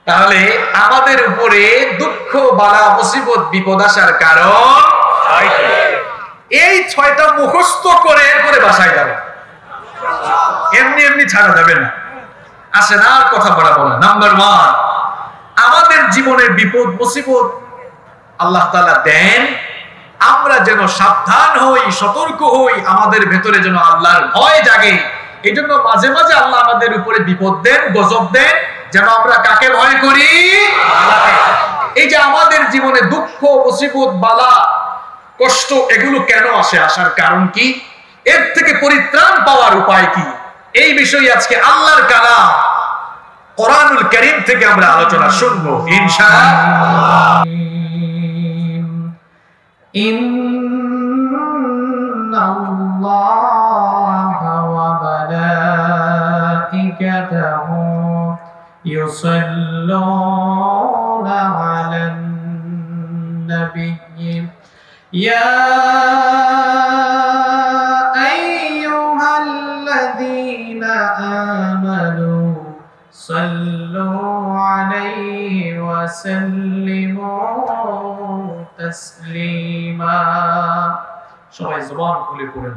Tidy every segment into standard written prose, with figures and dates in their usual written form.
তাহলে আমাদের উপরে দুঃখ বালা মুসিবত বিপদ আসার কারণ এই 6টা মুখস্থ করে এরপরে বাসায় যাবে, এমনি এমনি ছাড়া যাবে না। আসেন আর কথা বলা বলা। নাম্বার 1, আমাদের জীবনের বিপদ মুসিবত আল্লাহ তাআলা দেন, আমরা যেন সাবধান হই, সতর্ক হই, আমাদের ভেতরে যেন আল্লাহর ভয় জাগে। এই জন্য মাঝে মাঝে আল্লাহ আমাদের উপরে বিপদ দেন, গজব দেন, যেন আমরা কাকে ভয় করি? আল্লাহকে। এই যে আমাদের জীবনে দুঃখ মুসিবত বালা কষ্ট এগুলো কেন আসে, আসার কারণ কি, এর থেকে পরিত্রাণ পাওয়ার উপায় কি, এই বিষয়ে আজকে আল্লাহর কালাম কোরআনুল কারীম থেকে আমরা আলোচনা শুনবো ইনশাআল্লাহ। ইন্নাল্লাহা ওয়া মালাইকাতাহু ইউসাল্লুনা আলান নাবিয়্যি ইয়া আইয়ুহাল্লাযীনা আমানু সাল্লু আলাইহি ওয়া সাল্লিমু তাসলিমা। সবাই জবান খুলে পড়েন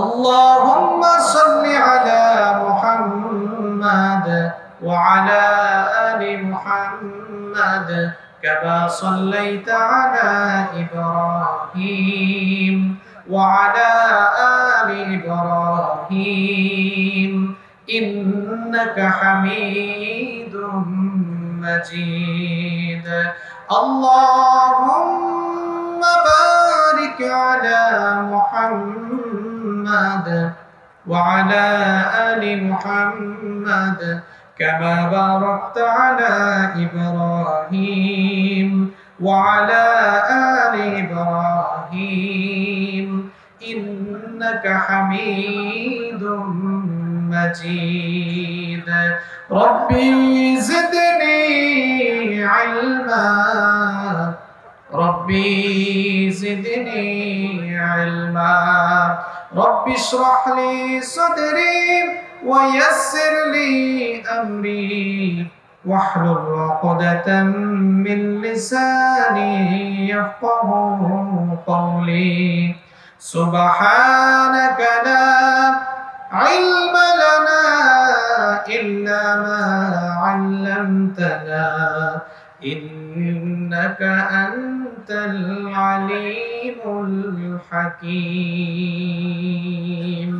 আল্লাহুম্মা সাল্লি আলা মুহাম্মাদ ওয়া আলা আলি মুহাম্মাদ কামা সাল্লাইতা আলা ইব্রাহিম ওয়া আলা আলি ইব্রাহিম ইন্নাকা হামিদুম মাজিদ। আল্লাহুম্মা বারিক আলা মুহাম্মাদ ওয়া আলা আলি মুহাম্মাদ কামা বারাকতা আলা ইব্রাহিম ওয়া আলা আলি ইব্রাহিম ইন্নাকা হামিদুম مجيد। ربي زدني علما ربي زدني علما ربي اشرح لي صدري ويسر لي أمري واحلل عقدة من لساني يفقه قولي سبحانك لا علم لنا إلا ما علمتنا إنك أنت العليم الحكيم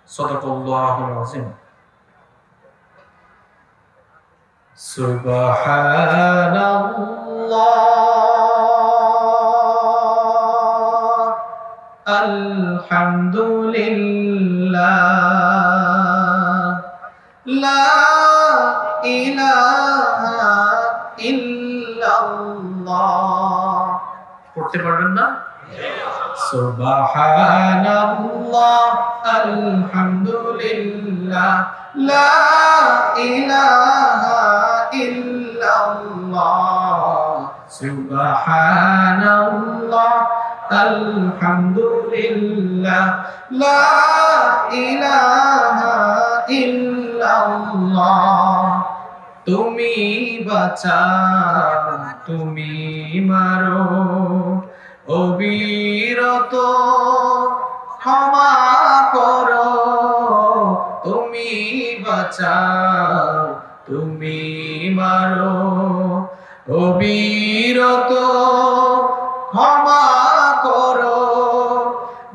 صدق الله العظيم سبحان الله الحمد لله لا إله إلا الله পড়তে পারবেন না? সুবহানাল্লাহ আলহামদুলিল্লাহ লা ইলাহা ইল্লাল্লাহ সুবহানাল্লাহ আলহামদুলিল্লাহ লা ইলাহা ইল্লাল্লাহ। তুমি বাঁচাও তুমি মারো অবিরত ক্ষমা করো, তুমি বাঁচাও তুমি মারো অবিরত ক্ষমা করো।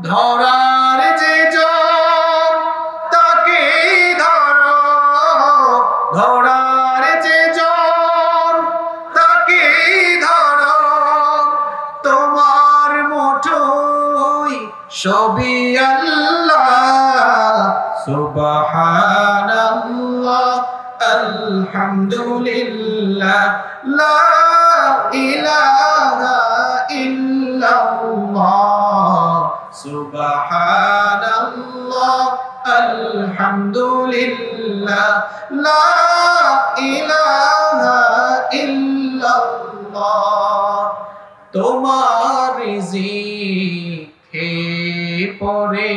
ধরার যে জন তাকে ধরো, ধরার যে জন তাকে ধরো, তোমার মুঠোয় সবই আল্লাহ। সুবহানাল্লাহ আলহামদুলিল্লাহ লা ইলাহা ইল্লাল্লাহ সুবহানাল্লাহ আলহামদুলিল্লাহ লা ইলাহা ইল্লাল্লাহ। তোমার রিজিকে পরে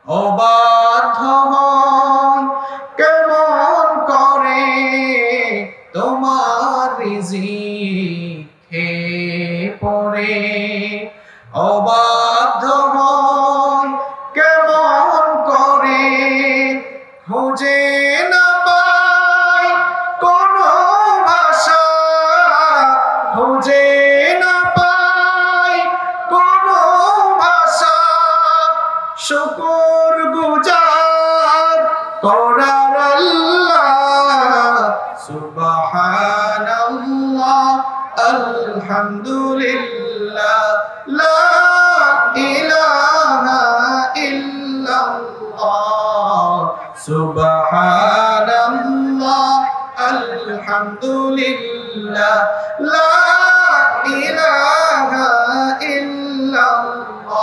অবাধ্য হয় কেমন করে, সুবহানাল্লাহ আলহামদুলিল্লাহ লা ইলাহা ইল্লাল্লাহ সুবহানাল্লাহ আলহামদুলিল্লাহ লা ইলাহা ইল্লাল্লাহ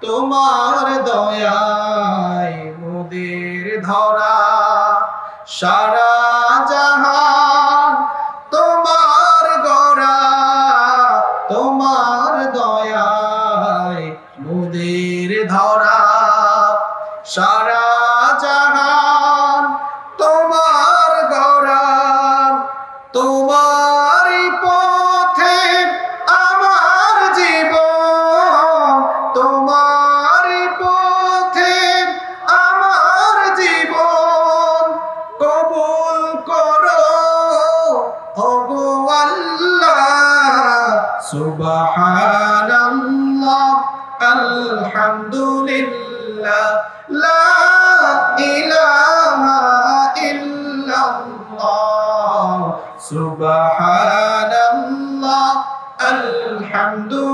তোমার দয়ায় মোদের ধরা সারা জাহান তোমার গড়া তোমার দয়ায় মোদের ধরা সারা জাহান তোমার গড়া তোমার পথে আমার জীবন তোমার পথে আমার জীবন কবুল করো ওগো আল্লাহ সুবহানাল্লাহ আলহামদুলিল্লাহ লা ইলাহা ইল্লাল্লাহ সুবহানাল্লাহ আলহামদুলিল্লাহ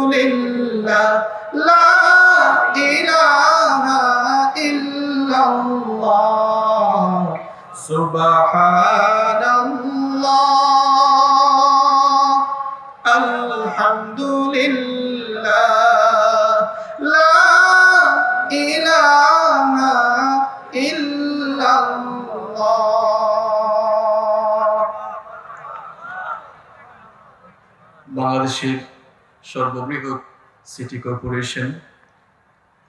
লা ইলাহা ইল্লাল্লাহ সুবহানাল্লাহ আলহামদুলিল্লাহ লা ইলাহা ইল্লাল্লাহ। বাংলাদেশের সর্ববৃহৎ সিটি কর্পোরেশন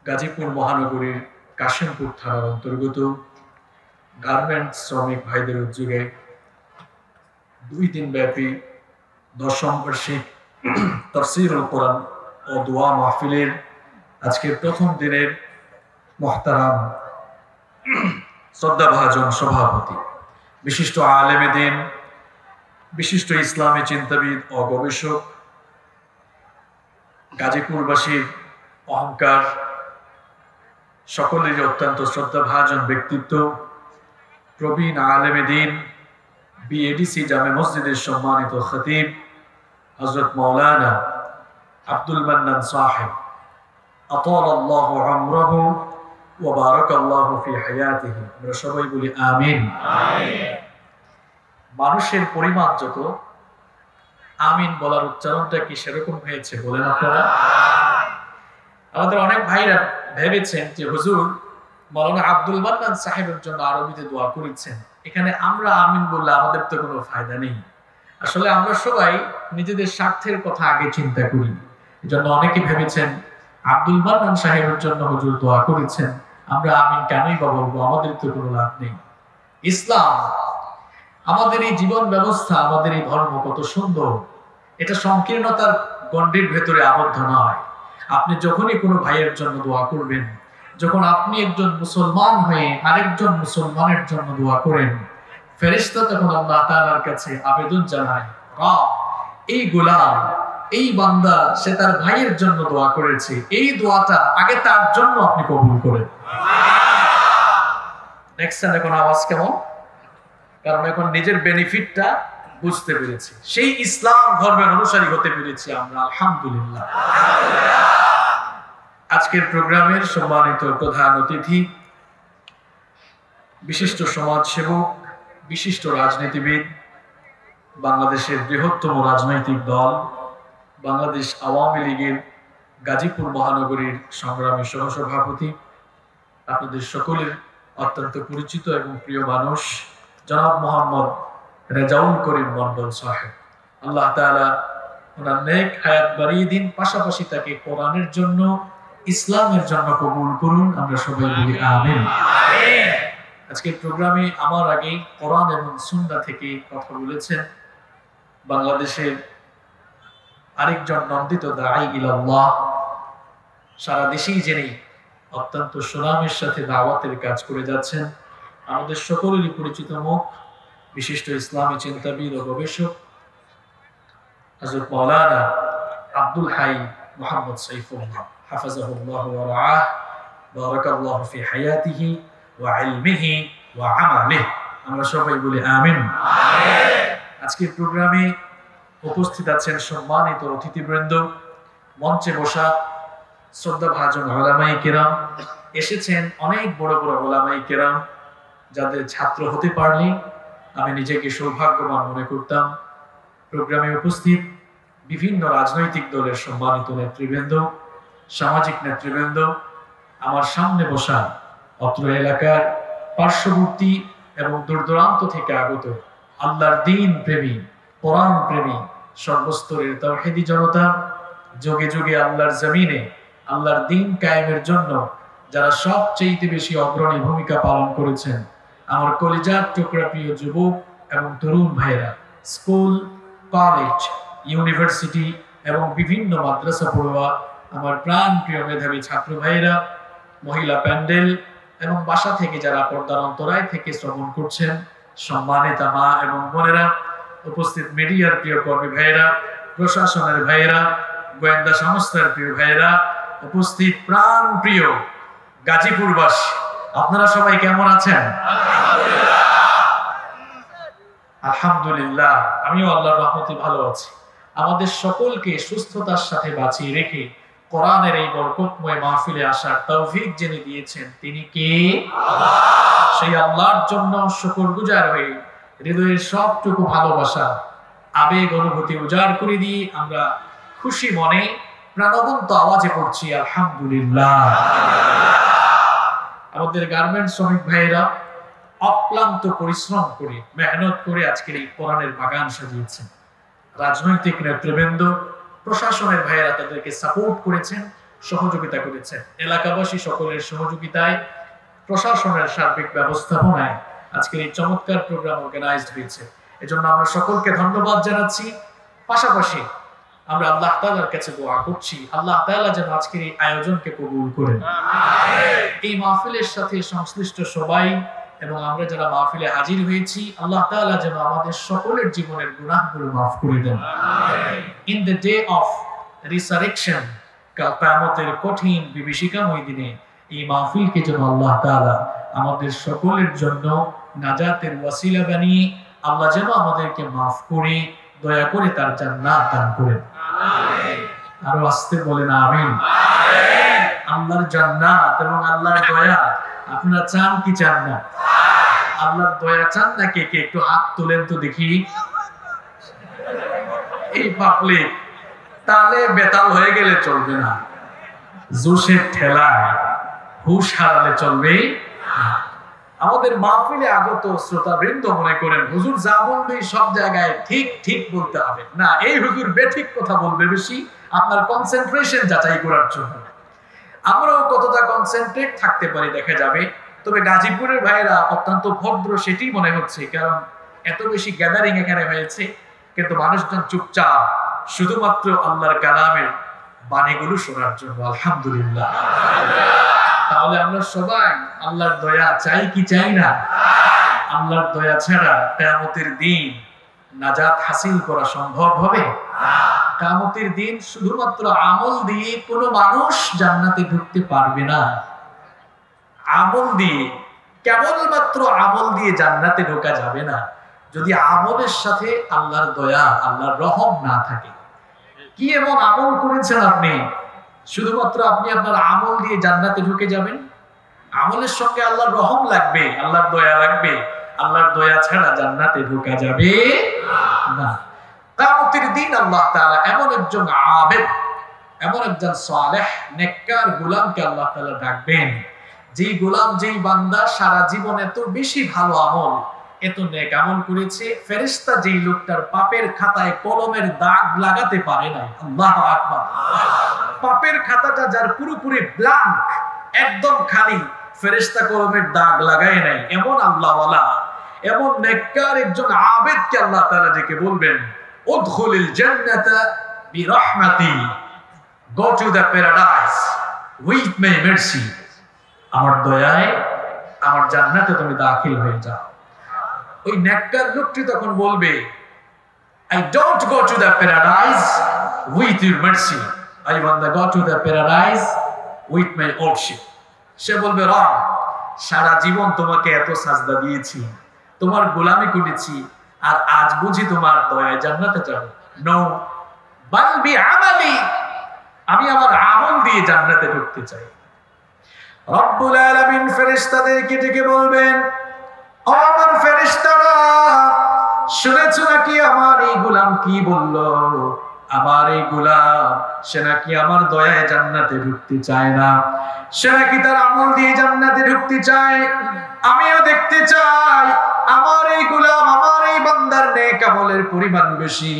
গাজীপুর মহানগরীর কাশিমপুর থানার অন্তর্গত গার্মেন্টস শ্রমিক ভাইদের উদ্যোগে 2 দিন ব্যাপী 10ম বার্ষিক তাফসীরুল কোরআন ও দোয়া মাহফিলের আজকের প্রথম দিনের মুহতারাম শ্রদ্ধাভাজন সভাপতি, বিশিষ্ট আলেমে দ্বীন, বিশিষ্ট ইসলামী চিন্তাবিদ ও গবেষক, গাজীপুরবাসীর অহংকার, সকলেরই অত্যন্ত শ্রদ্ধাভাজন ব্যক্তিত্ব, প্রবীণ আলেমে দ্বীন, বিএডিসি জামে মসজিদের সম্মানিত খতিব হযরত মাওলানা আব্দুল মান্নান সাহেব আতালাল্লাহু আমরাহু ওয়া বারাকাল্লাহু ফি হায়াতিহি, আমরা সবাই বলি আমিন। মানুষের পরিমাণ যত, আমিন বলার উচ্চারণটা কি সেরকম হয়েছে বলেন আপনারা? আমাদের অনেক ভাইরা ভেবেছেন যে হুজুর মাওলানা আব্দুল মান্নান সাহেবের জন্য আরবিতে দোয়া করেছেন, এখানে আমরা আমিন বললে আমাদের তো কোনো ফায়দা নেই। আসলে আমরা সবাই নিজেদের স্বার্থের কথা আগে চিন্তা করি, এজন্য অনেকে ভেবেছেন আব্দুল মান্নান সাহেবের জন্য হুজুর দোয়া করেছেন, আমরা আমিন কেনই বা বলবো, আমাদের তো কোনো লাভ নেই। ইসলাম, আমাদের এই জীবন ব্যবস্থা, আমাদের এই ধর্ম কত সুন্দর, এটা সংকীর্ণতার গণ্ডির ভেতরে আবদ্ধ নয়। আপনি যখনই কোনো ভাইয়ের জন্য দোয়া করবেন, যখন আপনি একজন মুসলমান হয়ে আরেকজন মুসলমানের জন্য দোয়া করেন, ফেরেশতা তখন আল্লাহ তাআলার কাছে আবেদন জানায়, এই গোলাম, এই বান্দা সে তার ভাইয়ের জন্য দোয়া করেছে, এই দোয়াটা আগে তার জন্য আপনি কবুল করেন। দেখছেন এখন আওয়াজ কেমন? কারণ এখন নিজের বেনিফিটটা বুঝতে পেরেছি, সেই ইসলাম ধর্মের অনুসারী হতে পেরেছি আমরা, আলহামদুলিল্লাহ। আজকের প্রোগ্রামের সম্মানিত প্রধান অতিথি, বিশিষ্ট সমাজসেবক, বিশিষ্ট রাজনীতিবিদ, বাংলাদেশের বৃহত্তম রাজনৈতিক দল বাংলাদেশ আওয়ামী লীগের গাজীপুর মহানগরীর সংগ্রামী সহসভাপতি, আপনাদের সকলের অত্যন্ত পরিচিত এবং প্রিয় মানুষ জনাব মোহাম্মদ রেজাউল করিম মন্ডল সাহেব, আল্লাহ তাআলা ওনার নেক হায়াত বাড়িয়ে দিন, পাশাপাশি তাকে কোরআনের জন্য, ইসলামের জন্য কবুল করুন, আমরা সবাই বলি আমিন। আজকের প্রোগ্রামে আমার আগে কোরআন এবং সুন্নাহ থেকে কথা বলেছেন বাংলাদেশের আরেকজন নন্দিত দাঈ ইলাল্লাহ, সারা দেশেই যিনি অত্যন্ত সুনামের সাথে দাওয়াতের কাজ করে যাচ্ছেন, আমাদের সকলেরই পরিচিত মুখ, বিশিষ্ট ইসলামী চিন্তাবিদ ও গবেষক হযরত মাওলানা আব্দুল হাই মুহাম্মদ সাইফুল্লাহ হাফিজাহুল্লাহ ওয়া রাআহ, বারাকাল্লাহু ফি হায়াতিহি ওয়া ইলমিহি ওয়া আমালিহি, আমরা সবাই বলি আমিন। আজকের প্রোগ্রামে উপস্থিত আছেন সম্মানিত অতিথিবৃন্দ, মঞ্চে বসা শ্রদ্ধাভাজন ওলামায়ে কেরাম, এসেছেন অনেক বড় বড় ওলামায়ে কেরাম, যাদের ছাত্র হতে পারলে আমি নিজেকে সৌভাগ্যবান মনে করতাম। প্রোগ্রামে উপস্থিত বিভিন্ন রাজনৈতিক দলের সম্মানিত নেতৃবৃন্দ, সামাজিক নেতৃবৃন্দ, আমার সামনে বসা অত্র এলাকার পার্শ্ববর্তী এবং দূরদূরান্ত থেকে আগত আল্লাহর দ্বীন প্রেমী, কোরআন প্রেমী সর্বস্তরের তাওহীদি জনতা, যুগে যুগে আল্লাহর জমিনে আল্লাহর দ্বীন কায়েমের জন্য যারা সবচেয়ে বেশি অগ্রণী ভূমিকা পালন করেছেন, আমার কলিজার টুকরা প্রিয় যুবক এবং তরুণ ভাইয়েরা, স্কুল, কলেজ, ইউনিভার্সিটি এবং বিভিন্ন মাদ্রাসা পড়ুয়া আমার প্রাণ প্রিয় মেধাবী ছাত্র ভাইয়েরা, মহিলা প্যান্ডেল এবং বাসা থেকে যারা পর্দার অন্তরায় থেকে শ্রবণ করছেন, সম্মানিতা মা এবং বোনেরা, উপস্থিত মিডিয়ার প্রিয় কর্মী ভাইয়েরা, প্রশাসনের ভাইয়েরা, গোয়েন্দা সংস্থার প্রিয় ভাইয়েরা, উপস্থিত প্রাণ প্রিয় গাজীপুরবাসী, আপনারা সবাই কেমন আছেন? আলহামদুলিল্লাহ, আমিও আল্লাহর রহমতে ভালো আছি। আমাদের সকলকে সুস্থতার সাথে বাঁচিয়ে রেখে কোরআনের এই বরকতময় মাহফিলে আসার তৌফিক যিনি দিয়েছেন তিনি কে? আল্লাহ। সেই আল্লাহর জন্য শুকরগুজার হয়ে হৃদয়ের সবটুকু ভালোবাসা, আবেগ, অনুভূতি উজাড় করে দিয়ে আমরা খুশি মনে প্রাণবন্ত আওয়াজে পড়ছি আলহামদুলিল্লাহ। আমাদের গার্মেন্টস শ্রমিক ভাইয়েরা অক্লান্ত পরিশ্রম করে, মেহনত করে আজকের এই কোরআনের বাগান সাজিয়েছেন। রাজনৈতিক নেতৃবৃন্দ, প্রশাসনের ভাইয়েরা তাদেরকে সাপোর্ট করেছেন, সহযোগিতা করেছেন। এলাকাবাসী সকলের সহযোগিতায়, প্রশাসনের সার্বিক ব্যবস্থাপনায় আজকের এই চমৎকার প্রোগ্রাম অর্গানাইজড হয়েছে। এজন্য আমরা সকলকে ধন্যবাদ জানাচ্ছি। পাশাপাশি আমরা আল্লাহ তাআলার কাছে দোয়া করছি, আল্লাহ তাআলা যেন আজকের এই আয়োজনকে কবুল করেন। এই মাহফিলের সাথে সংশ্লিষ্ট সবাই এবং আমরা যারা মাহফিলে হাজির হয়েছি, আল্লাহ তাআলা যেন আমাদের সকলের জীবনের গুনাহগুলো মাফ করে দেন। In the day of resurrection, কাল কিয়ামতের কঠিন বিভীষিকাময় দিনে এই মাহফিলকে যেন আল্লাহ তাআলা আমাদের সকলের জন্য নাজাতের ওয়াসিলা বানিয়ে আল্লাহ যেন আমাদেরকে মাফ করে দয়া করে তার জান্নাত দান করেন। আরো আসতে বলেন আমিন। আল্লাহর জান্নাত এবং আল্লাহর দয়া আপনারা চান কি চান না? আল্লাহর দয়া চান না কে কে? একটু হাত তোলেন তো দেখি। এই পাবলিক তালে বেতাল হয়ে গেলে চলবে না, জোশের ঠেলায় হুশ হারালে চলবে। আমাদের মাহফিলে আগত শ্রোতাবৃন্দ মনে করেন হুজুর যা বলবে সব জায়গায় ঠিক ঠিক বলতে হবে না, এই হুজুর বেঠিক কথা বলবে বেশি, আপনার কনসেন্ট্রেশন যাচাই করার জন্য। আমরাও কতটা কনসেন্ট্রেট থাকতে পারি দেখা যাবে। তবে গাজীপুরের ভাইয়েরা অত্যন্ত ভদ্র সেটি মনে হচ্ছে, কারণ এত বেশি গ্যাদারিং এখানে হয়েছে, কিন্তু মানুষজন চুপচাপ শুধুমাত্র আল্লাহর কালামের বাণীগুলো শোনার জন্য। আলহামদুলিল্লাহ। তাহলে আমরা সবাই আল্লাহর দয়া চাই কি চাই না? আল্লাহর দয়া ছাড়া কিয়ামতের দিন নাজাত হাসিল করা সম্ভব হবে? কিয়ামতের দিন শুধুমাত্র আমল দিয়ে কোনো মানুষ জান্নাতে ঢুকতে পারবে না। আমল দিয়ে, কেবলমাত্র আমল দিয়ে জান্নাতে ঢোকা যাবে না যদি আমলের সাথে আল্লাহর দয়া, আল্লাহর রহম না থাকে। কি এমন আমল করেছেন আপনি শুধুমাত্র আপনি আপনার আমল দিয়ে জান্নাতে ঢুকে যাবেন? আমলের সঙ্গে আল্লাহর রহম লাগবে, আল্লাহর দয়া লাগবে। আল্লাহর দয়া ছাড়া জান্নাতে ঢোকা যাবে না। কিয়ামতের দিন আল্লাহ তাআলা এমন একজন আবেদ, এমন একজন সালেহ নেককার গোলামকে আল্লাহ তাআলা ডাকবেন, যেই গোলাম, যেই বান্দা সারা জীবন এত বেশি ভালো আমল, এত নেক আমল করেছে, ফেরেশতা যেই লোকটার পাপের খাতায় কলমের দাগ লাগাতে পারে না। আল্লাহু আকবার। পাপের খাতাটা যার পুরোপুরি ব্ল্যাঙ্ক, একদম খালি, ফেরেশতা কলমের দাগ লাগায় নাই, এমন আল্লাহওয়ালা, এমন নেককার একজন আবেদকে আল্লাহ তাআলা ডেকে বলবেন, উদখুলিল জান্নাতা বিরহমাতি, go to the paradise with my mercy. আমার দয়ায় আমার জান্নাতে তুমি দাখিল হয়ে যাও। ওই নেককার লোকটি তখন বলবে, I don't go to the paradise with your mercy, I want to go to the paradise with my worship. সে বলবে, রব, সারা জীবন তোমাকে এত সাজদা দিয়েছি, তোমার গোলামি করেছি, আর আজ বুঝি তোমার দয়ায় জান্নাতে যাব? নো, বাল বিআমালি, আমি আমার আমল দিয়ে জান্নাতে ঢুকতে চাই। রব্বুল আলামিন ফেরেশতাদেরকে ডেকে বলবেন, ও আমার ফেরেশতারা, শুনেছো নাকি আমার এই গোলাম কি বলল? আমার এই গোলাম, সে নাকি আমার দয়ায় জান্নাতে ঢুকতে চায় না, সে নাকি তার আমল দিয়ে জান্নাতে ঢুকতে চায়। আমিও দেখতে চাই আমার এই গোলাম, আমার এই বান্দার নেক আমলের পরিমাণ বেশি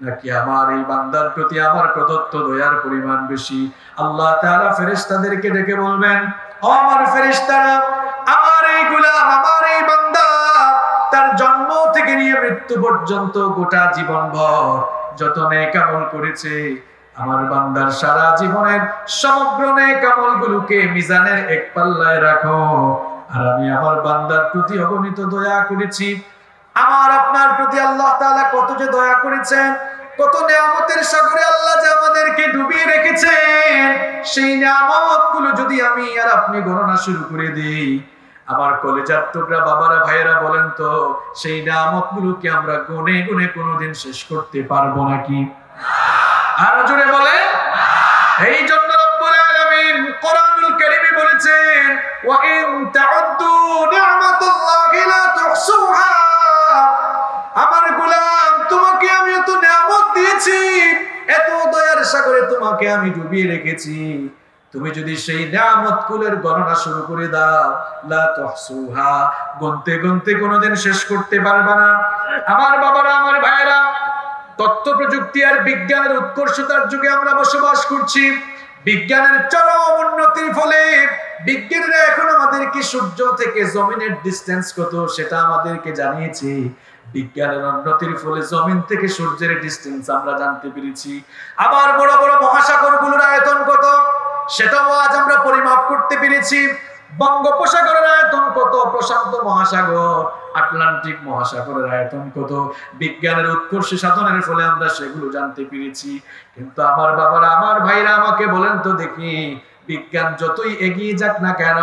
নাকি আমার এই বান্দার প্রতি আমার প্রদত্ত দয়ার পরিমাণ বেশি। আল্লাহ তাআলা ফেরেশতাদেরকে ডেকে বলবেন, ও আমার ফেরেশতারা, আমার এই গোলাম, আমার এই বান্দা তার জন্ম থেকে নিয়ে মৃত্যু পর্যন্ত গোটা জীবনভর যত নেক আমল করেছে, আমার বান্দার সারা জীবনের সমগ্র নেক আমলগুলোকে মিজানের এক পাল্লায় রাখো। আর আমি আমার বান্দার প্রতি অগণিত দয়া করেছি। আমার আপনার প্রতি আল্লাহ তাআলা কত যে দয়া করেছেন, কত নিয়ামতের সাগরে আল্লাহ যে আমাদেরকে ডুবিয়ে রেখেছেন, সেই নিয়ামতগুলো যদি আমি আর আপনি গণনা শুরু করে দেই, আমার কলেজার টুকরা বাবারা ভাইয়েরা বলেন তো, সেই নিয়ামতগুলোকে আমরা গুনে গুনে কোনোদিন শেষ করতে পারবো নাকি? আরো জোরে বলেন। এই জন্য রব্বুল আলামিন কোরআনুল কারীমে বলেছেন, ওয়া ইন তাউদ্দু নি'মাতাল্লাহি লা তুহসুহা। আমার গোলাম, তোমাকে আমি এত নিয়ামত দিয়েছি, এত দয়ার সাগরে তোমাকে আমি ডুবিয়ে রেখেছি, তুমি যদি সেই নিয়ামতগুলোর গণনা শুরু করে দাও, লা তুহসুহা, গুনতে গুনতে কোনোদিন শেষ করতে পারবে না। আমার বাবারা, আমার ভাইয়েরা, তথ্য প্রযুক্তি আর বিজ্ঞানের উৎকর্ষতার যুগে আমরা বসবাস করছি। বিজ্ঞানের চরম উন্নতির ফলে বিজ্ঞানীরা এখন আমাদেরকে সূর্য থেকে জমিনের ডিসটেন্স কত সেটা আমাদেরকে জানিয়েছে। বিজ্ঞানের উন্নতির ফলে জমিন থেকে সূর্যের ডিসটেন্স আমরা জানতে পেরেছি। আবার বড় বড় মহাসাগরগুলোর আয়তন কত সেটাও আজ আমরা পরিমাপ করতে পেরেছি। বঙ্গোপসাগরের আয়তন কত, প্রশান্ত মহাসাগর, আটলান্টিক মহাসাগরের আয়তন কত, বিজ্ঞানের উৎকর্ষ সাধনের ফলে আমরা সেগুলো জানতে পেরেছি। কিন্তু আমার বাবারা, আমার ভাইরা, আমাকে বলেন তো দেখি, বিজ্ঞান যতই এগিয়ে যাক না কেন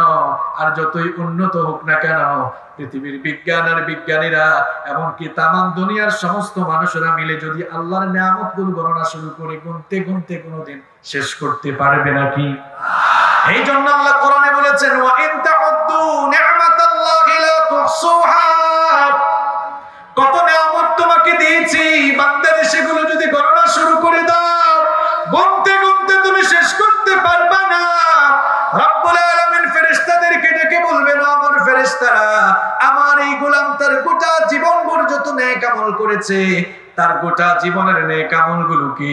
আর যতই উন্নত হোক না কেন, পৃথিবীর বিজ্ঞান আর বিজ্ঞানীরা, এমনকি তামাম দুনিয়ার সমস্ত মানুষেরা মিলে যদি আল্লাহর নিয়ামতগুলো গণনা শুরু করে গুনতে গুনতে কোনোদিন শেষ করতে পারবে নাকি? এই জন্য আল্লাহ কোরআনে বলেছেন, ওয়া ইন তাউদ্দু নি'মাতাল্লাহি লা তুহসুহা। কত নিয়ামত তোমাকে দিয়েছি, বান্দারে সেগুলো যদি গণনা শুরু করে দাও, গুনতে গুনতে তুমি শেষ করতে পারবে না। রব্বুল আলামিন ফেরেশতাদেরকে ডেকে বলবেন, আমার ফেরেশতারা, আমার এই গোলাম তার গোটা জীবনভর যত নেক আমল করেছে, তার গোটা জীবনের নেক আমলগুলোকে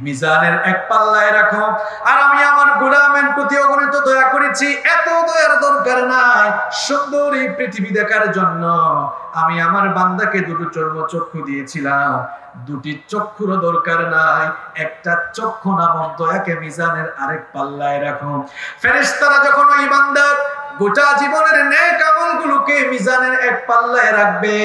মিজানের এক পাল্লায় রাখো। আর আমি আমার গোলামের প্রতি অগণিত দয়া করেছি, এত দয়ার দরকার নাই। সুন্দর এই পৃথিবী দেখার জন্য আমি আমার বান্দাকে দুটো চর্মচক্ষু দিয়েছিলাম, দুটি চক্ষুরও দরকার নাই, একটা চক্ষু নামক দয়াকে মিজানের আরেক পাল্লায় রাখো। ফেরেশতারা যখন ওই বান্দার গোটা জীবনের নেক আমলগুলোকে মিজানের এক পাল্লায় রাখবে,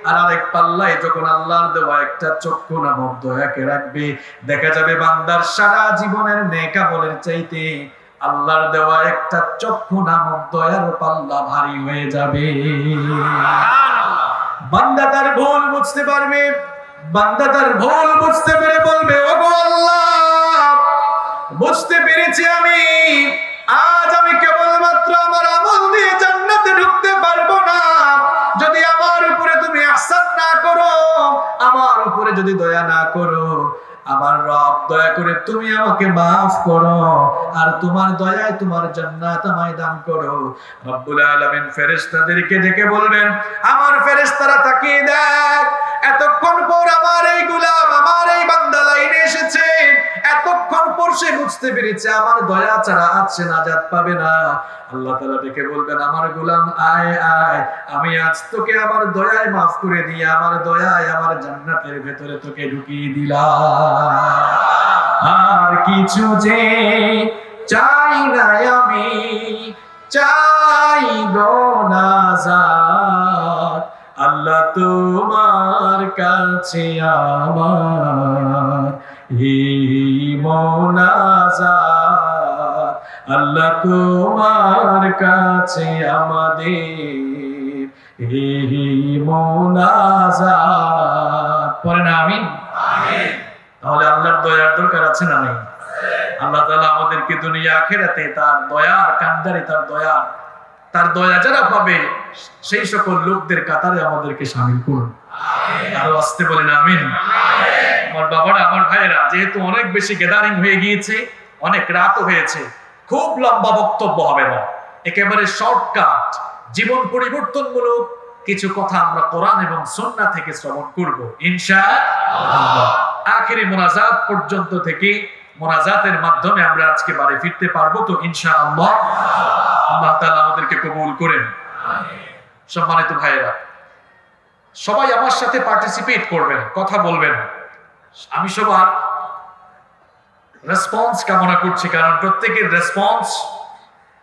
আর আরেক পাল্লায় যখন আল্লাহর দেওয়া একটা চক্ষু নামক দয়াকে রাখবে, দেখা যাবে বান্দার সারা জীবনের নেক আমলের চাইতে আল্লাহর দেওয়া একটা চক্ষু নামক দয়ার পাল্লা ভারী হয়ে যাবে। বান্দা তার ভুল বুঝতে পারবে, বান্দা তার ভুল বুঝতে পেরে বলবে, ওগো আল্লাহ, বুঝতে পেরেছি আমি, আজ আমি কেবলমাত্র আমার আমল দিয়ে জান্নাতে ঢুকতে পারবো না। যদি আমার উপরে তুমি ইহসান না করো, আমার উপরে যদি দয়া না করো, আমার রব দয়া করে তুমি আমাকে মাফ করো, আর তোমার দয়ায় তোমার জান্নাত আমায় দান করো। রব্বুল আলামিন ফেরেশতাদেরকে ডেকে বলবেন, আমার ফেরেশতারা তাকিয়ে দেখ, এতক্ষণ পর আমার এই গোলাম, আমার এই বান্দা লাইনে এসেছে, এতক্ষণ পর সে বুঝতে পেরেছে আমার দয়া ছাড়া আজ সে নাজাত পাবে না। আল্লাহ তাআলা ডেকে বলবেন, আমার গোলাম আয় আয়, আমি আজ তোকে আমার দয়ায় মাফ করে দিয়ে আমার দয়ায় আমার জান্নাতের ভেতরে তোকে ঢুকিয়ে দিলাম। আর কিছু যে চাই না আমি, চাই গো নাজাত, আল্লাহ তোমার কাছে আমার এই মোনাজাত, আল্লাহ তোমার কাছে আমাদের এই মোনাজাত পড়েন আমিন। তাহলে আল্লাহর দয়ার দরকার আছে না নাই? আল্লাহ তাআলা আমাদেরকে দুনিয়া আখিরাতে তার দয়ার কান্দারে, তার দয়া যারা পাবে সেই সকল লোকদের কাতারে আমাদেরকে শামিল করুন। আরো আসতে বলেন আমিন। আমার বাবারা, আমার ভাইয়েরা, যেহেতু অনেক বেশি গ্যাদারিং হয়ে গিয়েছে, অনেক রাতও হয়েছে, খুব লম্বা বক্তব্য হবে না, একেবারে শর্টকাট জীবন পরিবর্তনমূলক কিছু কথা আমরা কোরআন এবং সুন্নাহ থেকে শ্রবণ করব ইনশাআল্লাহ। আখেরি মোনাজাত পর্যন্ত থেকে মোনাজাতের মাধ্যমে আমরা আজকে বাড়ি ফিরতে পারবো তো ইনশাআল্লাহ। আল্লাহ তাআলা আমাদেরকে কবুল করেন। সম্মানিত ভাইয়েরা, সবাই আমার সাথে পার্টিসিপেট করবেন, কথা বলবেন। আমি সবার রেসপন্স কামনা করছি, কারণ প্রত্যেকের রেসপন্স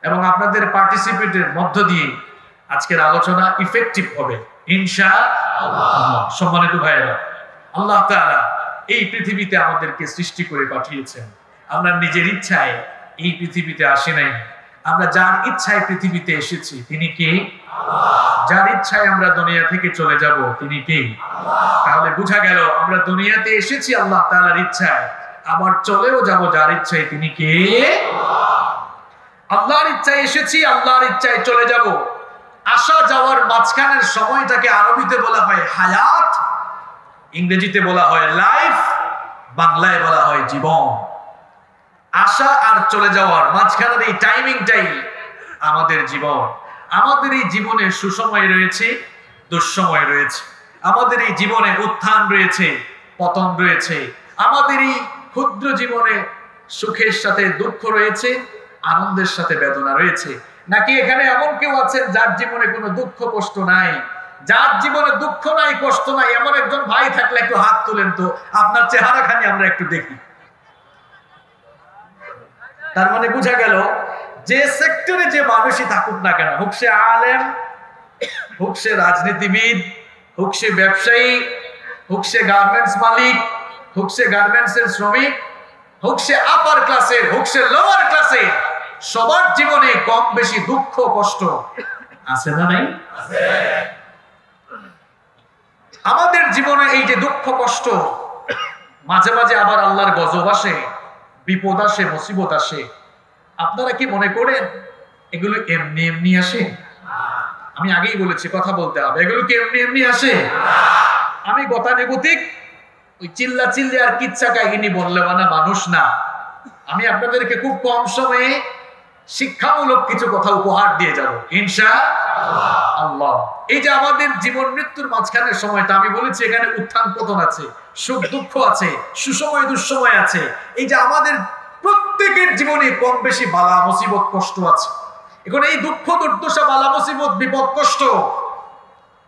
এবং আপনাদের পার্টিসিপেটের মধ্য দিয়ে আজকের আলোচনা ইফেক্টিভ হবে ইনশাআল্লাহ। সম্মানিত ভাইয়েরা, আল্লাহ তাআলা এই পৃথিবীতে আমাদেরকে সৃষ্টি করে পাঠিয়েছেন। আমরা নিজের ইচ্ছায় এই পৃথিবীতে আসি নাই, আমরা যার ইচ্ছায় পৃথিবীতে এসেছি তিনি কে? যার ইচ্ছায় আমরা দুনিয়া থেকে চলে যাব তিনি কে? তাহলে বোঝা গেল আমরা দুনিয়াতে এসেছি আল্লাহ তাআলার ইচ্ছায়, আবার চলেও যাব যার ইচ্ছায় তিনি কে? আল্লাহর ইচ্ছায় এসেছি, আল্লাহর ইচ্ছায় চলে যাব। আসা যাওয়ার মাঝখানের সময়টাকে আরবিতে বলা হয় হায়াত, ইংরেজিতে বলা হয় লাইফ, বাংলায় বলা হয় জীবন। আসা আর চলে যাওয়ার মাঝখানের এই টাইমিংটাই আমাদের জীবন। আমাদের এই জীবনে সুসময় রয়েছে, দুঃসময় রয়েছে। আমাদের এই জীবনে উত্থান রয়েছে, পতন রয়েছে। আমাদের এই ক্ষুদ্র জীবনে সুখের সাথে দুঃখ রয়েছে, আনন্দের সাথে বেদনা রয়েছে। নাকি এখানে এমন কেউ আছেন যার জীবনে কোনো দুঃখ কষ্ট নাই? যার জীবনে দুঃখ নাই, কষ্ট নাই, এমন একজন ভাই থাকলে একটু হাত তুলেন তো, আপনার চেহারাখানি আমরা একটু দেখি। তার মানে বোঝা গেল যে সেক্টরে যে মানুষই থাকুক না কেন, হোক সে আলেম, হোক সে রাজনীতিবিদ, হোক সে ব্যবসায়ী, হোক সে গার্মেন্টস মালিক, হোক সে গার্মেন্টস এর শ্রমিক, হোক সে আপার ক্লাসের, হোক সে লোয়ার ক্লাসের, সবার জীবনে কম বেশি দুঃখ কষ্ট আছে না নাই? আমাদের জীবনে এই যে দুঃখ কষ্ট, মাঝে মাঝে আবার আল্লাহর গজব আসে, বিপদ আসে, মুসিবত আসে। আপনারা কি মনে করেন এগুলো এমনি এমনি আসে? আমি আগেই বলেছি কথা বলতে হবে, এগুলো কি এমনি এমনি আসে? আমি গতানুগতিক ওই চিল্লা চিল্লি আর কিচ্ছা কাহিনী বললে মানে মানুষ না। আমি আপনাদেরকে খুব কম সময়ে শিক্ষামূলক কিছু কথা উপহার দিয়ে যাব ইনশাআল্লাহ। এই যে আমাদের জীবন মৃত্যুর মাঝখানের সময়টা, আমি বলেছি এখানে উত্থান পতন আছে, সুখ দুঃখ আছে, সুসময় দুঃসময় আছে। এই যে আমাদের প্রত্যেকের জীবনে কম বেশি বালা মুসিবত কষ্ট আছে। এখন এই দুঃখ দুর্দশা, বালা মুসিবত, বিপদ কষ্ট,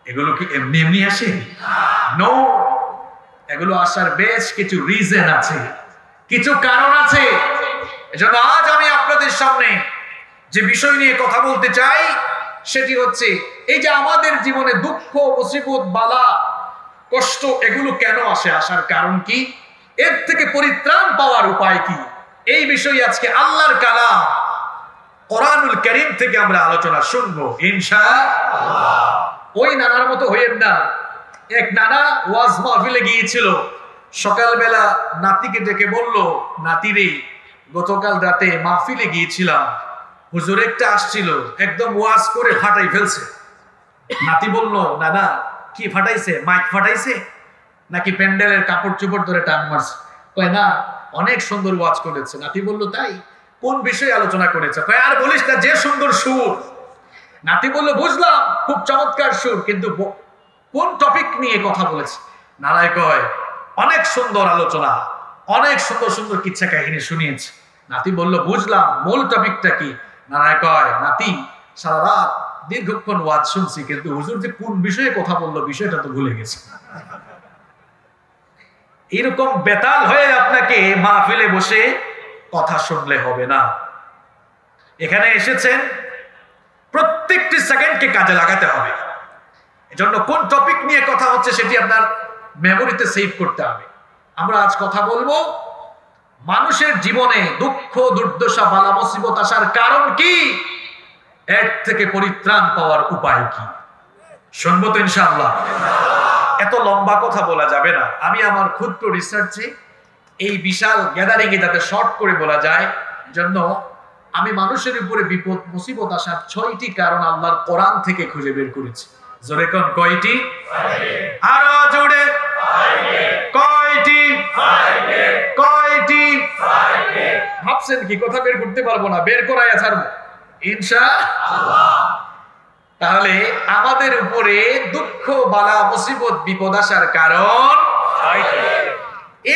এগুলো কি এমনি এমনি আসে? নো, এগুলো আসার বেশ কিছু রিজন আছে, কিছু কারণ আছে। এজন্য আজ আমি আপনাদের সামনে যে বিষয় নিয়ে কথা বলতে চাই সেটি হচ্ছে এই যে আমাদের জীবনে দুঃখ, মুসিবত, বালা, কষ্ট এগুলো কেন আসে, আসার কারণ কি, এর থেকে পরিত্রাণ পাওয়ার উপায় কি, এই বিষয়ে আজকে আল্লাহর কালাম কোরআনুল কারীম থেকে আমরা আলোচনা শুনবো ইনশাআল্লাহ। ওই নানার মতো হইয়েন না। এক নানা ওয়াজ মাহফিলে গিয়েছিল, সকালবেলা নাতিকে ডেকে বলল, নাতিরে গতকাল রাতে মাহফিলে গিয়েছিলাম, হুজুর একটা আসছিল, একদম ওয়াজ করে ফাটাই ফেলছে। নাতি বলল, নানা কি ফাটাইছে? মাইক ফাটাইছে নাকি প্যান্ডেলের কাপড় চোপড় ধরে টান মারছে? কয় না, অনেক সুন্দর ওয়াজ করেছে। নাতি বলল, তাই? কোন বিষয়ে আলোচনা করেছে? কয় আর বলিস না, যে সুন্দর সুর। নাতি বলল, বুঝলাম, খুব চমৎকার সুর, কিন্তু কোন টপিক নিয়ে কথা বলেছে? নারায় কয়, অনেক সুন্দর আলোচনা, অনেক সুন্দর সুন্দর কিচ্ছা কাহিনী শুনিয়েছে। নাতি বলল, বুঝলাম, মূল টপিকটা কি? নারায় কয়, নাতি সারা রাত দীর্ঘক্ষণ ওয়াজ শুনছি, কিন্তু হুজুর যে কোন বিষয়ে কথা বললো বিষয়টা তো ভুলে গেছে। এরকম বেতাল হয়ে আপনাকে মাহফিলে বসে কথা শুনলে হবে না। এখানে এসেছেন, প্রত্যেকটি সেকেন্ডকে কাজে লাগাতে হবে। এজন্য কোন টপিক নিয়ে কথা হচ্ছে সেটি আপনার মেমোরিতে সেভ করতে হবে। আমরা আজ কথা বলবো মানুষের জীবনে দুঃখ, দুর্দশা, বালা মুসিবত আসার কারণ কি, এর থেকে পরিত্রাণ পাওয়ার উপায় কি। শুনবো তো ইনশাআল্লাহ। এত লম্বা কথা বলা যাবে না। আমি আমার ক্ষুদ্র রিসার্চে এই বিশাল গ্যাদারিং এ যাতে শর্ট করে বলা যায় জন্য আমি মানুষের উপরে বিপদ মুসিবত আসার 6টি কারণ আল্লাহর কোরআন থেকে খুঁজে বের করেছি। জোরে কোন কয়টি? আরো জোরে কয়টি? কয়টি? ভাবছেন কি কথা বের করতে পারবো না? বের করাইয়া ছাড়বো ইনশাআল্লাহ। তাহলে আমাদের উপরে দুঃখ বালা মুসিবত বিপদ আসার কারণ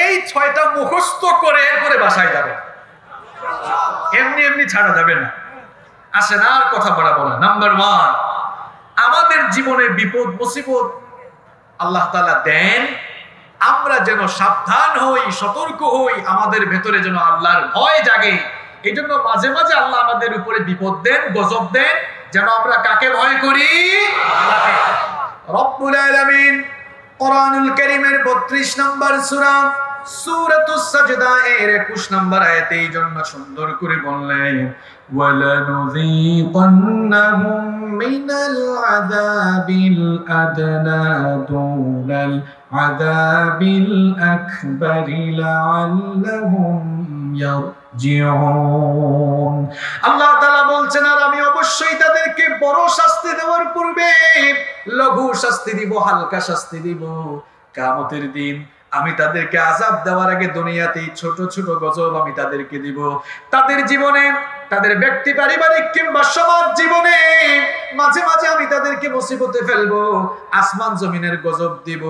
এই 6টা মুখস্থ করে এরপরে বাসায় যাবে, এমনি এমনি ছাড়া যাবে না। আসেন আর কথা বাড়াবো না। নাম্বার 1, আমাদের জীবনে বিপদ মুসিবত আল্লাহ তাআলা দেন, আমরা যেন সাবধান হই, সতর্ক হই, আমাদের ভেতরে যেন আল্লাহর ভয় জাগে। এই জন্য মাঝে মাঝে আল্লাহ আমাদের উপরে বিপদ দেন, গজব দেন, যেন আমরা কাকে ভয় করি? আল্লাহকে। রব্বুল আলামিন কোরআনুল কারীমের 32 নম্বর সূরা সূরাতুস সাজদা এর 21 নম্বর আয়াতে এই জন্য সুন্দর করে বললেন, ওয়ালানুযীকান্নাহুম মিনাল আযাবিল আদনা দুনাল আযাবিল আকবারি লাআল্লাহুম ইয়ারজিউন। আল্লাহ তাআলা বলছেন, আর আমি অবশ্যই তাদেরকে বড় শাস্তি দেওয়ার পূর্বে লঘু শাস্তি দিব, হালকা শাস্তি দিব। কিয়ামতের দিন আমি তাদেরকে আযাব দেওয়ার আগে দুনিয়াতেই ছোট ছোট গজব আমি তাদেরকে দিব। তাদের জীবনে, তাদের ব্যক্তি পারিবারিক কিংবা সমাজ জীবনে মাঝে মাঝে আমি তাদেরকে মুসিবতে ফেলবো, আসমান জমিনের গজব দিব,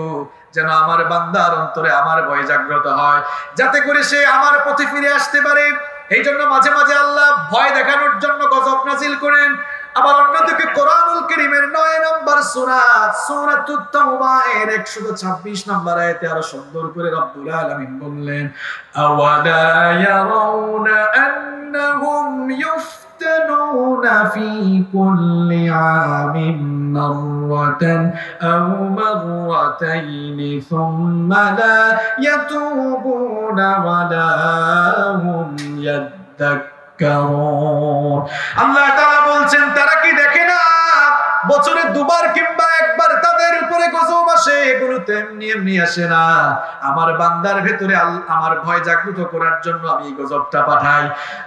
যেন আমার বান্দার অন্তরে আমার ভয় জাগ্রত হয়, যাতে করে সে আমার পথে ফিরে আসতে পারে। এই জন্য মাঝে মাঝে আল্লাহ ভয় দেখানোর জন্য গজব নাজিল করেন। আবার অন্যদিকে কোরআনুল কারীমের 9 নম্বর সূরা সূরাতুত তাওবা এর 126 নম্বর আয়াতে আরো সুন্দর করে রব্বুল আলামিন বললেন, আওয়ালা ইয়ারাউনা আন্নাহুম ইফতানুনা ফি কুল্লি আমিন মাররাতান আও মাররাতাইনি সুম্মা লা ইয়াতুবুনা ওয়া লা হুম ইয়াযাক্কারুন। আল্লাহ তাআলা বলছেন, তারা কি দেখে না বছরে দুবার কিংবা একবার তাদের উপরে গজব আসে? এগুলো তো এমনি এমনি আসে না। আমার বান্দার ভেতরে আমার ভয় জাগ্রত করার জন্য আমি এই গজবটা পাঠাই।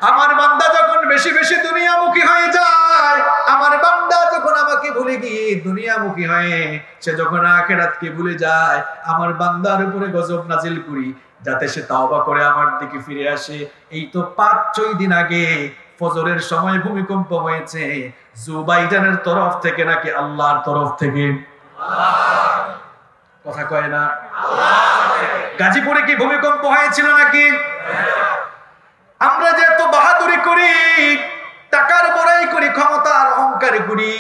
আমার বান্দা যখন বেশি বেশি দুনিয়ামুখী হয়ে যায়, আমার বান্দা যখন আমাকে ভুলে গিয়ে দুনিয়ামুখী হয়ে সে যখন আখিরাতকে ভুলে যায়, আমার বান্দার উপরে গজব নাজিল করি যাতে সে তাওবা করে আমার দিকে ফিরে আসে। এই তো 5-6 দিন আগে ফজরের সময় ভূমিকম্প হয়েছে, জো বাইডেনের তরফ থেকে নাকি আল্লাহর তরফ থেকে? কথা কয় না? গাজীপুরে কি ভূমিকম্প হয়েছিল নাকি? আমরা যে এত বাহাদুরি করি, টাকার বড়াই করি, ক্ষমতার অহংকার করি,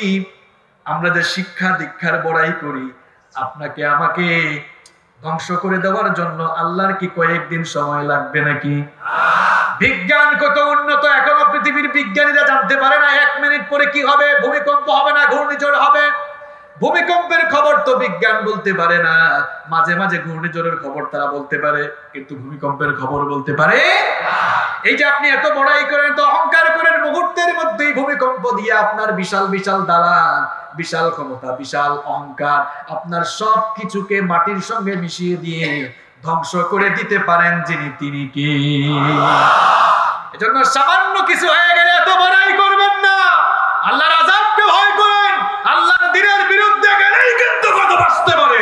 আমরা যে শিক্ষা দীক্ষার বড়াই করি, আপনাকে আমাকে ধ্বংস করে দেওয়ার জন্য আল্লাহর কি কয়েকদিন সময় লাগবে নাকি? বিজ্ঞান কত উন্নত, এখনো পৃথিবীর বিজ্ঞানীরা জানতে পারে না 1 মিনিট পরে কি হবে, ভূমিকম্প হবে না ঘূর্ণিঝড় হবে। ভূমিকম্পের খবর তো বিজ্ঞান বলতে পারে না, মাঝে মাঝে ঘূর্ণিঝড়ের খবর তারা বলতে পারে, কিন্তু ভূমিকম্পের খবর বলতে পারে না। এই যে আপনি এত বড়াই করেন, তো অহংকার করেন, মুহূর্তের মধ্যেই ভূমিকম্প দিয়ে আপনার বিশাল বিশাল দালান, বিশাল ক্ষমতা, বিশাল অহংকার, আপনার সব কিছুকে মাটির সঙ্গে মিশিয়ে দিয়ে ধ্বংস করে দিতে পারেন যিনি, তিনি কে? এজন্য সামান্য কিছু হয়ে গেলে এত বড়াই করবেন না, আল্লাহর আযাবকে ভয় করেন। আল্লাহর দ্বীনের বিরুদ্ধে গেলেই কিন্তু গজব আসতে পারে।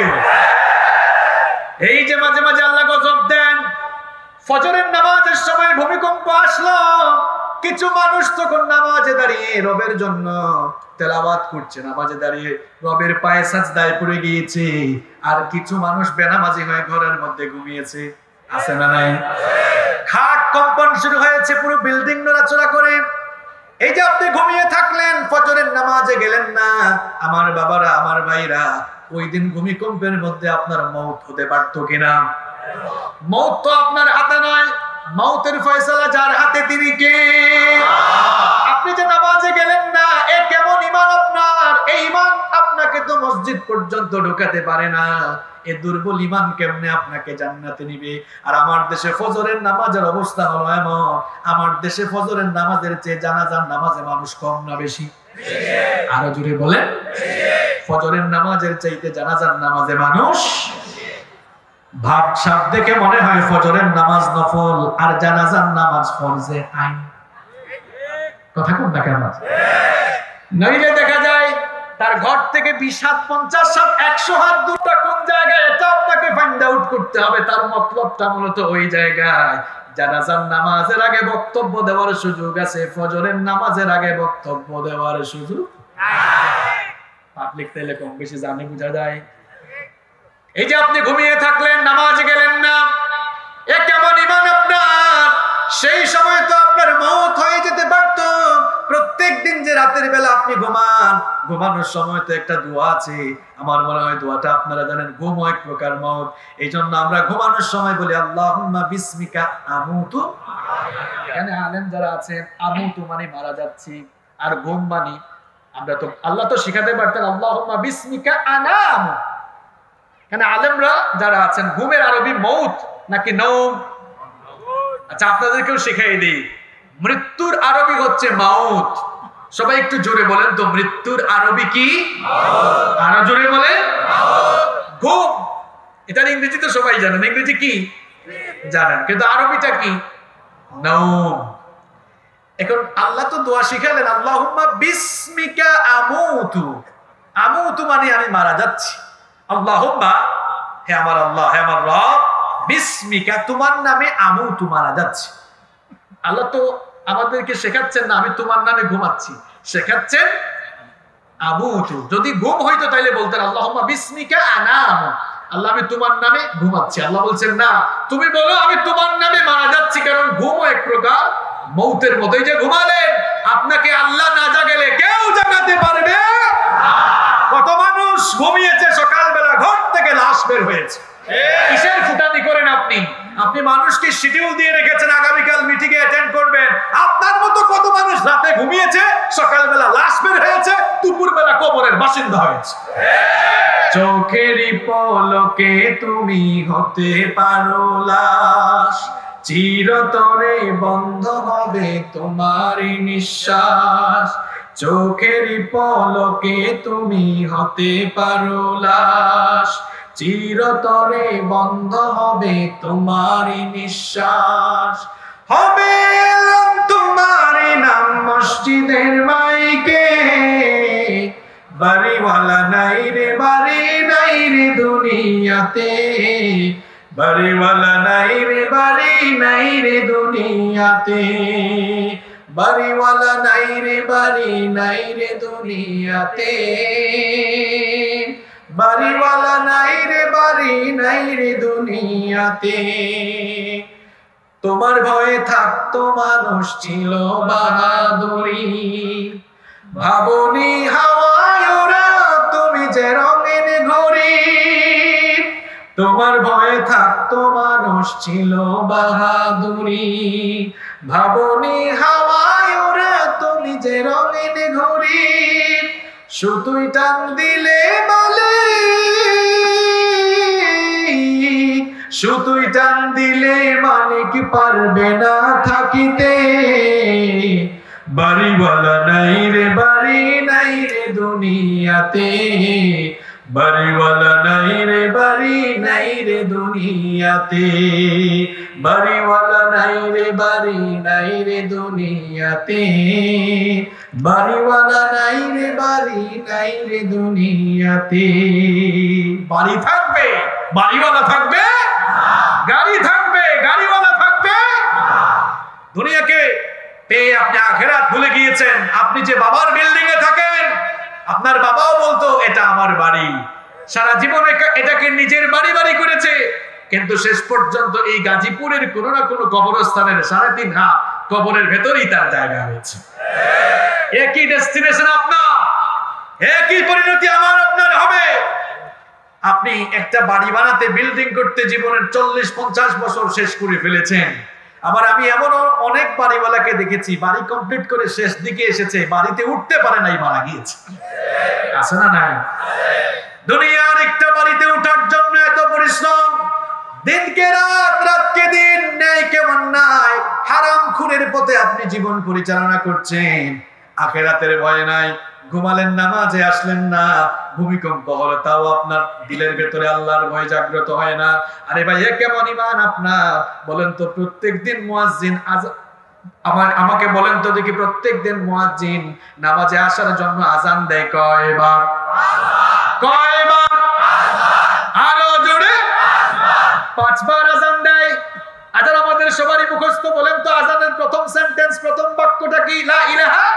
এই যে মাঝে মাঝে আল্লাহ গজব দেন, ফজরের নামাজের সময় ভূমিকম্প আসলো, কিছু মানুষ তখন নামাজে দাঁড়িয়ে রবের জন্য তেলাওয়াত করছে, নামাজে দাঁড়িয়ে রবের পায়ে সাজদায় পড়ে গিয়েছে, আর কিছু মানুষ বেনামাজি হয়ে ঘরের মধ্যে ঘুমিয়েছে। আছে না নাই? খাট কম্পন শুরু হয়েছে, পুরো বিল্ডিং নড়াচড়া করে। এই যে আপনি ঘুমিয়ে থাকলেন, ফজরের নামাজে গেলেন না, আমার বাবারা, আমার ভাইরা, ওই দিন ভূমিকম্পের মধ্যে আপনার মওত হতে পারত কিনা? মওত তো আপনার হাতে নয়, মওতের ফয়সালা যার হাতে তিনি কে? আপনি যে নামাজে গেলেন না, এ কেমন ঈমান আপনার? এই ঈমান আপনাকে তো মসজিদ পর্যন্ত ঢোকাতে পারে না। এ দুর্বল ঈমান কেমনে আপনাকে জান্নাতে নিবে? আর আমার দেশে ফজরের নামাজের অবস্থা হলো এমন, আমার দেশে ফজরের নামাজের চেয়ে জানাজার নামাজে মানুষ কম না বেশি? আরো জোরে বলেন। ফজরের নামাজের চাইতে জানাজার নামাজে মানুষ ভাব সাপ দেখে মনে হয় ফজরের নামাজ নফল আর জানাজার নামাজ ফরজে আইন। কথা কোন না কেন? নইলে দেখা যায় তার ঘর থেকে 20 হাত 50 হাত 100 হাত দূরটা কোন জায়গায় এটা আপনাকে ফাইন্ড আউট করতে হবে। তার মতলবটা মূলত ওই জায়গায়। জানাজার নামাজের আগে বক্তব্য দেওয়ার সুযোগ আছে, ফজরের নামাজের আগে বক্তব্য দেওয়ার সুযোগ নাই। পাবলিক তাইলে কম বেশি জানে, বোঝা যায়। এই যে আপনি ঘুমিয়ে থাকলেন, নামাজে গেলেন না, এ কেমন ঈমান আপনার? সেই সময় তো আপনার মওত হয়ে যেতে পারত। প্রত্যেকদিন যে রাতের বেলা আপনি ঘুমান, ঘুমানোর সময় তো একটা দোয়া আছে, আমার মনে হয় দোয়াটা আপনারা জানেন, ঘুমও এক প্রকার মওত। এই জন্য আমরা ঘুমানোর সময় বলি আল্লাহুম্মা বিসমিকা আমুতু। এখানে আলেম যারা আছেন, আমুতু মানে মারা যাচ্ছি, আর ঘুম মানে আমরা তো আল্লাহ তো শিখাতে পারতেন আল্লাহুম্মা বিসমিকা আনামু। এখানে আলেমরা যারা আছেন, ঘুমের আরবি মউত নাকি নওম? আচ্ছা আপনাদেরকেও শিখাই দিই, মৃত্যুর আরবি হচ্ছে মাউত। সবাই একটু জোরে বলেন তো, মৃত্যুর আরবি কি? আরো জোরে বলেন। ঘুম। এটা ইংরেজি তো সবাই জানেন, ইংরেজি কি জানেন, কিন্তু আরবিটা কি? নওম। এখন আল্লাহ তো দোয়া শিখালেন আল্লাহুম্মা বিসমিকা আমুতু। আমুতু মানে আমি মারা যাচ্ছি। আল্লাহুম্মা, হে আমার আল্লাহ, হে আমার রব, বিসমিকা তোমার নামে আমুতু মারা যাচ্ছি। আল্লাহ তো আমাদেরকে শেখাচ্ছেন না আমি তোমার নামে ঘুমাচ্ছি, শেখাচ্ছেন আমুতু। যদি ঘুম হইতো তাইলে বলতেন আল্লাহুম্মা বিসমিকা আনামু, আল্লাহ আমি তোমার নামে ঘুমাচ্ছি। আল্লাহ বলছেন না, তুমি বলো আমি তোমার নামে মারা যাচ্ছি, কারণ ঘুমও এক প্রকার মৌতের মতোই। যে ঘুমালেন, আপনাকে আল্লাহ না জাগালে কেউ জাগাতে পারবে না। কত মানুষ ঘুমিয়েছে, সকালবেলা ঘর থেকে লাশ বের হয়েছে। কিসের ফুটানি করেন আপনি? আপনি মানুষকে শিডিউল দিয়ে রেখেছেন আগামীকাল মিটিং এ অ্যাটেন্ড করবেন। আপনার মতো কত মানুষ রাতে ঘুমিয়েছে, সকালবেলা লাশ বের হয়েছে, দুপুরবেলা কবরের বাসিন্দা হয়েছে। চোখেরই পলকে তুমি হতে পারো লাশ, চিরতরে বন্ধ হবে তোমারই নিঃশ্বাস। চোখেরই পলকে তুমি হতে পারো লাশ, চিরতরে বন্ধ হবে তোমারই নিঃশ্বাস। হবে এলাম তোমারই নাম মসজিদের মাইকে, বাড়িওয়ালা নাই রে, বাড়ি নাই রে দুনিয়াতে, বাড়িওয়ালা নাই রে, বাড়ি নাই রে দুনিয়াতে, বাড়িওয়ালা নাই রে, বাড়ি নাই রে দুনিয়াতে, বাড়িওয়ালা নাই রে, বাড়ি নাই রে দুনিয়াতে। তোমার ভয়ে থাকতো মানুষ ছিল বাহাদুরি, ভাবনি হাওয়ায় ওরা তুমি যে রঙিন ঘড়ি। তোমার ভয়ে থাকতো মানুষ ছিল বাহাদুরি, ভাবনি হাওয়ায় ওরা তুমি যে রঙিন ঘড়ি। সুতুই টান দিলে বলে, সুতুই টান দিলে মালিক পারবে না থাকিতে, বাড়িওয়ালা নাই রে, বাড়ি নাই রে দুনিয়াতে, বাড়িওয়ালা নাই রে, বাড়ি নাই রে দুনিয়াতে, বাড়িওয়ালা নাই রে, বাড়ি নাই রে দুনিয়াতে, বাড়িওয়ালা নাই রে, বাড়ি নাই রে দুনিয়াতে। বাড়ি থাকবে, বাড়িওয়ালা থাকবে, গাড়ি থাকবে, গাড়িওয়ালা থাকবে। দুনিয়াকে পেয়ে আপনি আখিরাত ভুলে গিয়েছেন। আপনি যে বাবার বিল্ডিং এ থাকেন, আপনার বাবাও বলতো এটা আমার বাড়ি, সারা জীবন এটাকে নিজের বাড়ি বাড়ি করেছে, কিন্তু শেষ পর্যন্ত এই গাজীপুরের কোন না কোন কবরস্থানের 3.5 হাত কবরের ভেতরেই তার জায়গা হয়েছে। একই ডেস্টিনেশন আপনার, একই পরিণতি আমার আপনার হবে। আপনি একটা বাড়ি বানাতে, বিল্ডিং করতে জীবনের 40-50 বছর শেষ করে ফেলেছেন। আবার আমি এমন অনেক বাড়িওয়ালাকে দেখেছি, বাড়ি কমপ্লিট করে শেষ দিকে এসেছে, বাড়িতে উঠতে পারে নাই, মারা গিয়েছে। আছে না নাই? দুনিয়ার একটা বাড়িতে ওঠার জন্য এত পরিশ্রম, দিনকে রাত, রাতকে দিন, ন্যায়কে অন্যায়, হারাম খুনের পথে আপনি জীবন পরিচালনা করছেন। আখিরাতের ভয় নাই, ঘুমালেন, নামাজে আসলেন না, ভূমিকম্প হলো, তাও আপনার দিলের ভেতরে আল্লাহর ভয় জাগ্রত হয় না। আরে ভাই, এ কেমন ঈমান আপনার? বলেন তো, প্রত্যেকদিন মুয়াজ্জিন আমাকে বলেন তো দেখি, প্রত্যেকদিন মুয়াজ্জিন নামাজে আসার জন্য আজান দেয় কয়বার? কয়বার? আরো জোরে। 5 বার আজান দেয়। আজান আমাদের সবারই মুখস্থ। বলেন তো, আজানের প্রথম সেন্টেন্স, প্রথম বাক্যটা কি? লা ইলাহা।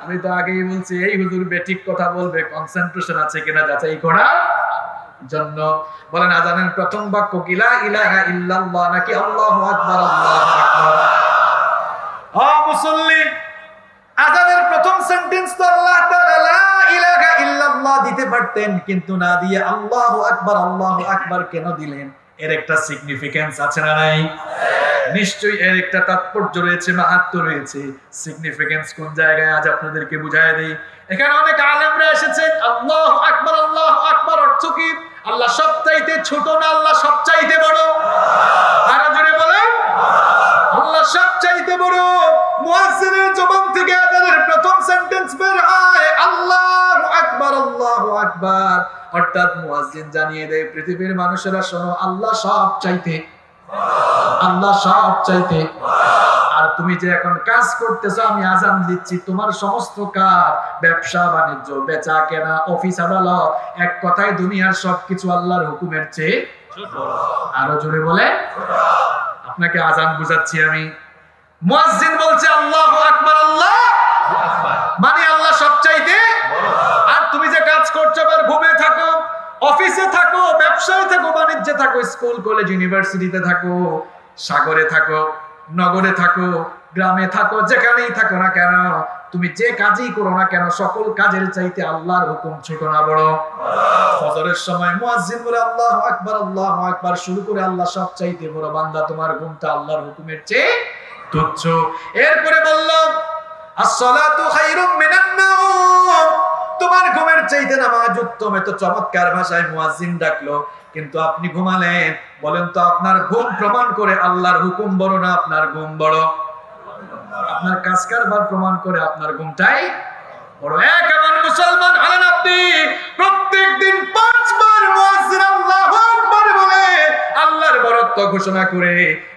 আমি তো আগেই বলছি, এই হুজুর বেঠিক কথা বলবে, কনসেন্ট্রেশন আছে কিনা যাচাই করার জন্য। বলেন, আজানের প্রথম বাক্য কি? লা ইলাহা ইল্লাল্লাহ নাকি আল্লাহু আকবার? আল্লাহু আকবার। ও মুসল্লি, আজানের প্রথম সেন্টেন্স তো আল্লাহ তাআলা লা ইলাহা ইল্লাল্লাহ দিতে পারতেন, কিন্তু না দিয়ে আল্লাহু আকবার কেন দিলেন? এর একটা সিগনিফিকেন্স আছে না নাই? নিশ্চয়ই এর একটা তাৎপর্য রয়েছে, মাহাত্ম্য রয়েছে। সিগনিফিকেন্স কোন জায়গায় আজ আপনাদেরকে বুঝায় দেই। এখানে অনেক আলেমরা এসেছেন। আল্লাহু আকবার অর্থ কি? আল্লাহ সবচাইতে ছোট না আল্লাহ সবচাইতে বড়? আর জোরে বলেন, আল্লাহ সবচাইতে বড়। মুয়াজ্জিনের জবান থেকে আজানের প্রথম সেন্টেন্স বের হয় আল্লাহু আকবার, অর্থাৎ মুয়াজ্জিন জানিয়ে দেয় পৃথিবীর মানুষেরা, শোনো, আল্লাহ সবচাইতে, আল্লাহ সবচাইতে। আর তুমি যে এখন কাজ করতেছো, আমি আজান দিচ্ছি, তোমার সমস্ত কাজ, ব্যবসা বাণিজ্য, বেচা কেনা, অফিস আদালত, এক কথায় দুনিয়ার সবকিছু আল্লাহর হুকুমের চেয়ে ছোট। আরো জোরে বলে, আপনাকে আজান বুঝাচ্ছি আমি। মুয়াজ্জিন বলছে আল্লাহু আকবার, আল্লাহ মানে আল্লাহ সবচাইতে। আর তুমি যে কাজ করছো, আবার ঘুমে থাকো, অফিসে থাকো, ব্যবসায় থাকো, বাণিজ্যে থাকো, স্কুল কলেজ ইউনিভার্সিটিতে থাকো, সাগরে থাকো, নগরে থাকো, গ্রামে থাকো, যেখানেই থাকো না কেন, তুমি যে কাজই করো না কেন, সকল কাজের চাইতে আল্লাহর হুকুম ছোট না বড়? ফজরের সময় মুয়াজ্জিন বলে আল্লাহু আকবার শুরু করে, আল্লাহ সবচাইতে বড়। বান্দা, তোমার ঘুমটা আল্লাহর হুকুমের চেয়ে তুচ্ছ। এরপরে বলল আসসালাতু খায়রুম মিনান নাওম, তোমার ঘুমের চাইতে নামাজ উত্তম। এত চমৎকার ভাষায় মুয়াজ্জিন ডাকলো, কিন্তু আপনি ঘুমালেন। বলেন তো, আপনার ঘুম প্রমাণ করে আল্লাহর হুকুম বড় না আপনার ঘুম বড়? আপনার কাজ কারবার প্রমাণ করে আপনার ঘুমটাই বড়। কেমন মুসলমান হলেন আপনি? প্রত্যেকদিন 5 বার মুয়াজ্জিন আল্লাহু আকবার বলে আল্লাহর বরত্ব ঘোষণা করে।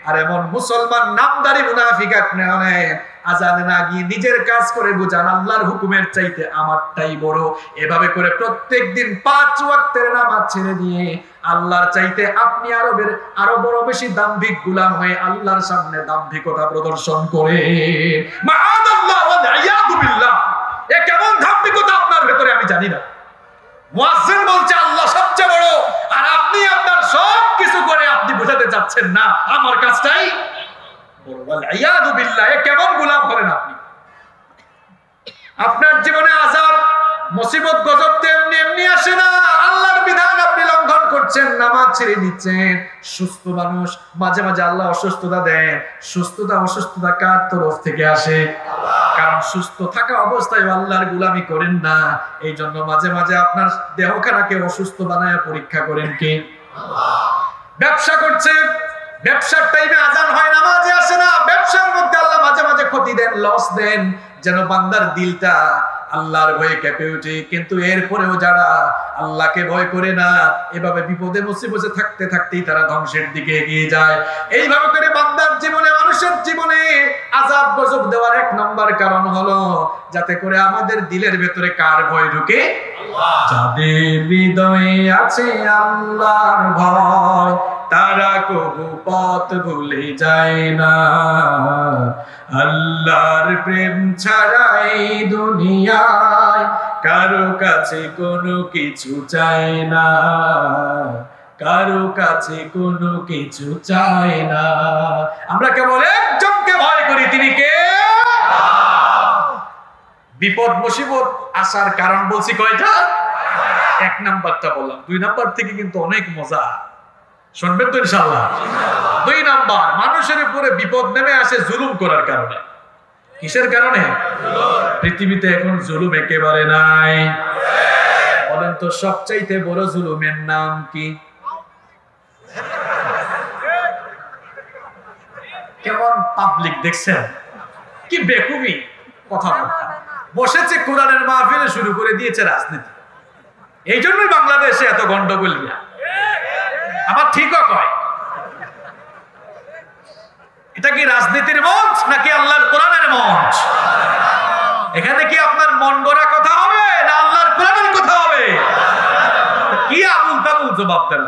আর এমন মুসলমান নামদারি মুনাফিক আপনি হলেন, আজানে না গিয়ে নিজের কাজ করে বুঝান আল্লাহর হুকুমের চাইতে আমারটাই বড়। এভাবে করে প্রত্যেকদিন 5 ওয়াক্তের নামাজ ছেড়ে দিয়ে আল্লাহর চাইতে আপনি আরো বড় বেশি দাম্ভিক গোলাম হয়ে আল্লাহর সামনে দাম্ভিকতা প্রদর্শন করে। মাআদাল্লাহ ওয়া ইয়াযু বিল্লাহ, এ কেমন দাম্ভিকতা আপনার ভেতরে আমি জানি না। মুয়াজ্জিন বলছে আল্লাহ সবচেয়ে বড়, আর আপনি আপনার সব কিছু করে আপনি বোঝাতে যাচ্ছেন না আমার কাজটাই বড়। ওয়া ইয়াযু বিল্লাহ, এ কেমন গোলাম হলেন আপনি? আপনার জীবনে আযাব, মুসিবত, গজব তেমনি এমনি আসে না। আল্লাহর বিধান আপনি লঙ্ঘন করছেন, নামাজ ছেড়ে দিচ্ছেন। সুস্থ মানুষ, মাঝে মাঝে আল্লাহ অসুস্থতা দেন। অসুস্থতা কার তরফ থেকে আসে? কারণ সুস্থ থাকা অবস্থায় আল্লাহর গোলামি করেন না, এই জন্য মাঝে মাঝে আপনার দেহখানাকে অসুস্থ বানায় পরীক্ষা করেন কে? ব্যবসা করছে, ব্যবসার টাইমে আজান হয়, নামাজে আসে না। ব্যবসার মধ্যে আল্লাহ মাঝে মাঝে ক্ষতি দেন, লস দেন, যেন বান্দার দিলটা আল্লাহর ভয়ে কেঁপে ওঠে। কিন্তু এরপরেও যারা আল্লাহকে ভয় করে না, এভাবে বিপদে মুসিবতে থাকতে থাকতেই তারা ধ্বংসের দিকে এগিয়ে যায়। এইভাবে করে বান্দার জীবনে, মানুষের জীবনে আযাব গজব দেওয়ার 1 নম্বর কারণ হলো যাতে করে আমাদের দিলের ভেতরে কার ভয় ঢুকে? যাদের হৃদয়ে আছে আল্লাহর ভয়, তারা কবু পথ ভুলে যায় না। আল্লাহর প্রেম ছাড়া এই দুনিয়ায় কারো কাছে কোনো কিছু চায় না, কারো কাছে কোনো কিছু চায় না। আমরা কেবল একজনকে ভয় করি, তিনি কে? বিপদ মুসিবত আসার কারণ বলছি কয়টা? 1 নাম্বারটা বললাম। 2 নাম্বার থেকে কিন্তু অনেক মজা, শুনবেন তো ইনশাআল্লাহ। 2 নাম্বার, মানুষের উপরে বিপদ নেমে আসে জুলুম করার কারণে। কিসের কারণে? পৃথিবীতে এখন জুলুম একেবারে নাই। বলেন তো, সবচাইতে বড় জুলুমের নাম কি? কেমন পাবলিক দেখছেন, কি বেকুবি। কথাবার্তা, বসেছে কোরআনের মাহফিলে, শুরু করে দিয়েছে রাজনীতি। এই জন্যই বাংলাদেশে এত গন্ডগোল। আমার ঠিকও কয়, এটা কি রাজনীতির মঞ্চ নাকি আল্লাহর কোরআনের মঞ্চ? এখানে কি আপনার মন গড়া কথা হবে না আল্লাহর কোরআনের কথা হবে? কি আবুল তাবুল জবাব দেন?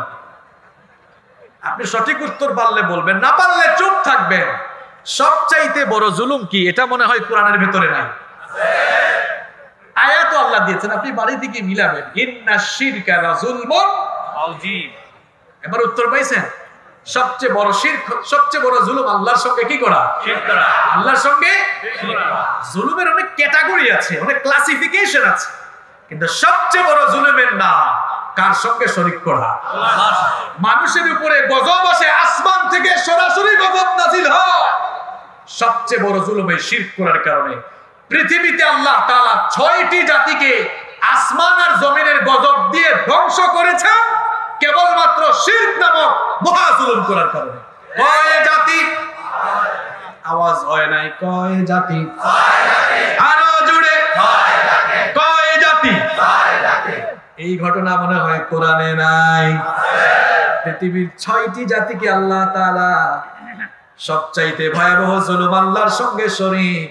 আপনি সঠিক উত্তর পারলে বলবেন, না পারলে চুপ থাকবেন। সবচাইতে বড় জুলুম কি, এটা মনে হয় কোরআনের ভিতরে নাই। আয়াত আল্লাহ দিয়েছেন, আপনি বাড়ি থেকে মিলাবেন। ইন্নাশ শিরকা লাযুলমুন আযীম। এবার উত্তর পাইছেন? সবচেয়ে বড় শিরক, সবচেয়ে বড় জুলুম আল্লাহর সঙ্গে কি করা? শিরক করা। আল্লাহর সঙ্গে শিরক করা। জুলুমের অনেক ক্যাটাগরি আছে, অনেক ক্লাসিফিকেশন আছে, কিন্তু সবচেয়ে বড় জুলুমের নাম কার সঙ্গে শরীক করা? আল্লাহর সঙ্গে। মানুষের উপরে গজব আসে, আসমান থেকে সরাসরি গজব নাযিল হয়। সবচেয়ে বড় জুলুম এই শিরক করার কারণে। পৃথিবীতে আল্লাহ তাআলা ৬টি জাতিকে আসমান আর জমিনের গজব দিয়ে ধ্বংস করেছেন কেবলমাত্র শিরক নামক মহা জুলুম করার কারণে। কয় জাতি? আওয়াজ হয় নাই। কয় জাতি? আরো জুড়ে কয় জাতি? এই ঘটনা মনে হয় কোরআনে নাই। পৃথিবীর ৬টি জাতিকে আল্লাহ তাআলা সবচাইতে ভয়াবহ জুলুম, আল্লাহর সঙ্গে শরীক,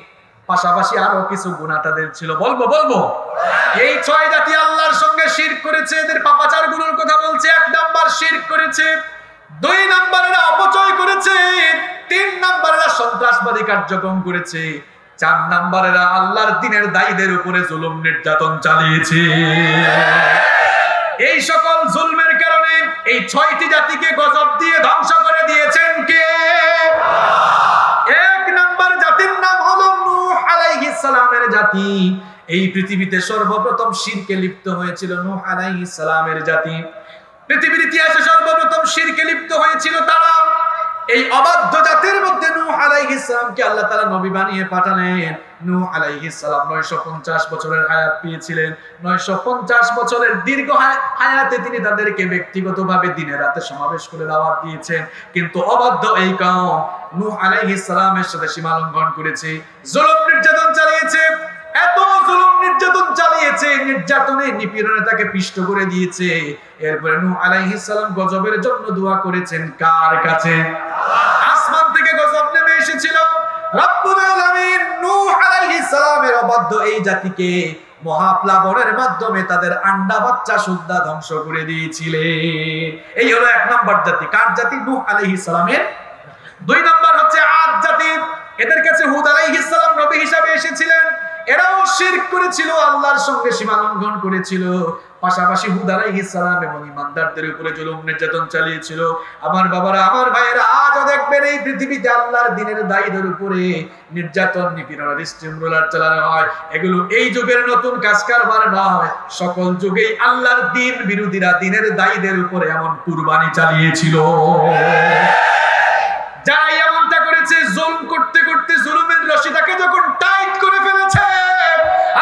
পাশাপাশি আরো কিছু গুনাহ তাদের ছিল। বলবো এই ৬ জাতি আল্লাহর সঙ্গে শিরক করেছে। এদের পাপাচার গুলোর কথা বলছে। ১ নাম্বার শিরক করেছে, ২ নাম্বারেরা অপচয় করেছে, ৩ নাম্বারেরা সন্ত্রাসবাদী কার্যক্রম করেছে, ৪ নাম্বারেরা আল্লাহর দ্বীনের দায়ীদের উপরে জুলুম নির্যাতন চালিয়েছে। এই সকল জুলমের কারণে এই ৬টি জাতিকে গজব দিয়ে ধ্বংস করে দিয়েছেন কে? ১ নাম্বার জাতির নাম হলো নূহ আলাইহিস সালামের জাতি। এই পৃথিবীতে সর্বপ্রথম শিরকে লিপ্ত হয়েছিল নূহ আলাইহিস সালামের জাতি। পৃথিবীর ইতিহাসে সর্বপ্রথম শিরকে লিপ্ত হয়েছিল তারা। এই অবাধ্য জাতির মধ্যে নূহ আলাইহিস সালামকে আল্লাহ তাআলা নবী বানিয়ে পাঠালেন। নূহ আলাইহিস সালাম 950 বছরের হায়াত পেয়েছিলেন। 950 বছরের দীর্ঘ হায়াতে তিনি তাদেরকে ব্যক্তিগতভাবে দিনে রাতে সমাবেশ করে দাওয়াত দিয়েছেন, কিন্তু অবাধ্য এই কওম নূহ আলাইহিস সালামের সাথে সীমা লঙ্ঘন করেছে, জুলুম নির্যাতন চালিয়েছে। এত জুলুম নির্যাতন চালিয়েছে, নির্যাতনে নিপীড়নে তাকে পিষ্ট করে দিয়েছে। এরপরে নূহ আলাইহিস সালাম গজবের জন্য দোয়া করেছেন কার কাছে? আসমান থেকে গজব নেমে এসেছিল। রব্বুল আলামিন নূহ আলাইহিস সালামের অবাধ্য এই জাতিকে মহাপ্লাবনের মাধ্যমে তাদের আন্ডা বাচ্চা সুদ্ধা ধ্বংস করে দিয়েছিলেন। এই হলো ১ নাম্বার জাতি। কার জাতি? নূহ আলাইহিস সালামের। ২ নাম্বার হচ্ছে আদ জাতি। এদের কাছে হুদ আলাইহিস সালাম নবী হিসেবে এসেছিলেন। এরাও শিরক করেছিল, আল্লাহর সঙ্গে সীমা লঙ্ঘন করেছিল। পাশাপাশি হুদ আলাইহিস সালাম এবং ঈমানদারদের উপরে জুলুম নির্যাতন চালিয়েছিল। আমার বাবারা, আমার ভাইয়েরা, আজও দেখবেন এই পৃথিবীতে আল্লাহর দ্বীনের দায়ীদের উপরে নির্যাতন, নিপীড়ন, স্টিমরোলার চালানো হয়। এগুলো এই যুগের নতুন কাজ কারবার নয়। সকল যুগেই আল্লাহর দ্বীন বিরোধীরা দ্বীনের দায়ীদের উপরে এমন কুরবানি চালিয়েছিল। যারা এমনটা করেছে, জুলুম করতে করতে জুলুমের রশিটাকে যখন টাইট করে ফেলেছে,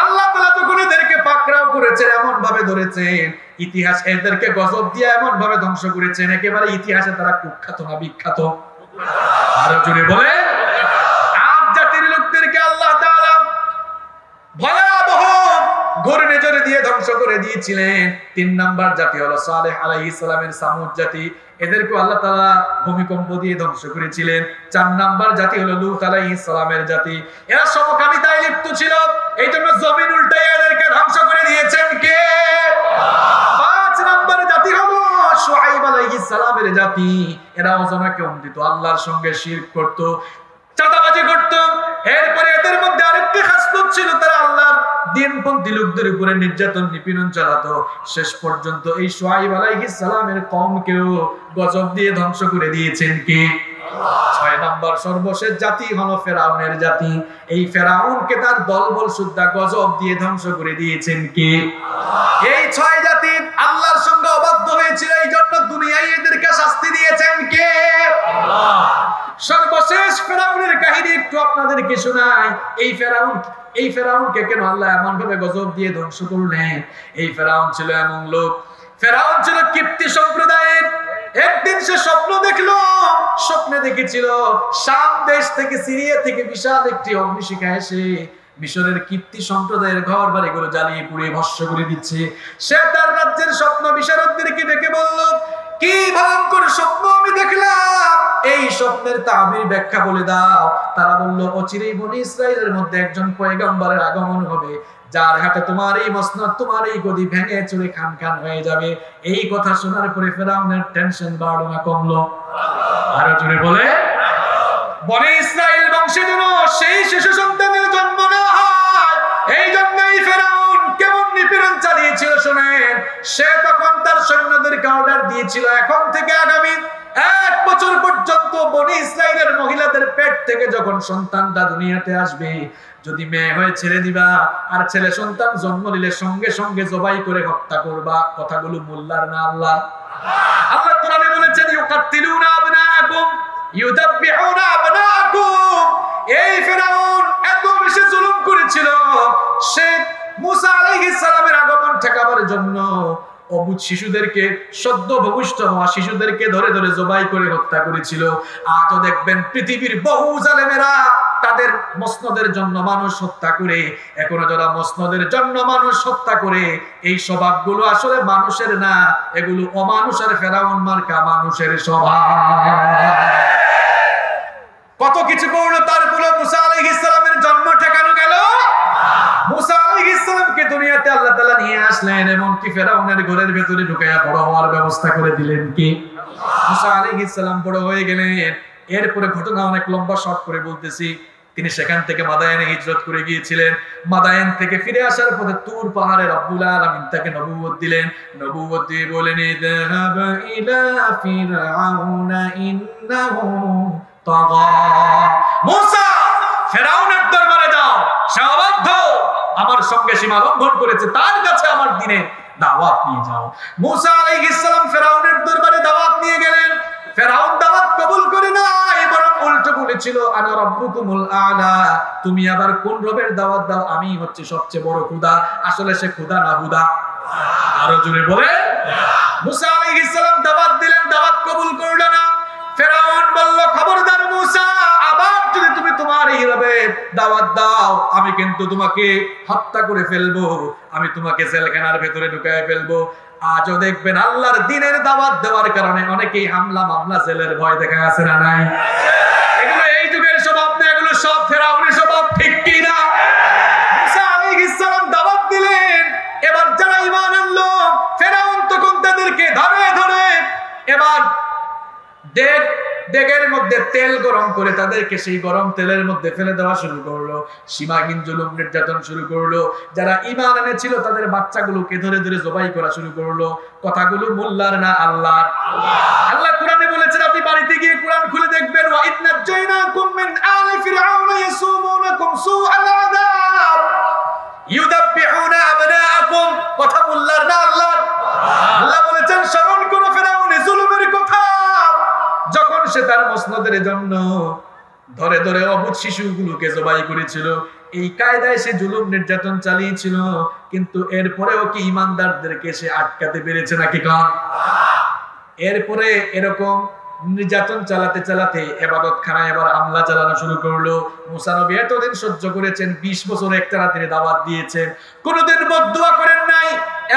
আল্লাহ তাআলা তখন এদেরকে পাকড়াও করেছেন, এমন ভাবে ধরেছেন, ইতিহাস এদেরকে গজব দিয়ে এমন ভাবে ধ্বংস করেছেন, একেবারে ইতিহাসে তারা কুখ্যাত না বিখ্যাত? আরো জোরে বলে। আদ জাতির লোকদেরকে আল্লাহ তাআলা ভয়াবহ ঘূর্ণিঝড় দিয়ে ধ্বংস করে দিয়েছিলেন। ৩ নাম্বার জাতি হলো সালেহ আলাইহিস সালামের সামুদ জাতি। এদেরকে আল্লাহ তাআলা ভূমিকম্প দিয়ে ধ্বংস করেছিলেন। ৪ নাম্বার জাতি হলো লূত আলাইহিস সালামের জাতি। এরা সমকামিতায় লিপ্ত ছিল, এই জন্য জমিন উল্টায় এদেরকে ধ্বংস করে দিয়েছেন কে? ৫ নাম্বার জাতি হলো শুআয়ব আলাইহিস সালামের জাতি। এরা অজনাকে অন্ধিত, আল্লাহর সঙ্গে শিরক করত, চাঁদাবাজি করত। এরপরে এদের মধ্যে আরেকটি খাসলত ছিল, তারা আল্লাহর দ্বীনপন্থী লোকদের উপরে নির্যাতন, নিপীড়ন চালাতো। শেষ পর্যন্ত এই শুআয়ব আলাইহিস সালামের কওমকেও গজব দিয়ে ধ্বংস করে দিয়েছেন কে? আল্লাহ। ৬ নাম্বার সর্বশেষ জাতি হলো ফেরাউনের জাতি। এই ফেরাউনকে তার দলবল সুদ্ধা গজব দিয়ে ধ্বংস করে দিয়েছেন কে? আল্লাহ। এই ৬ জাতি আল্লাহর সঙ্গে অবাধ্য হয়েছিল, এই জন্য দুনিয়ায় এদেরকে শাস্তি দিয়েছেন কে? আল্লাহ। সর্বশেষ ফেরাউনের কাহিনী একটু আপনাদেরকে শোনাই। এই ফেরাউনকে কেন আল্লাহ এমন ভাবে গজব দিয়ে ধ্বংস করলেন? এই ফেরাউন ছিল এমন লোক, ফেরাউন ছিল কিপ্তি সম্প্রদায়ের। একদিন সে স্বপ্ন দেখলো, স্বপ্নে দেখেছিল শাম দেশ থেকে, সিরিয়া থেকে বিশাল একটি অগ্নিশিখা এসে মিশরের কীর্তি সম্প্রদায়ের ঘর বাড়িগুলো জ্বালিয়ে পুড়িয়ে ভস্ম করে দিচ্ছে। সে তার রাজ্যের স্বপ্ন বিশারদদেরকে ডেকে বলল, কি ভয়ঙ্কর স্বপ্ন আমি দেখলাম, এই স্বপ্নের তাবির ব্যাখ্যা বলে দাও। তারা বলল, অচিরেই বনী ইসরাইলের মধ্যে একজন পয়গম্বরের আগমন হবে, যার হাতে তোমার এই মসনদ, তোমার এই গদি ভেঙে চুরে খান খান হয়ে যাবে। এই কথা শোনার পরে ফেরাউনের টেনশন বাড়লো না কমলো? আরো জোরে বলে, বনী ইসরাইল বংশে যেন সেই শিশু সন্তানের জন্ম না হয়, এই জন্যই ফেরাউন কেমন নিপীড়ন চালিয়েছিল শোনেন। সে তখন তার সৈন্যদেরকে অর্ডার দিয়েছিল, এখন থেকে আগামী 1 বছর পর্যন্ত বনী ইসরাইলের মহিলাদের পেট থেকে যখন সন্তানটা দুনিয়াতে আসবে, যদি মেয়ে হয়ে ছেড়ে দিবা, আর ছেলে সন্তান জন্ম নিলে সঙ্গে সঙ্গে জবাই করে হত্যা করবা। কথাগুলো মোল্লার না আল্লাহ? আল্লাহ কোরআনে বলেছেন, ইউকাত্তিলুনা আবনাআকুম ইউদাব্বিহুনা আবনাআকুম। এই ফেরাউন এত বেশি জুলুম করেছিল, সে মুসা আলাইহিস সালামের আগমন ঠেকাবার জন্য অবুঝ শিশুদেরকে, সদ্য ভূমিষ্ঠ হওয়া শিশুদেরকে ধরে ধরে জবাই করে হত্যা করেছিল। আজও দেখবেন পৃথিবীর বহু জালেমেরা তাদের মসনদের জন্য মানুষ হত্যা করে, এখনো যারা মসনদের জন্য মানুষ হত্যা করে, এই স্বভাবগুলো আসলে মানুষের না, এগুলো অমানুষের ফেরাউন মার্কা মানুষের স্বভাব। কত কিছু করলো, তারপরে মুসা আলাইহিস সালামের জন্ম ঠেকানো গেল। মুসা আলাইহিস সালামকে দুনিয়াতে আল্লাহ তাআলা নিয়ে আসলেন, এমনকি ফেরাউনের ঘরের ভেতরে ঢুকায়া বড় হওয়ার ব্যবস্থা করে দিলেন কি? মুসা আলাইহিস সালাম বড় হয়ে গেলেন। এরপরে ঘটনা অনেক লম্বা, শর্ট করে বলতেছি। তিনি সেখান থেকে মাদায়েনে হিজরত করে গিয়েছিলেন। মাদায়েন থেকে ফিরে আসার পথে তুর পাহাড়ে রব্বুল আলামিন তাকে নবুয়ত দিলেন। নবুয়ত দিয়ে বলেন, ইযহাব ইলা ফিরআউনা ইন্নাহু তাগা। মুসা, ফেরাউনের দরবারে যাও, সে অবাধ্য, আমার সঙ্গে সীমা লঙ্ঘন করেছে, তার কাছে আমার দিনের দাওয়াত নিয়ে যাও। মুসা আলাইহিস সালাম ফেরাউনের দরবারে দাওয়াত নিয়ে গেলেন। ফেরাউন দাওয়াত কবুল করে নাই, বরং উল্টো বলেছিল, আনা রাব্বুকুমুল আলা, তুমি আবার কোন রবের দাওয়াত দাও? আমি হচ্ছে সবচেয়ে বড় খোদা। আসলে সে খোদা না হুদা? আরো জোরে বলে। মুসা আলাইহিস সালাম দাওয়াত দিলেন, দাওয়াত কবুল করল না। ফেরাউন বলল, খবরদার মুসা, আবার যদি তুমি তোমার এই রবের দাওয়াত দাও, আমি কিন্তু তোমাকে হত্যা করে ফেলবো, আমি তোমাকে জেলখানার ভেতরে ঢুকায় ফেলবো। আজও দেখবেন আল্লাহর দ্বীনের দাওয়াত দেওয়ার কারণে অনেকেই হামলা মামলা, জেলের ভয় দেখা আছে না নাই? এগুলো এই যুগের স্বভাব না, এগুলো সব ফেরাউনের স্বভাব, ঠিক কি না? মুসা আলাইহিস সালাম দাওয়াত দিলেন। এবার যারা ঈমান আনলো, ফেরাউন তখন তাদেরকে ধরে ধরে এবার ডেগের মধ্যে তেল গরম করে তাদেরকে সেই গরম তেলের মধ্যে ফেলে দেওয়া শুরু করলো। সীমাহীন জুলুম নির্যাতন শুরু করলো। যারা ঈমান এনেছিল তাদের বাচ্চাগুলোকে ধরে ধরে জবাই করা শুরু করলো। কথাগুলো মোল্লার না আল্লাহর? আল্লাহ কোরআনে বলেছেন, আপনি বাড়িতে গিয়ে কোরআন খুলে দেখবেন, ওয়া ইদ নাজাইনাকুম মিন আলি ফিরআউনা ইয়াসুমুনাকুম সুআল আযাব ইউদাব্বিহুনা আবনাআকুম। কথা মোল্লার না আল্লাহর? আল্লাহ বলেছেন, স্মরণ করো ফেরাউনের জুলুমের কথা, যখন সে তার মসনদের জন্য ধরে ধরে অবুঝ শিশুগুলোকে জবাই করেছিল। এই কায়দায় সে জুলুম নির্যাতন চালিয়েছিল, কিন্তু এরপরেও কি ইমানদারদেরকে সে আটকাতে পেরেছে নাকি? কারণ এরপরে এরকম নির্যাতন চালাতে চালাতে ইবাদত খানায় এবার হামলা চালানো শুরু করলো। মুসা নবী এতদিন সহ্য করেছেন, 20 বছর একটানা তিনি দাওয়াত দিয়েছেন, কোনোদিন বদদুয়া করেন নাই।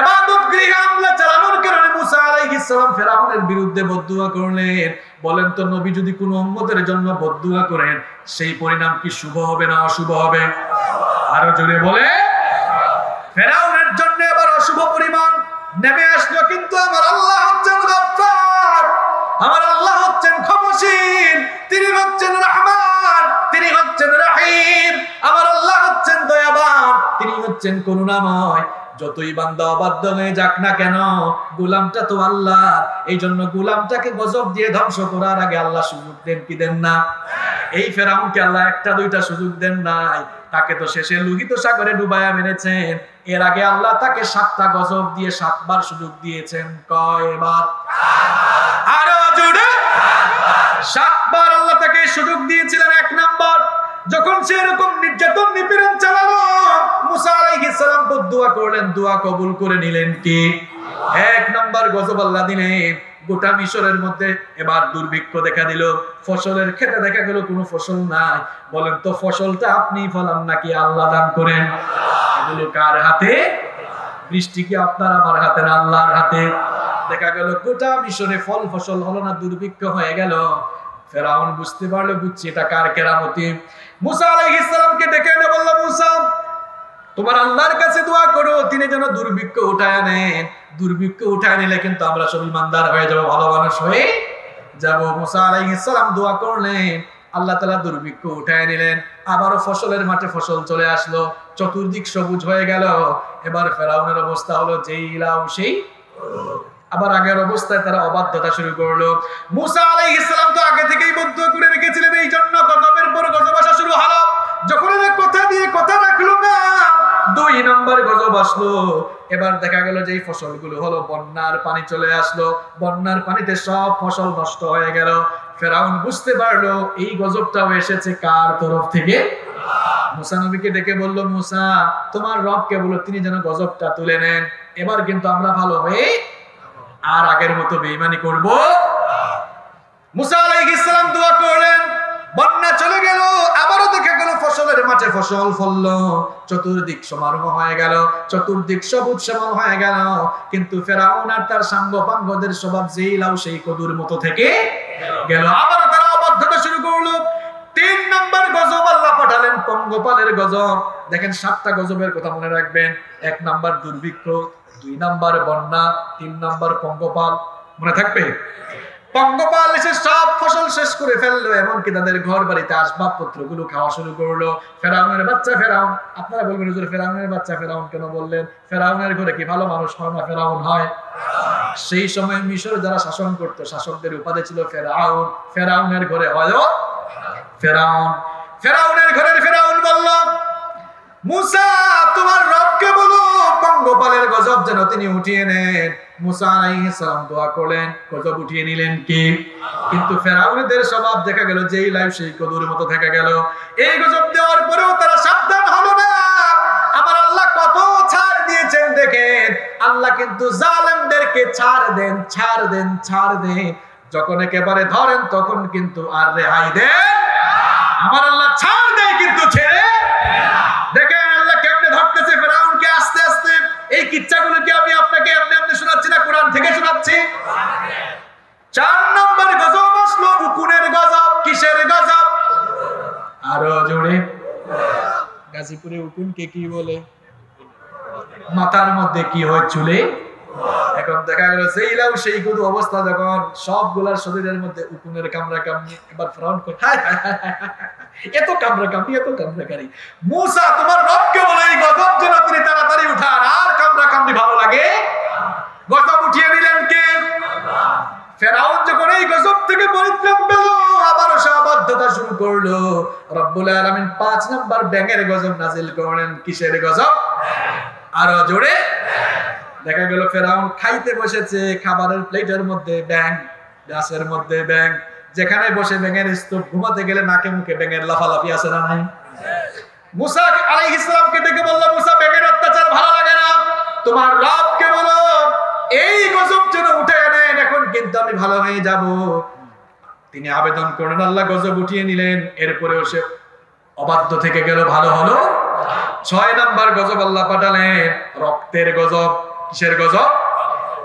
ইবাদত গৃহে হামলা চালানোর কারণে মুসা আলাইহিস সালাম ফেরাউনের বিরুদ্ধে বদদুয়া করলেন। বলেন তো, নবী যদি কোনো উম্মতের জন্য বদদুয়া করেন, সেই পরিণাম কি শুভ হবে না অশুভ হবে? আরো জোরে বলে। ফেরাউনের জন্য এবার অশুভ পরিমাণ নেমে আসলো, কিন্তু আমার আল্লাহ হচ্ছেন গফফার, আমার আল্লাহ হচ্ছেন ক্ষমাশীল, তিনি হচ্ছেন রহমান, তিনি হচ্ছেন রহিম, আমার আল্লাহ হচ্ছেন দয়াবান, তিনি হচ্ছেন করুণাময়। যতই বান্দা অবাধ্য হয়ে যাক না কেন, গোলামটা তো আল্লাহ। এই জন্য গোলামটাকে গজব দিয়ে ধ্বংস করার আগে আল্লাহ সুযোগ দেন কি দেন না? এই ফেরাউনকে আল্লাহ একটা দুইটা সুযোগ দেন নাই, তাকে তো শেষে লোহিত সাগরে ডুবাইয়া মেরেছেন। এর আগে আল্লাহ তাকে 7টা গজব দিয়ে 7 বার সুযোগ দিয়েছেন। কয়বার? আরো জোরে। 7 বার আল্লাহ তাকে সুযোগ দিয়েছিলেন। 1 নাম্বার, যখন সে এরকম নির্যাতন নিপীড়ন চালালো, মুসা আলাইহিস সালাম বদদুয়া করলেন, দোয়া কবুল করে নিলেন কি? 1 নাম্বার গজব আল্লাহ দিলেন, গোটা মিশরের মধ্যে এবার দুর্ভিক্ষ দেখা দিল, ফসলের ক্ষেতে দেখা গেল কোনো ফসল নাই। বলেন তো ফসলটা আপনি ফলান নাকি আল্লাহ দান করেন? এগুলো কার হাতে? বৃষ্টি কি আপনার আমার হাতে না আল্লাহর হাতে? দেখা গেল গোটা মিশরে ফল ফসল হলো না, দুর্ভিক্ষ হয়ে গেল। ফেরাউন বুঝতে পারলো, বুঝছি এটা কার কেরামতি। মুসা আলাইহিস সালামকে ডেকে এনে বলল, মুসা তোমার আল্লাহর কাছে দোয়া করো তিনি যেন দুর্ভিক্ষ উঠায় আনেন। দুর্ভিক্ষ উঠায় নিলে কিন্তু আমরা সব ইমানদার হয়ে যাব, ভালো মানুষ হয়ে যাব। মুসা আলাইহিস সালাম দোয়া করলেন, আল্লাহ তাআলা দুর্ভিক্ষ উঠায় নিলেন। আবারও ফসলের মাঠে ফসল চলে আসলো, চতুর্দিক সবুজ হয়ে গেল। এবার ফেরাউনের অবস্থা হলো যেই লাউ সেই। আবার আগের অবস্থায় তারা অবাধ্যতা শুরু করলো। মুসা আলাইহিস সালাম তো আগে থেকেই বদ্ধ করে রেখেছিলেন, এই জন্য গজবের পর গজব আসা শুরু হলো। যখন এরা কথা দিয়ে কথা রাখলো না, 2 নম্বর গজব আসলো। এবার দেখা গেল যে এই ফসলগুলো হলো, বন্যার পানি চলে আসলো, বন্যার পানিতে সব ফসল নষ্ট হয়ে গেল। ফেরাউন বুঝতে পারলো এই গজবটাও এসেছে কার তরফ থেকে? মুসা নবীকে ডেকে বলল, মুসা তোমার রবকে বলো তিনি যেন গজবটা তুলে নেন, এবার কিন্তু আমরা ভালো হয়ে আর আগের মতো বেঈমানি করব। মুসা আলাইহিস সালাম দোয়া করলেন, বন্যা চলে গেল। আবারও দেখা গেল ফসলের মাঠে ফসল ফললো, চতুর্দিক সমারোহ হয়ে গেল, চতুর্দিক সবুজ শ্যামল হয়ে গেল। কিন্তু ফেরাউন আর তার সাঙ্গপাঙ্গদের স্বভাব যেই লাউ সেই কদুর মতো থেকে গেল। আবারও তারা অবাধ্যতা শুরু করলো। 3 নম্বর গজব আল্লাহ পাঠালেন, পঙ্গপালের গজব। দেখেন 7টা গজবের কথা মনে রাখবেন। 1 নম্বর দুর্ভিক্ষ, 2 নম্বর বন্যা, 3 নম্বর পঙ্গপাল। মনে থাকবে? পঙ্গপাল এসে সব ফসল শেষ করে ফেললো, এমনকি তাদের ঘর বাড়িতে আসবাবপত্র গুলো খাওয়া শুরু করলো। ফেরাউনের বাচ্চা ফেরাউন। আপনারা বলবেন হুজুর ফেরাউনের বাচ্চা ফেরাউন কেন বললেন? ফেরাউনের ঘরে কি ভালো মানুষ হয় না ফেরাউন হয়? সেই সময় মিশর যারা শাসন করতো, শাসকদের উপাধি ছিল ফেরাউন। ফেরাউনের ঘরে হয় ফেরাউন। ফেরাউনের ঘরের ফেরাউন বলল, মুসা তোমার রবকে বলো পঙ্গপালের গজব যেন তিনি উঠিয়ে নেন। মুসা আলাইহিস সালাম দোয়া করলেন, গজব উঠিয়ে নিলেন কি? কিন্তু ফেরাউনদের স্বভাব দেখা গেল যেই লাইফ সেই কদুর মতো থেকে গেল। এই গজব দেওয়ার পরেও তারা সাবধান হলো না। আমার আল্লাহ কত ছাড় দিয়েছেন দেখেন। আল্লাহ কিন্তু জালেমদেরকে ছাড় দেন, ছাড় দেন, ছাড় দেন। যখন একেবারে ধরেন তখন কিন্তু আর রেহাই দেন। আমার আল্লাহ ছাড় দেয় কিন্তু ছেড়ে। দেখেন আল্লাহ কেমনে ধরতেছে ফেরাউনকে আস্তে আস্তে। এই কিচ্ছাগুলো কি আমি আপনাকে এমনি এমনি শোনাচ্ছি না, কোরআন থেকে শোনাচ্ছি। 4 নম্বর গজব আসলো, উকুনের গজব। কিসের গজব? আরো জোরে। গাজীপুরে উকুনকে কি বলে? মাথার মধ্যে কি হয়? চুলে। এখন দেখা গেল সেই লাউ সেই কদু অবস্থা, যখন সবগুলার শরীরের মধ্যে উকুনের কামড়া কামড়ি। এবার ফ্রাউন করে এত কামড়া কামড়ি, এত কামড়াকারী। মুসা তোমার রবকে বলে এই গজব যেন তিনি তাড়াতাড়ি উঠান, আর কামড়া কামড়ি ভালো লাগে। গজব উঠিয়ে নিলেন কে? ফেরাউন যখন এই গজব থেকে পরিত্রাণ পেল, আবারও সবাধ্যতা শুরু করলো। রব্বুল আলামিন 5 নম্বর ব্যাঙের গজব নাজিল করলেন। কিসের গজব? আরো জোরে। দেখা গেল ফেরাউন খাইতে বসেছে, খাবারের প্লেটের মধ্যে ব্যাঙ, গাছের মধ্যে ব্যাঙ। যেখানে বসে ব্যাঙের স্তূপ, ঘুমাতে গেলে নাকে মুখে ব্যাঙের লাফালাফি আছে না নাই? মুসা আলাইহিস সালামকে ডেকে বলল, মুসা ব্যাঙের অত্যাচার ভালো লাগে না, তোমার রবকে বলো এই গজব যেন উঠে নেন, এখন কিন্তু আমি ভালো হয়ে যাব। তিনি আবেদন করেন, আল্লাহ গজব উঠিয়ে নিলেন। এরপরেও সে অবাধ্য থেকে গেল, ভালো হলো। 6 নম্বর গজব আল্লাহ পাঠালেন, রক্তের গজব। কিসের গজব?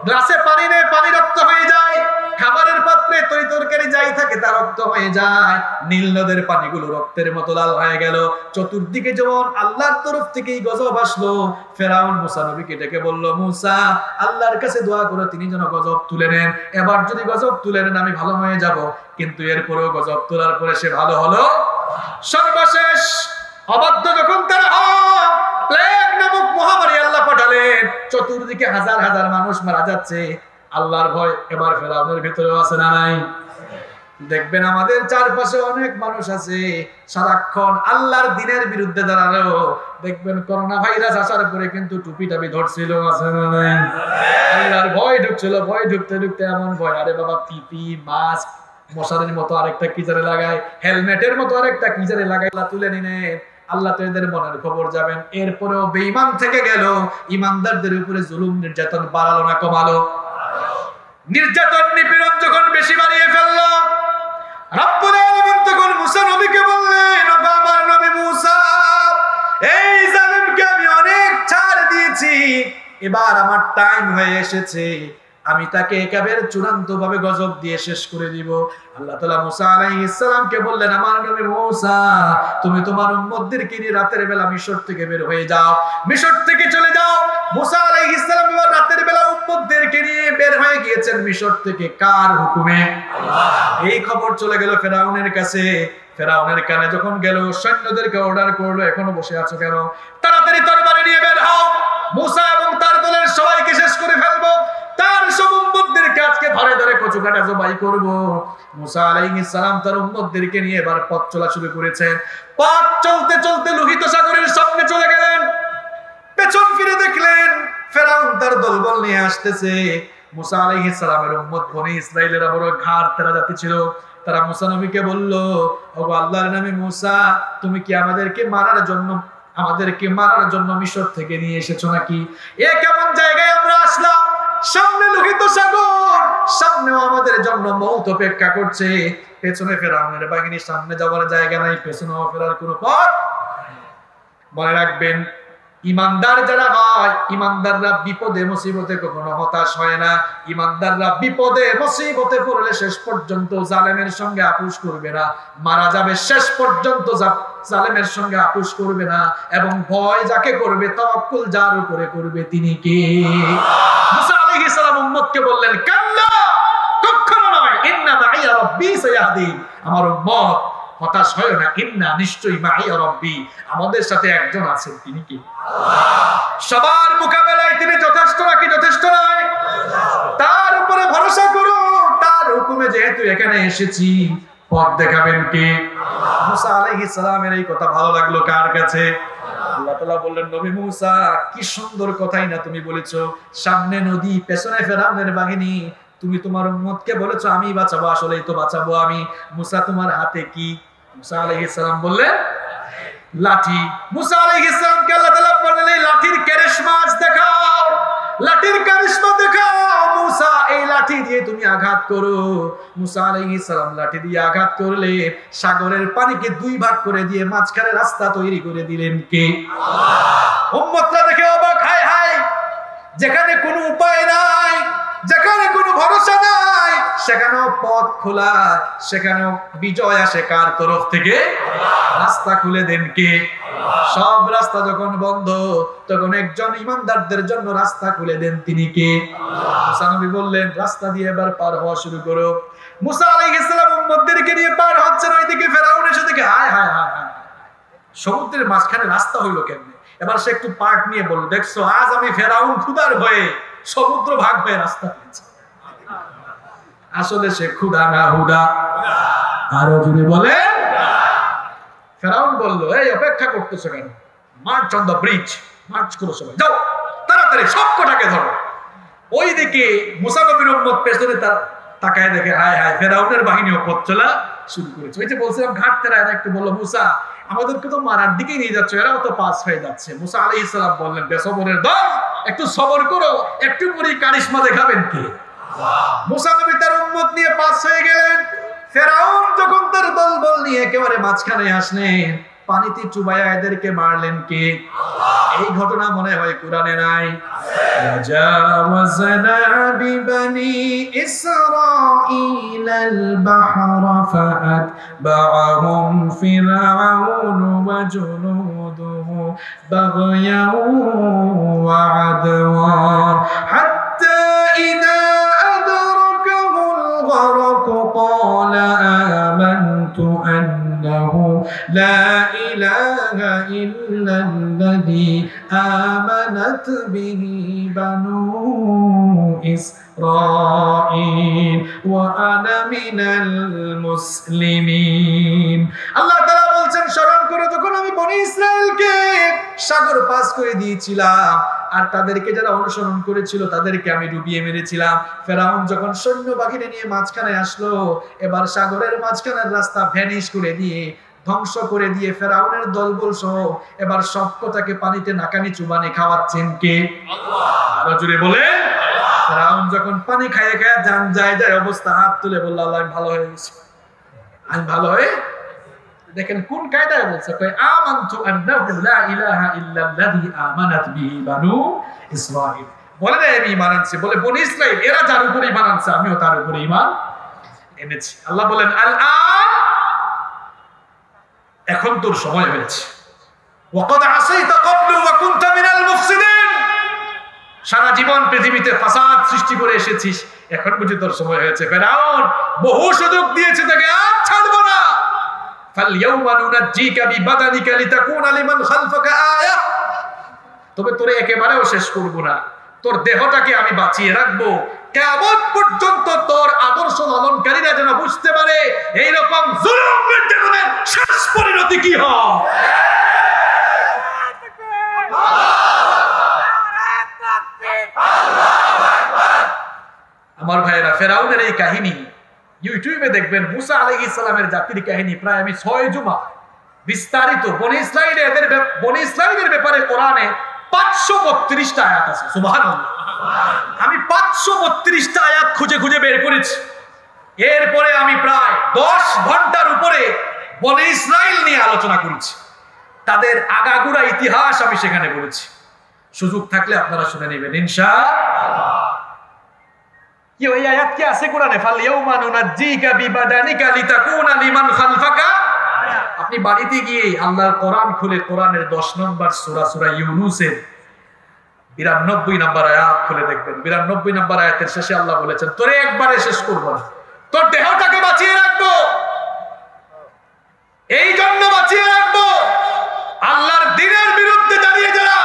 গ্লাসে পানি নেই, পানি রক্ত হয়ে যায়। খাবারের পাত্রে তরি তরকারি যাই থাকে তা রক্ত হয়ে যায়। নীল নদের পানিগুলো রক্তের মতো লাল হয়ে গেল। চতুর্দিকে যেমন আল্লাহর তরফ থেকে গজব আসলো। ফেরাউন মুসা নবীকে ডেকে বলল, মুসা আল্লাহর কাছে দোয়া করো তিনি যেন গজব তুলে নেন। এবার যদি গজব তুলে নেন আমি ভালো হয়ে যাব। কিন্তু এরপরেও গজব তোলার পরে সে ভালো হলো। সর্বশেষ অবাধ্য যখন তারা হয়, প্লেগ নামক মহামারী আল্লাহ পাঠালেন। চতুর্দিকে হাজার হাজার মানুষ মারা যাচ্ছে। আল্লাহর ভয় এবার ফেরাউনের ভিতরেও আছে না নাই? দেখবেন আমাদের চারপাশে অনেক মানুষ আছে সারাক্ষণ আল্লাহর দ্বীনের বিরুদ্ধে দাঁড়ালো। দেখবেন করোনা ভাইরাস আসার পরে কিন্তু টুপি টাপি ধরছিল, আছে না নাই? আল্লাহর ভয় ঢুকছিল। ভয় ঢুকতে ঢুকতে এমন ভয়, আরে বাবা পিপি, মাস্ক, মশারির মতো আরেকটা কি জানে লাগায়, হেলমেটের মতো আরেকটা কি জানে লাগাই, তুলে নিলেন। আল্লাহ তো এদের মনের খবর যাবেন। এরপরেও বেঈমান থেকে গেল, ইমানদারদের উপরে জুলুম নির্যাতন বাড়ালো না কমালো? নির্যাতন নিপীড়ন যখন বেশি বাড়িয়ে ফেলল, রব্বুল আলামিন তখন মুসা নবীকে বললেন, ও আমার নবী মুসা, এই জালিমকে আমি অনেক ছাড় দিয়েছি, এবার আমার টাইম হয়ে এসেছে, আমি তাকে একেবারে চূড়ান্ত ভাবে গজব দিয়ে শেষ করে দিব। আল্লাহ তাআলা মুসা আলাইহিস সালামকে বললেন, আমার নবী মুসা, তুমি তোমার উম্মতদেরকে নিয়ে রাতের বেলা মিশর থেকে বের হয়ে যাও, মিশর থেকে চলে যাও। মুসা আলাইহিস সালাম এবার রাতের বেলা উম্মতদেরকে নিয়ে বের হয়ে গিয়েছেন মিশর থেকে, কার হুকুমে? আল্লাহ। এই খবর চলে গেল ফেরাউনের কাছে। ফেরাউনের কানে যখন গেল, সৈন্যদেরকে অর্ডার করলো, এখনো বসে আছো কেন? তাড়াতাড়ি তরবারি নিয়ে বের হও, মুসা এবং তার দলের সবাইকে শেষ করে ফেলবো, তার সব উম্মতদেরকে আজকে ধরে ধরে কচু কাটা জবাই করব। মুসা আলাইহিস সালাম তার উম্মতদেরকে নিয়ে এবার পথ চলা শুরু করেছেন। পথ চলতে চলতে লোহিত সাগরের সামনে চলে গেলেন, পেছন ফিরে দেখলেন ফেরাউন তার দলবল নিয়ে আসতেছে। মুসা আলাইহিস সালামের উম্মত বনি ইসরাইলেরা বড় ঘাড় তেরা জাতি ছিল। তারা মুসা নবীকে বলল, ওগো আল্লাহর নবী মুসা, তুমি কি আমাদেরকে মারার জন্য মিশর থেকে নিয়ে এসেছো নাকি? এ কেমন জায়গায় আমরা আসলাম? সামনে লোহিত সাগর, সামনেও আমাদের জন্য মওত অপেক্ষা করছে, পেছনে ফেরাউনের বাহিনী, সামনে যাওয়ার জায়গা নাই, পেছনেও ফেরার কোনো পথ। মনে রাখবেন, ইমানদার যারা হয়, ইমানদাররা বিপদে মুসিবতে কখনো হতাশ হয় না। ইমানদাররা বিপদে মুসিবতে পড়লে শেষ পর্যন্ত জালেমের সঙ্গে আপোষ করবে না, মারা যাবে শেষ পর্যন্ত জালেমের সঙ্গে আপোষ করবে না, এবং ভয় যাকে করবে, তাওয়াক্কুল যার উপরে করবে তিনি কে? মুসা আলাইহিস সালাম উম্মতকে বললেন, কাল্লা, কখনো নয়, ইন্না মাইয়া রাব্বি সায়াহদিন, আমার উম্মত হতাশ হয় না, ইন্না, নিশ্চয়ই, মাইয়া রাব্বি, আমাদের সাথে একজন আছেন, তিনি কি? আল্লাহ। সবার মোকাবেলায় তিনি যথেষ্ট নাকি যথেষ্ট নয়? তার উপরে ভরসা করো, তার হুকুমে যেহেতু এখানে এসেছি, পথ দেখাবেন কে? আল্লাহ। মুসা আলাইহিস সালামের এই কথা ভালো লাগলো কার কাছে? আল্লাহ তাআলা বললেন, নবী মুসা, কি সুন্দর কথাই না তুমি বলেছো, সামনে নদী, পেছনে ফেরাউনের বাহিনী, তুমি তোমার উম্মতকে বলেছো আমি বাঁচাবো, আসলেই তো বাঁচাবো আমি। মুসা, তোমার হাতে কি? মুসা আলাইহিস সালাম বললেন, লাঠি। মুসা আলাইহিস সালামকে আল্লাহ তাআলা বললেন, এই লাঠির কারিশমা দেখাও, লাঠির কারিশমা দেখাও মুসা, এই লাঠি দিয়ে তুমি আঘাত করো। মুসা আলাইহিস সালাম লাঠি দিয়ে আঘাত করলে সাগরের পানিকে দুই ভাগ করে দিয়ে মাঝখানে রাস্তা তৈরি করে দিলেন কে? আল্লাহ। উম্মতরা দেখে অবাক, হায় হায়, যেখানে কোনো উপায় নাই, যেখানে কোনো ভরসা নাই, সেখানেও পথ খোলা, সেখানেও বিজয় আসে কার তরফ থেকে? রাস্তা খুলে দেন কে? সব রাস্তা যখন বন্ধ, তখন একজন ইমানদারদের জন্য রাস্তা খুলে দেন, তিনি কে? মুসা নবী বললেন, রাস্তা দিয়ে এবার পার হওয়া শুরু করো। মুসা আলাইহিস সালাম উম্মতদেরকে নিয়ে পার হচ্ছেন, ওইদিকে ফেরাউন এসে দেখে, হায় হায় হায় হায়, সমুদ্রের মাঝখানে রাস্তা হইলো কেমনে? এবার সে একটু পার্ট নিয়ে বলল, দেখছো, আজ আমি ফেরাউন ক্ষুধার ভয়ে সমুদ্র ভাগ হয়ে রাস্তা পেয়েছে। আসলে সে ক্ষুধা না হুদা? আরো জুড়ে বলে। ফেরাউন বলল, এই অপেক্ষা করতেছো কেন? March on the bridge, March করো সবাই, যাও তাড়াতাড়ি সব কটাকে ধরো। ওইদিকে মুসা নবীর উম্মত পেছনে তাকায় দেখে, হায় হায়, ফেরাউনের বাহিনীও পথ চলা শুরু করেছে। ওই যে বলছিলাম ঘাট তেরা, এরা একটু বললো, মুসা আমাদেরকে তো মারার দিকে নিয়ে যাচ্ছে, এরাও তো পাস হয়ে যাচ্ছে। মুসা আলাইহিস সালাম বললেন, বেসবরের দল, একটু সবর করো, একটু পরে কারিশমা দেখাবেন কে? মুসা নবী তার উম্মত নিয়ে পাস হয়ে গেলেন। ফেরাউন যখন তার দলবল নিয়ে একেবারে মাঝখানে আসলেন, পানিতে চুবাইয়া এদেরকে মারলেন কে? এই ঘটনা মনে হয় কোরআনে নাই? وجاوزنا ببني إسرائيل البحر فأتبعهم فرعون وجنوده بغيا وعدوا حتى إذا أدركه الغرق قال آمنت أنه لا إله إلا الذي آمنت به بنو إسرائيل وأنا من المسلمين। আল্লাহ তাআলা বলছেন, স্মরণ করো যখন আমি বনি ইসরাইলকে সাগর পাস করে দিয়েছিলাম, আর তাদেরকে যারা অনুসরণ করেছিল তাদেরকে আমি ডুবিয়ে মেরেছিলাম। ফেরাউন যখন সৈন্য বাহিনী নিয়ে মাঝখানে আসলো, এবার সাগরের মাঝখানের রাস্তা ভ্যানিশ করে দিয়ে, ধ্বংস করে দিয়ে, ফেরাউনের দলবল সহ এবার সব কথাকে পানিতে নাকানি চুবানি খাওয়াচ্ছেন কে? আল্লাহ। আরো জোরে বলেন। ফেরাউন যখন পানি খাইয়ে খাইয়ে জান যায় যায় অবস্থা, হাত তুলে বলল আল্লাহ আমি ভালো হয়ে গেছি, আমি ভালো হয়ে। দেখেন কোন কায়দায় বলছে, কই আমানতু আন্নাহু লা ইলাহা ইল্লাল্লাযী আমানাত বিহি বানু ইসরাঈল। বলে না আমি ঈমান আনছি, বলে বনি ইসরাঈল এরা যার উপর ঈমান আনছে আমিও তার উপর ঈমান এনেছি। আল্লাহ বলেন আল আন, এখন তোর সময় হয়েছে। ওয়াকাদ আসাইতা ক্বাবলু ওয়া কুনতা মিনাল মুফসিদিন, সারা জীবন পৃথিবীতে ফাসাদ সৃষ্টি করে এসেছিস, এখন বুঝি তোর সময় হয়েছে। ফেরাউন বহু সুযোগ দিয়েছে তোকে, আর ছাড়বো না। ফালইয়াউমা নুনাজ্জিকা বিবাদানিকা লিতাকুনা লিমান খালফাকা আয়া, তবে তোরে একেবারেও শেষ করব না, তোর দেহটাকে আমি বাঁচিয়ে রাখবো কিয়ামত পর্যন্ত। তোর আদর্শ লালনকারীরা যেন বুঝতে পারে এইরকম জুলুম নির্যাতনের শেষ পরিণতি কি হয়। আমার ভাইয়েরা, ফেরাউনের এই কাহিনী ইউটিউবে দেখবেন, মুসা আলাইহিস সালামের জাতির কাহিনী প্রায় আমি 6 জুমা বিস্তারিত বনি ইসরাঈলের ব্যাপারে কোরআনে 532টা আয়াত আছে। সুবহানাল্লাহ, আমি 532টা আয়াত খুঁজে খুঁজে বের করেছি। এরপরে আমি প্রায় 10 ঘন্টার উপরে বনি ইসরাঈল নিয়ে আলোচনা করেছি, তাদের আগাগোড়া ইতিহাস আমি সেখানে বলেছি। সুযোগ থাকলে আপনারা শুনে নেবেন ইনশাআল্লাহ। কি ওই আয়াত কি আছে কোরআনে, ফালইয়াউমা নুনাজ্জিকা বিবাদানিকা লিতাকুনা লিমান খালফাকা। আপনি বাড়িতে গিয়ে আল্লাহর কোরআন খুলে কোরআনের 10 নম্বর সূরা, সূরা ইউনূসের 92 নম্বর আয়াত খুলে দেখবেন। 92 নম্বর আয়াতের শেষে আল্লাহ বলেছেন, তোরে একবারে শেষ করব না, তোর দেহটাকে বাঁচিয়ে রাখবো। এই জন্য বাঁচিয়ে রাখবো, আল্লাহর দ্বীনের বিরুদ্ধে দাঁড়িয়ে যারা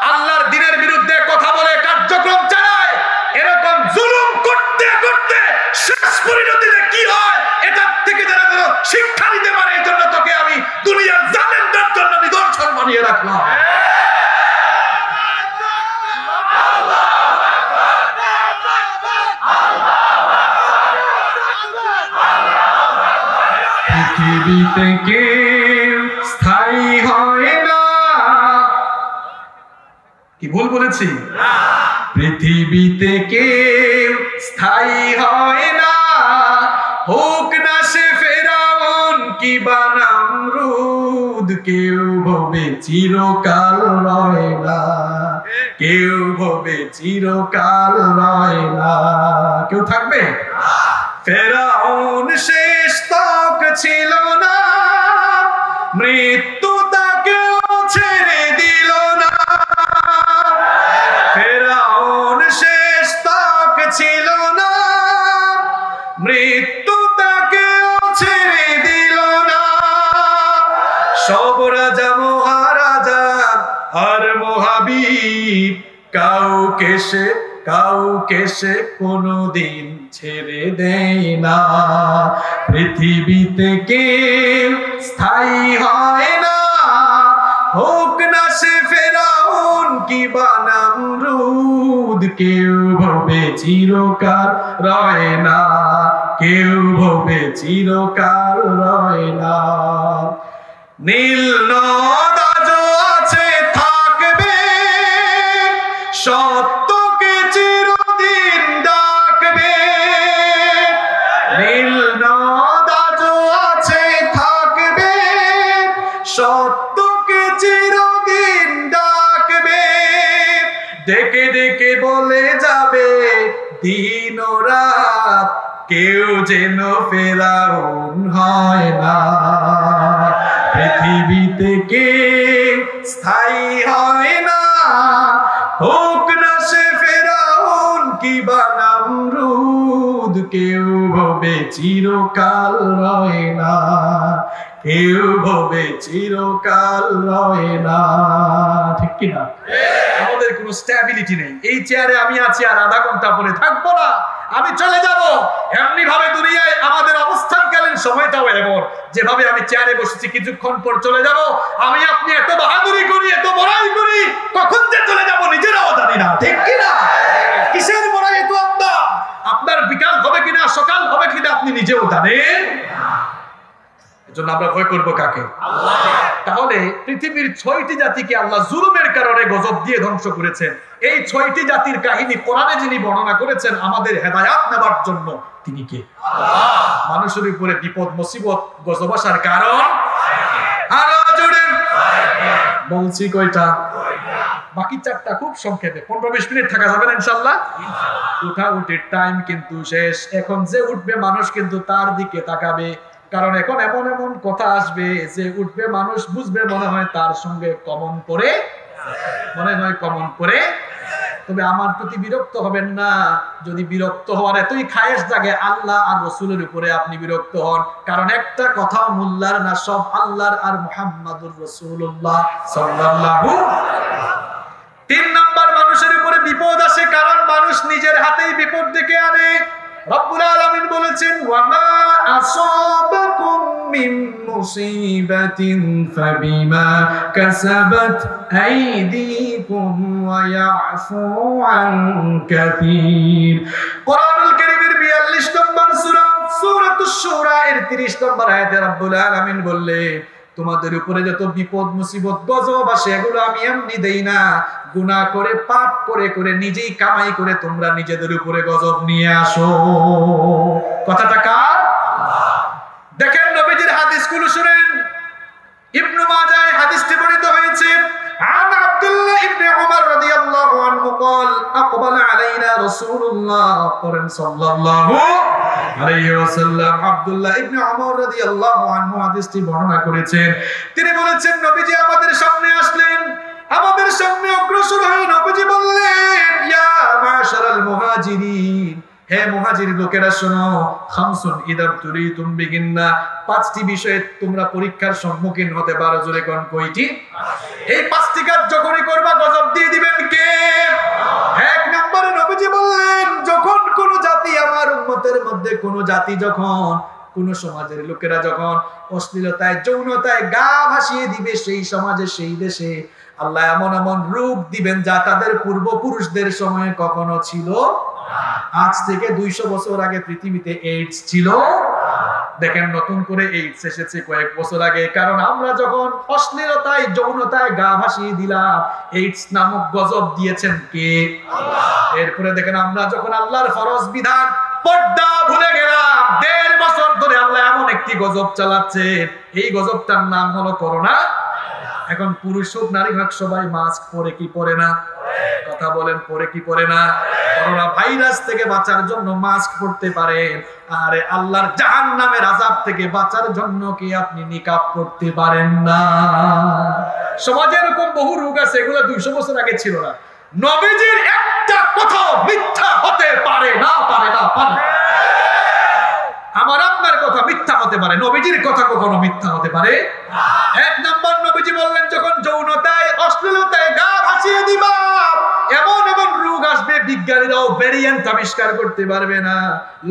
আল্লাহর দ্বীনের বিরুদ্ধে কথা বলে কার্যক্রম চালায়, এরকম জুলুম করতে করতে শেষ পরিণতিতে কি হয় এটার থেকে যারা শিক্ষা নিতে পারে, এই জন্য তোকে আমি দুনিয়ার জালেমদের জন্য নিদর্শন বানিয়ে রাখলাম। পৃথিবীতে কেউ স্থায়ী হয় না, কি ভুল বলেছি? পৃথিবীতে কেউ স্থায়ী হয় না, হোক না সে ফেরাউন কিবা নমরুদ, কেউ ভবে চিরকাল রয় না, কেউ ভবে চিরকাল রয় না। কেউ থাকবে? ফেরাউন শেষ তক ছিল না, মৃত্যু তাকেও ছেড়ে দিল না। ফেরাউন শেষ তক ছিল না, মৃত্যু তাকেও ছেড়ে দিল না। সব রাজা মহারাজা আর মহাবীর কাউকে সে কোনদিন ছেড়ে দেয় না। পৃথিবীতে কেউ স্থায়ী হয় না, হোক না সে ফেরাউন কিবা নমরুদ, কেউ ভবে চিরকাল রয় না, কেউ ভবে চিরকাল রয় না। নীল নদ আজও আছে থাকবে, সত্যকে চিরদিন ডাকবে। নীল নদ আজও আছে থাকবে, সত্যকে চিরদিন ডাকবে। ডেকে ডেকে বলে যাবে দিন ও রাত, কেউ যেন ফেরাউন হয় না। পৃথিবীতে কেউ স্থায়ী হয় না, হোক না সে ফেরাউন কিবা নমরুদ, কেউ ভবে চিরকাল রয় না, কেউ ভবে চিরকাল রয় না। ঠিক কিনা? আমাদের কোনো স্ট্যাবিলিটি নেই। এই চেয়ারে আমি আছি, আর আধা ঘন্টা পরে থাকবো না, আমি চলে যাব। এমনি ভাবে দুনিয়ায় আমাদের অবস্থানকালীন সময়টাও এমন, যেভাবে আমি চেয়ারে বসেছি কিছুক্ষণ পর চলে যাব। আমি আপনি এত বাহাদুরি করি, এত বড়াই করি, কখন যে চলে যাব নিজেরাও জানি না। ঠিক কিনা? কিসের বড়াই এত? আপনার বিকাল হবে কিনা, সকাল হবে কিনা আপনি নিজেও জানেন। এজন্য আমরা ভয় করব কাকে? আল্লাহকে। তাহলে পৃথিবীর 6টি জাতিকে আল্লাহ জুলুমের কারণে গজব দিয়ে ধ্বংস করেছেন। এই 6টি জাতির কাহিনী কোরআনে যিনি বর্ণনা করেছেন আমাদের হেদায়েত নেবার জন্য, তিনি কে? আল্লাহ। মানুষের উপরে বিপদ মুসিবত গজব আসার কারণ আরো জোরে বলছি কয়টা? বাকি 4টা খুব সংক্ষেপে 15-20 মিনিট থাকা যাবে না ইনশাআল্লাহ। উঠা উঠির টাইম কিন্তু শেষ। এখন যে উঠবে মানুষ কিন্তু তার দিকে তাকাবে, কারণ এখন এমন এমন কথা আসবে যে উঠবে মানুষ বুঝবে মনে হয় তার সঙ্গে কমন করে, মনে হয় কমন করে। তবে আমার প্রতি বিরক্ত হবেন না। যদি বিরক্ত হওয়ার এতই খায়েশ জাগে আল্লাহ আর রাসূলের উপরে আপনি বিরক্ত হন, কারণ একটা কথা মোল্লার না, সব আল্লাহর আর মুহাম্মাদুর রাসূলুল্লাহ সাল্লাল্লাহু। 3 নাম্বার মানুষের উপরে বিপদ আসে কারণ মানুষ নিজের হাতেই বিপদ ডেকে আনে। রব্বুল আলামিন বলেছেন ওয়ামা আসাবাকুম মিন মুসিবাতিন ফাবিমা কাসাবাত আইদিকুম ওয়া ইয়াফু আন কাসীর। কোরআনুল কারীমের 42 নম্বর সূরা সূরাতুশ শুরা এর 30 নম্বর আয়াতে রব্বুল আলামিন বললেন তোমাদের উপরে যত বিপদ মুসিবত গজব আসে এগুলো আমি এমনি দেই না, গুনাহ করে পাপ করে করে নিজেই কামাই করে তোমরা নিজেদের উপরে গজব নিয়ে আসো। কথাটা কার? দেখেন নবীজির হাদিসগুলো শুনেন। ইবনে মাজাহ হাদিসটি বর্ণিত হয়েছে عن عبد الله بن عمر رضي الله عنه قال أقبل علينا رسول الله صلى الله عليه وسلم। আব্দুল্লাহ ইবনে উমর রাদিয়াল্লাহু আনহু হাদিসটি বর্ণনা করেছেন। তিনি বলেছেন নবীজি আমাদের সামনে আসলেন, আমাদের সামনে অগ্রসর হয়ে নবীজি বললেন ইয়া মাশারাল মুহাজিরিন, হে মুহাজির লোকেরা শোনো, খামসুন ইদাব তুরিতুম বিগিন্না, 5টি বিষয়ে তোমরা পরীক্ষার সম্মুখীন হতে পারো। জোরে কোন কয়টি? এই 5টি কাজ যখনই করবা গজব দিয়ে দিবেন কে? 1 নম্বরে নবীজি বললেন যখন কোন জাতি আমার উম্মতের মধ্যে কোন জাতি যখন কোন সমাজের লোকেরা যখন অশ্লীলতায় যৌনতায় গা ভাসিয়ে দিবে সেই সমাজে সেই দেশে আল্লাহ এমন এমন রূপ দিবেন যা তাদের পূর্বপুরুষদের সময়ে কখনো ছিল। আজ থেকে 200 বছর আগে পৃথিবীতে এইডস ছিল। দেখেন নতুন করে এইডস এসেছে কয়েক বছর আগে, কারণ আমরা যখন অশ্লীলতায় যৌনতায় গা ভাসিয়ে দিলাম এইডস নামক গজব দিয়েছেন কে? আল্লাহ। এরপরে দেখেন আমরা যখন আল্লাহর ফরজ বিধান পর্দা ভুলে গেলাম 1.5 বছর ধরে আল্লাহ এমন একটি গজব চালাচ্ছে, এই গজবটার নাম হলো করোনা। এখন পুরুষ হোক নারী হোক সবাই মাস্ক পরে কি পরে না? কথা বলেন পরে কি পরে না? করোনা ভাইরাস থেকে বাঁচার জন্য মাস্ক পরতে পারেন, আরে আল্লাহর জাহান্নামের আযাব থেকে বাঁচার জন্য কি আপনি নিকাব পরতে পারেন না? সমাজে এরকম বহু রোগ আছে, এগুলো 200 বছর আগে ছিল না। নবীজির একটা কথা মিথ্যা হতে পারে না, পারে না, পারে। আমার আপনার কথা মিথ্যা হতে পারে, নবীজির কথা কখনো মিথ্যা হতে পারে না। 1 নম্বর নবীজি বললেন যখন যৌনতায় অশ্লীলতায় গা ভাসিয়ে দিবা এমন এমন রোগ আসবে বিজ্ঞানীরাও ভেরিয়েন্ট আবিষ্কার করতে পারবে না,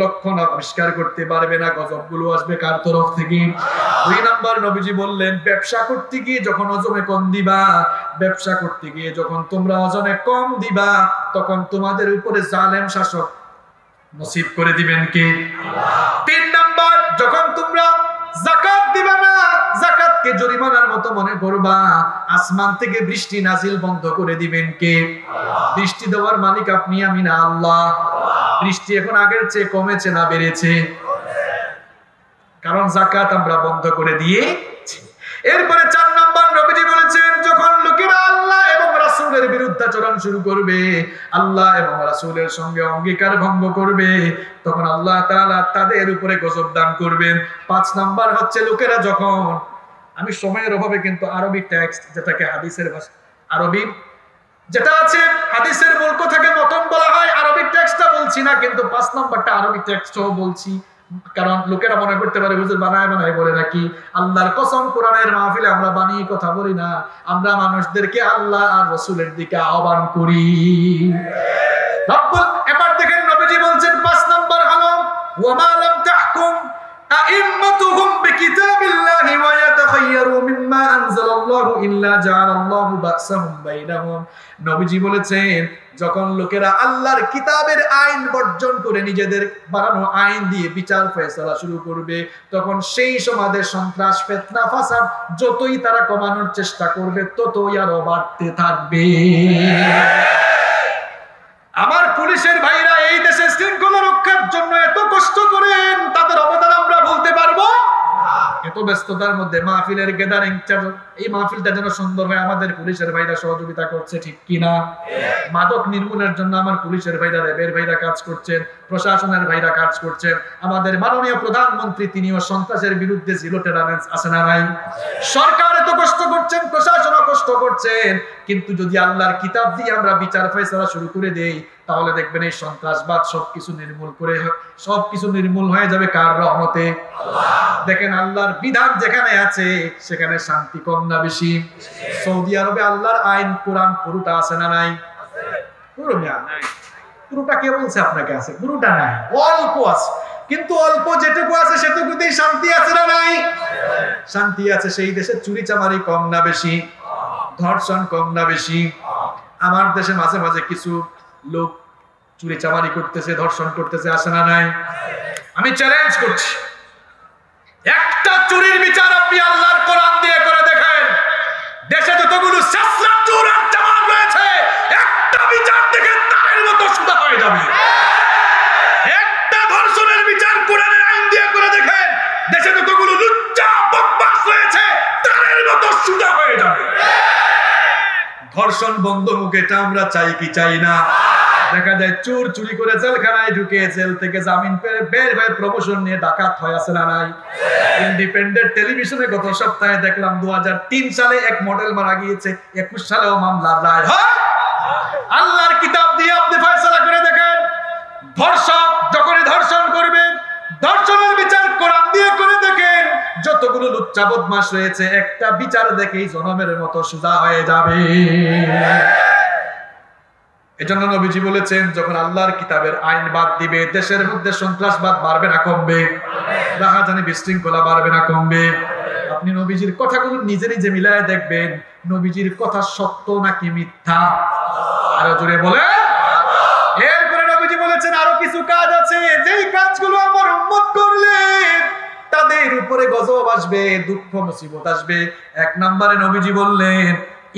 লক্ষণ আবিষ্কার করতে পারবে না। গজবগুলো আসবে কার তরফ থেকে? 2 নম্বর নবীজি বললেন ব্যবসা করতে গিয়ে যখন ওজনে কম দিবা, ব্যবসা করতে গিয়ে যখন তোমরা ওজনে কম দিবা তখন তোমাদের উপরে জালেম শাসক নসিব করে দিবেন কে? আল্লাহ। 3 নাম্বার যখন তোমরা যাকাত দিবা না, যাকাতকে জরিমানার মতো মনে করবা, আসমান থেকে বৃষ্টি নাজিল বন্ধ করে দিবেন কে? আল্লাহ। বৃষ্টি দেওয়ার মালিক আপনি আমি না, আল্লাহ। বৃষ্টি এখন আগের চেয়ে কমেছে না বেড়েছে? কারণ যাকাত আমরা বন্ধ করে দিয়েছি। এরপরে 4 নম্বর নবীজি বলেছেন যখন লোকেরা আল্লাহ এবং রাসূলের বিরুদ্ধাচরণ শুরু করবে, আল্লাহ এবং রাসূলের সঙ্গে অঙ্গীকার ভঙ্গ করবে, তখন আল্লাহ তাআলা তাদের উপরে গজব দান করবেন। 5 নাম্বার হচ্ছে লোকেরা যখন, আমি সময়ের অভাবে কিন্তু আরবি টেক্সট যেটাকে হাদিসের ভাষা আরবি যেটা আছে হাদিসের মূল কথাকে মতন বলা হয়, আরবি টেক্সটটা বলছি না, কিন্তু 5 নাম্বারটা আরবি টেক্সটও বলছি, কারণ লোকেরা মনে করতে পারে হুজুর বানায় বানায় বলে নাকি। আল্লাহর কসম কোরআনের মাহফিলে আমরা বানিয়ে কথা বলি না, আমরা মানুষদেরকে আল্লাহ আর রাসূলের দিকে আহ্বান করি। এবার দেখেন নবীজি বলছেন 5 নাম্বার হলো ওয়ামা লাম তাহকুম আইম্মাতুহুম বিকিতাবিল্লাহি ওয়া ইয়াতাখায়্যারু মিম্মা আনজালাল্লাহু ইল্লা জাআলাল্লাহু বা'সাহুম বাইনাহুম। নবীজি বলেছেন যখন লোকেরা আল্লাহর কিতাবের আইন বর্জন করে নিজেদের বানানো আইন দিয়ে বিচার ফয়সালা শুরু করবে, তখন সেই সমাজে সন্ত্রাস, ফিতনা, ফাসাদ যতই তারা কমানোর চেষ্টা করবে ততই আরো বাড়তে থাকবে। আমার পুলিশের ভাইরা এই দেশে শৃঙ্খলা রক্ষার জন্য এত কষ্ট করেন, তাদের অবদান আমরা বলতে পারবো? এত ব্যস্ততার মধ্যে মাহফিলের গ্যাদারিং, এই মাহফিলটা যেন সুন্দর হয়, আমাদের পুলিশের ভাইরা সহযোগিতা করছে, ঠিক কিনা? মাদক নির্মূলের জন্য আমার পুলিশের ভাইরা, র্যাবের ভাইরা কাজ করছেন, প্রশাসনের ভাইরা কাজ করছেন। আমাদের মাননীয় প্রধানমন্ত্রী তিনিও সন্ত্রাসের বিরুদ্ধে জিরো টলারেন্স আছে না নাই? সরকার এত কষ্ট করছেন, প্রশাসনও কষ্ট করছেন, কিন্তু যদি আল্লাহর কিতাব দিয়ে আমরা বিচার ফয়সালা শুরু করে দেই তাহলে দেখবেন এই সন্ত্রাসবাদ সবকিছু নির্মূল হয়ে যাবে। কার রহমতে? দেখেন আল্লাহর বিধান যেখানে আছে সেখানে শান্তি কম না বেশি? সৌদি আরবে আল্লাহর আইন কোরআন পুরোটা আছে না নাই? পুরোটা কে বলছে আপনাকে আছে? পুরোটা নাই, অল্প আছে। কিন্তু অল্প যেটুকু আছে সেটুকুতেই শান্তি আছে না নাই? শান্তি আছে। সেই দেশে চুরি চামারি কম না বেশি? ধর্ষণ কম না বেশি? আমার দেশে মাঝে মাঝে কিছু লোক চুরি চামারি করতেছে, ধর্ষণ করতেছে, আছে না নাই? আমি চ্যালেঞ্জ করছি, একটা চুরির বিচার আপনি আল্লাহর কোরআন দিয়ে করে দেখেন। দেশে যতগুলো শাস্ত্র চোর আর চামার রয়েছে, একটা বিচার দেখে তারের মতো সুদা হয়ে যাবে। একটা ধর্ষণের বিচার কোরআনের আইন দিয়ে করে দেখেন, দেশে যতগুলো লুচ্চা বদমাশ রয়েছে তারের মতো সুদা হয়ে যাবে। ধর্ষণ বন্ধ হোক, এটা আমরা চাই কি চাই না? দেখা যায় চোর চুরি করে জেলখানায় ঢুকে জেল থেকে জামিন পেয়ে বের হয়ে প্রমোশন নিয়ে ডাকাত হয়, আছে না নাই? ইন্ডিপেন্ডেন্ট টেলিভিশনে গত সপ্তাহে দেখলাম 2003 সালে এক মডেল মারা গিয়েছে, 21 সালেও মামলার রায় হয়। আল্লাহর কিতাব দিয়ে আপনি ফয়সালা করে দেখেন, ধর্ষক যখনই ধর্ষণ করবে ধর্ষণের বিচার কোরআন দিয়ে করে দেখেন, যতগুলো লুচ্চা বদমাশ রয়েছে একটা বিচার দেখেই জনমের মতো সোজা হয়ে যাবে। এজন্য নবীজি বলেছেন, যখন আল্লাহর কিতাবের আইন বাদ দিবে দেশের মধ্যে সন্ত্রাসবাদ বাড়বে না কমবে? রাহাজানি বিশৃঙ্খলা বাড়বে না কমবে? আপনি নবীজির কথাগুলো নিজে নিজে মিলায় দেখবেন, নবীজির কথা সত্য নাকি মিথ্যা? আরো জোরে বলে। এরপরে নবীজি বলেছেন আরো কিছু কাজ আছে, যেই কাজগুলো আমার উম্মত করলে তাদের উপরে গজব আসবে, দুঃখ মুসিবত আসবে। এক নম্বরে নবীজি বললেন,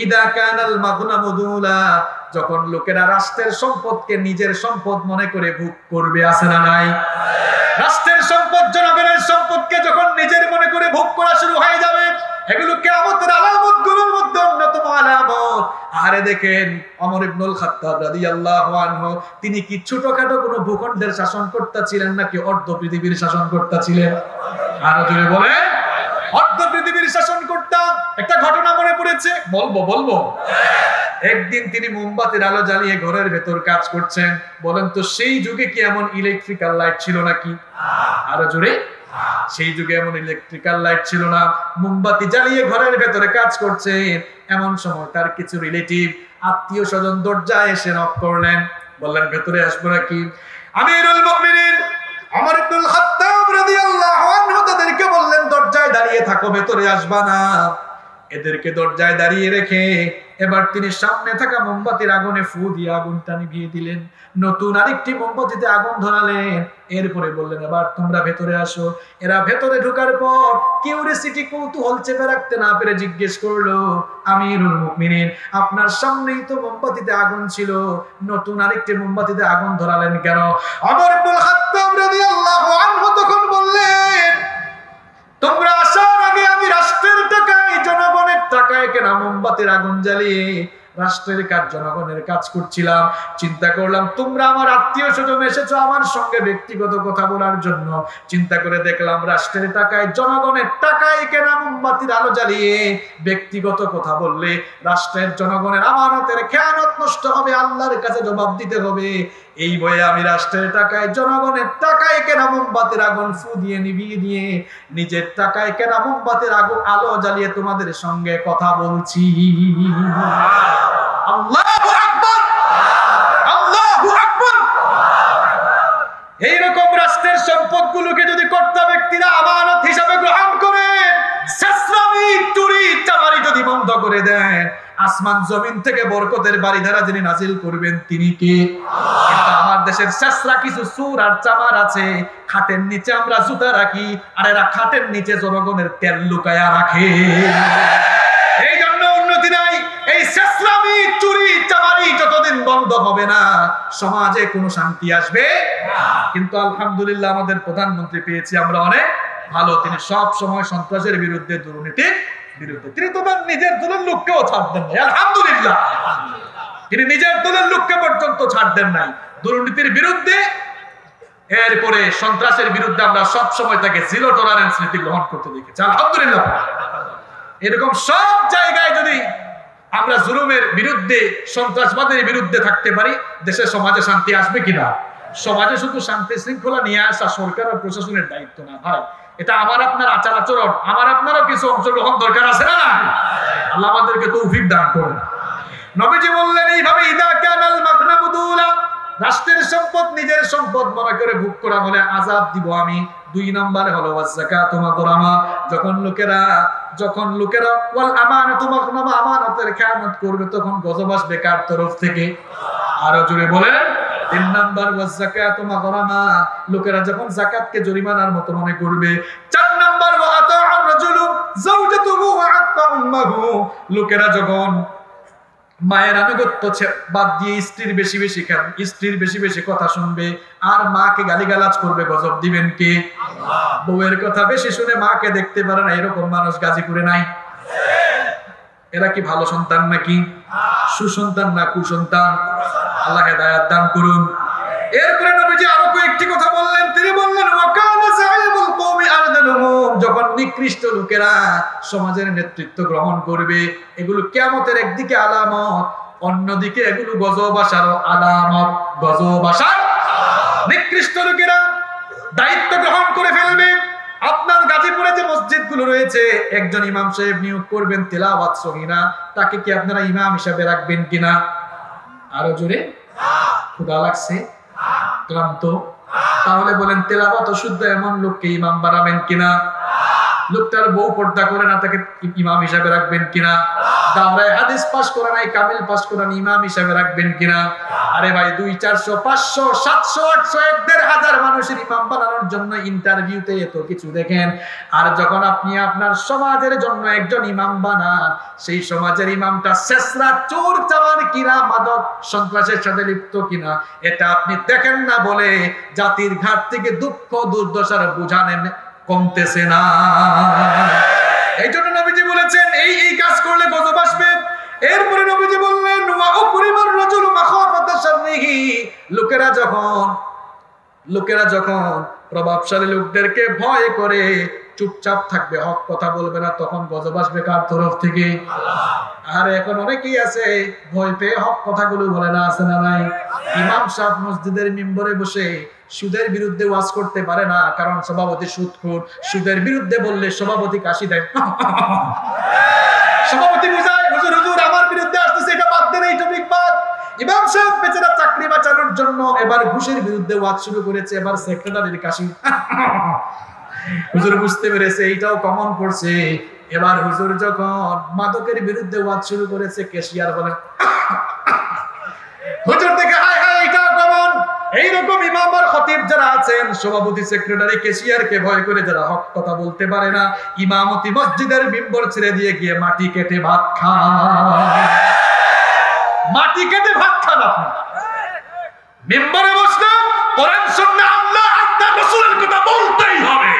ইদা কানাল মাগনামু দুলা, যখন লোকেরা রাষ্ট্রের সম্পদকে নিজের সম্পদ মনে করে ভোগ করবে, আছে না নাই? রাষ্ট্রের সম্পদ, জনগণের সম্পদকে যখন নিজের মনে করে ভোগ করা শুরু হয়ে যাবে, এগুলো কিয়ামতের আলামতগুলোর মধ্যে অন্যতম আলামত। আরে দেখেন ওমর ইবনুল খাত্তাব রাদিয়াল্লাহু আনহু, তিনি কি ছোটখাটো কোনো ভূখণ্ডের শাসনকর্তা ছিলেন নাকি অর্ধ পৃথিবীর শাসনকর্তা ছিলেন? আরো জোরে বলে। অর্ধ পৃথিবীর শাসনকর্তা। একটা ঘটনা মনে পড়েছে, বলবো। একদিন তিনি মোমবাতির আলো জ্বালিয়ে ঘরের ভেতর কাজ করছেন। বলেন তো সেই যুগে কি এমন ইলেকট্রিক্যাল লাইট ছিল নাকি? আরো জোরে। সেই যুগে এমন ইলেকট্রিক্যাল লাইট ছিল না। মোমবাতি জ্বালিয়ে ঘরের ভেতরে কাজ করছেন। এমন সময় তার কিছু রিলেটিভ, আত্মীয় স্বজন দরজায় এসে নক করলেন, বললেন ভেতরে আসবো নাকি? আমিরুল মুমিনিন ওমর ইবনুল খাত্তাব রাদিয়াল্লাহু আনহু তাদেরকে বললেন, দরজায় দাঁড়িয়ে থাকো, ভেতরে আসবা না। এদেরকে দরজায় দাঁড়িয়ে রেখে এবার তিনি সামনে থাকা মোমবাতির আগুনে ফু দিয়ে আগুনটা নিভিয়ে দিলেন। নতুন আরেকটি মোমবাতিতে আগুন ধরালেন। এরপরে বললেন, এবার তোমরা ভেতরে আসো। এরা ভেতরে ঢোকার পর কিউরিসিটি, কৌতূহল চেপে রাখতে না পেরে জিজ্ঞেস করলো, আমিরুল মুমিনিন আপনার সামনেই তো মোমবাতিতে আগুন ছিল, নতুন আরেকটি মোমবাতিতে আগুন ধরালেন কেন? ওমর ইবনুল খাত্তাব রাদিয়াল্লাহু আনহু তখন বললেন, তোমরা আসার আগে আমি রাষ্ট্রের টাকায়, জনগণের টাকায় কেনা মোমবাতির আগুন জ্বালিয়ে রাষ্ট্রের কাজ, জনগণের কাজ করছিলাম। চিন্তা করলাম তোমরা আমার আত্মীয় স্বজন এসেছো আমার সঙ্গে ব্যক্তিগত কথা বলার জন্য। চিন্তা করে দেখলাম রাষ্ট্রের টাকায়, জনগণের টাকায় কেনা মোমবাতির আলো জ্বালিয়ে ব্যক্তিগত কথা বললে রাষ্ট্রের, জনগণের আমানতের খেয়ানত নষ্ট হবে, আল্লাহর কাছে জবাব দিতে হবে। এই ভয়ে আমি রাষ্ট্রের টাকায়, জনগণের টাকায় কেনা মোমবাতির আগুন ফু দিয়ে নিভিয়ে দিয়ে নিজের টাকায় কেনা মোমবাতির আলো জ্বালিয়ে তোমাদের সঙ্গে কথা বলছি। আল্লাহু আকবার, আল্লাহু আকবার। এইরকম রাষ্ট্রের সম্পদগুলোকে যদি কর্তা ব্যক্তিরা আমানত হিসাবে গ্রহণ করে, সাসরামি, চুরি চামারি যদি বন্ধ করে দেন, আসমান জমিন থেকে বরকতের বাড়িধারা যিনি নাজিল করবেন তিনি কে? কিন্তু আমার দেশের শেষরা কিছু সুর আর চামার আছে, খাটের নিচে আমরা জুতা রাখি আর এরা খাটের নিচে জনগণের তেল লুকায়া রাখে। এই জন্য উন্নতি নাই। এই শেষরামি চুরি চামারি যতদিন বন্ধ হবে না সমাজে কোনো শান্তি আসবে না। কিন্তু আলহামদুলিল্লাহ আমাদের প্রধানমন্ত্রী পেয়েছি আমরা অনেক ভালো। তিনি সব সময় সন্ত্রাসের বিরুদ্ধে, দুর্নীতির বিরুদ্ধে। তিনি তো তার নিজের দলের লোককেও ছাড় দেন নাই, আলহামদুলিল্লাহ। তিনি নিজের দলের লোককে পর্যন্ত ছাড় দেন নাই দুর্নীতির বিরুদ্ধে। এরপরে সন্ত্রাসের বিরুদ্ধে আমরা সব সময় তাকে জিরো টলারেন্স নীতি গ্রহণ করতে দেখেছি, আলহামদুলিল্লাহ। এরকম সব জায়গায় যদি আমরা জুলুমের বিরুদ্ধে, সন্ত্রাসবাদের বিরুদ্ধে থাকতে পারি, দেশে সমাজে শান্তি আসবে কিনা? সমাজে শুধু শান্তি শৃঙ্খলা নিয়ে আসা সরকার ও প্রশাসনের দায়িত্ব না ভাই, এটা আমার আপনার আচার আচরণ, আমার আপনারও কিছু অংশগ্রহণ দরকার আছে না? আল্লাহ আমাদেরকে তৌফিক দান করুন। নবীজি বললেন এইভাবে, ইদা কানাল মাগনামু দুলা, রাষ্ট্রের সম্পদ নিজের সম্পদ মনে করে ভোগ করা হলে আযাব দিব আমি। 2 নম্বরে হলো ওয়াযাকাতু মাগরামা, যখন লোকেরা ওয়াল আমানাতু মাগনামা, আমানতের খেয়ানত করবে তখন গজব আসবে কার তরফ থেকে? আরো জোরে বলেন। 3 নাম্বার ওয়াযাকাতু মাগরামা, লোকেরা যখন যাকাতকে জরিমানার মতো মনে করবে। 4 নাম্বার ওয়া আতাআর রাজুলু যাওজাতুহু ওয়া আত্তা উম্মাহু, লোকেরা যখন মায়ের আনুগত্য বাদ দিয়ে স্ত্রীর বেশি বেশি কথা শুনবে আর মাকে গালিগালাজ করবে, গজব দিবেন কে? আল্লাহ। বউয়ের কথা বেশি শুনে মাকে দেখতে পারে না, এরকম মানুষ গাজীপুরে নাই? এরা কি ভালো সন্তান নাকি সুসন্তান না কুসন্তান? আল্লাহ হেদায়েত দান করুন। এরপরে নবীজি আরো কয়েকটি কথা বললেন। তিনি বললেন, ওয়াকানা সাইবুল কওমি আরদালুহুম, যখন নিকৃষ্ট লোকেরা সমাজের নেতৃত্ব গ্রহণ করবে, এগুলো কিয়ামতের একদিকে আলামত, অন্যদিকে এগুলো গজব আসার আলামত। গজব আসার, নিকৃষ্ট লোকেরা দায়িত্ব গ্রহণ করে ফেলবে। আপনার গাজীপুরে যে মসজিদগুলো রয়েছে, একজন ইমাম সাহেব নিয়োগ করবেন তেলাওয়াত সহিনা, তাকে কি আপনারা ইমাম হিসাবে রাখবেন কিনা? আরো জোরে। ক্ষুধা লাগছে, ক্লান্ত, তাহলে বলেন তেলাওয়াত অশুদ্ধ এমন লোককে ইমাম বানাবেন কিনা? লোকটার বউ পর্দা করে না, তাকে ইমাম হিসাবে রাখবেন কিনা? দাওরায়ে হাদিস পাস করে নাই, কামিল পাস করে না, ইমাম হিসাবে রাখবেন কিনা? আরে ভাই 200, 400, 500, 700, 800, 1,500 মানুষের ইমাম বানানোর জন্য ইন্টারভিউতে এত কিছু দেখেন। আর যখন আপনি আপনার সমাজের জন্য একজন ইমাম বানান, সেই সমাজের ইমামটা শেষরা চোর চামার কিনা, মাদক সন্ত্রাসের সাথে লিপ্ত কিনা, এটা আপনি দেখেন না বলে জাতির ঘাট থেকে দুঃখ দুর্দশার বোঝা কমতেছে না। এই জন্য নবীজি বলেছেন এই কাজ করলে গজব আসবে। এরপরে নবীজি বললেন, ওয়া উকরিমার রাজুলু মাখাফাতা শাররিহি, লোকেরা যখন প্রভাবশালী লোকদেরকে ভয় করে চুপচাপ থাকবে, হক কথা বলবে না, তখন গজব আসবে কার তরফ থেকে? আল্লাহ। আর এখন অনেকেই আছে ভয় পেয়ে হক কথাগুলো বলে না, আছে না নাই? ইমাম সাহেব মসজিদের মিম্বরে বসে সুদের বিরুদ্ধে ওয়াজ করতে পারে না, কারণ সভাপতি সুদখোর। সুদের বিরুদ্ধে বললে সভাপতি কাশি দেয়। সভাপতি বুঝায়, হুজুর হুজুর আমার বিরুদ্ধে আসতেছে, এটা বাদ দেন, এই টপিক বাদ। ইমাম সাহেব বেচারা চাকরি বাঁচানোর জন্য এবার ঘুষের বিরুদ্ধে ওয়াজ শুরু করেছে, এবার সেক্রেটারির কাশি। হুজুর বুঝতে পেরেছে এইটাও কমন পড়ছে। এবার হুজুর যখন মাদকের বিরুদ্ধে ওয়াজ শুরু করেছে, ক্যাশিয়ার বলে হুজুর দেখে হায় হায়, এটাও কমন। এইরকম ইমাম আর খতিব যারা আছেন, সভাপতি সেক্রেটারি ক্যাশিয়ারকে ভয় করে যারা হক কথা বলতে পারে না, ইমামতি মসজিদের মিম্বর ছেড়ে দিয়ে গিয়ে মাটি কেটে ভাত খায়। মাটি কেটে ভাত খান আপনি। মিম্বরে বসলে কোরআন সুন্নাহ আল্লাহ আল্লাহর রাসূলের কথা বলতেই হবে।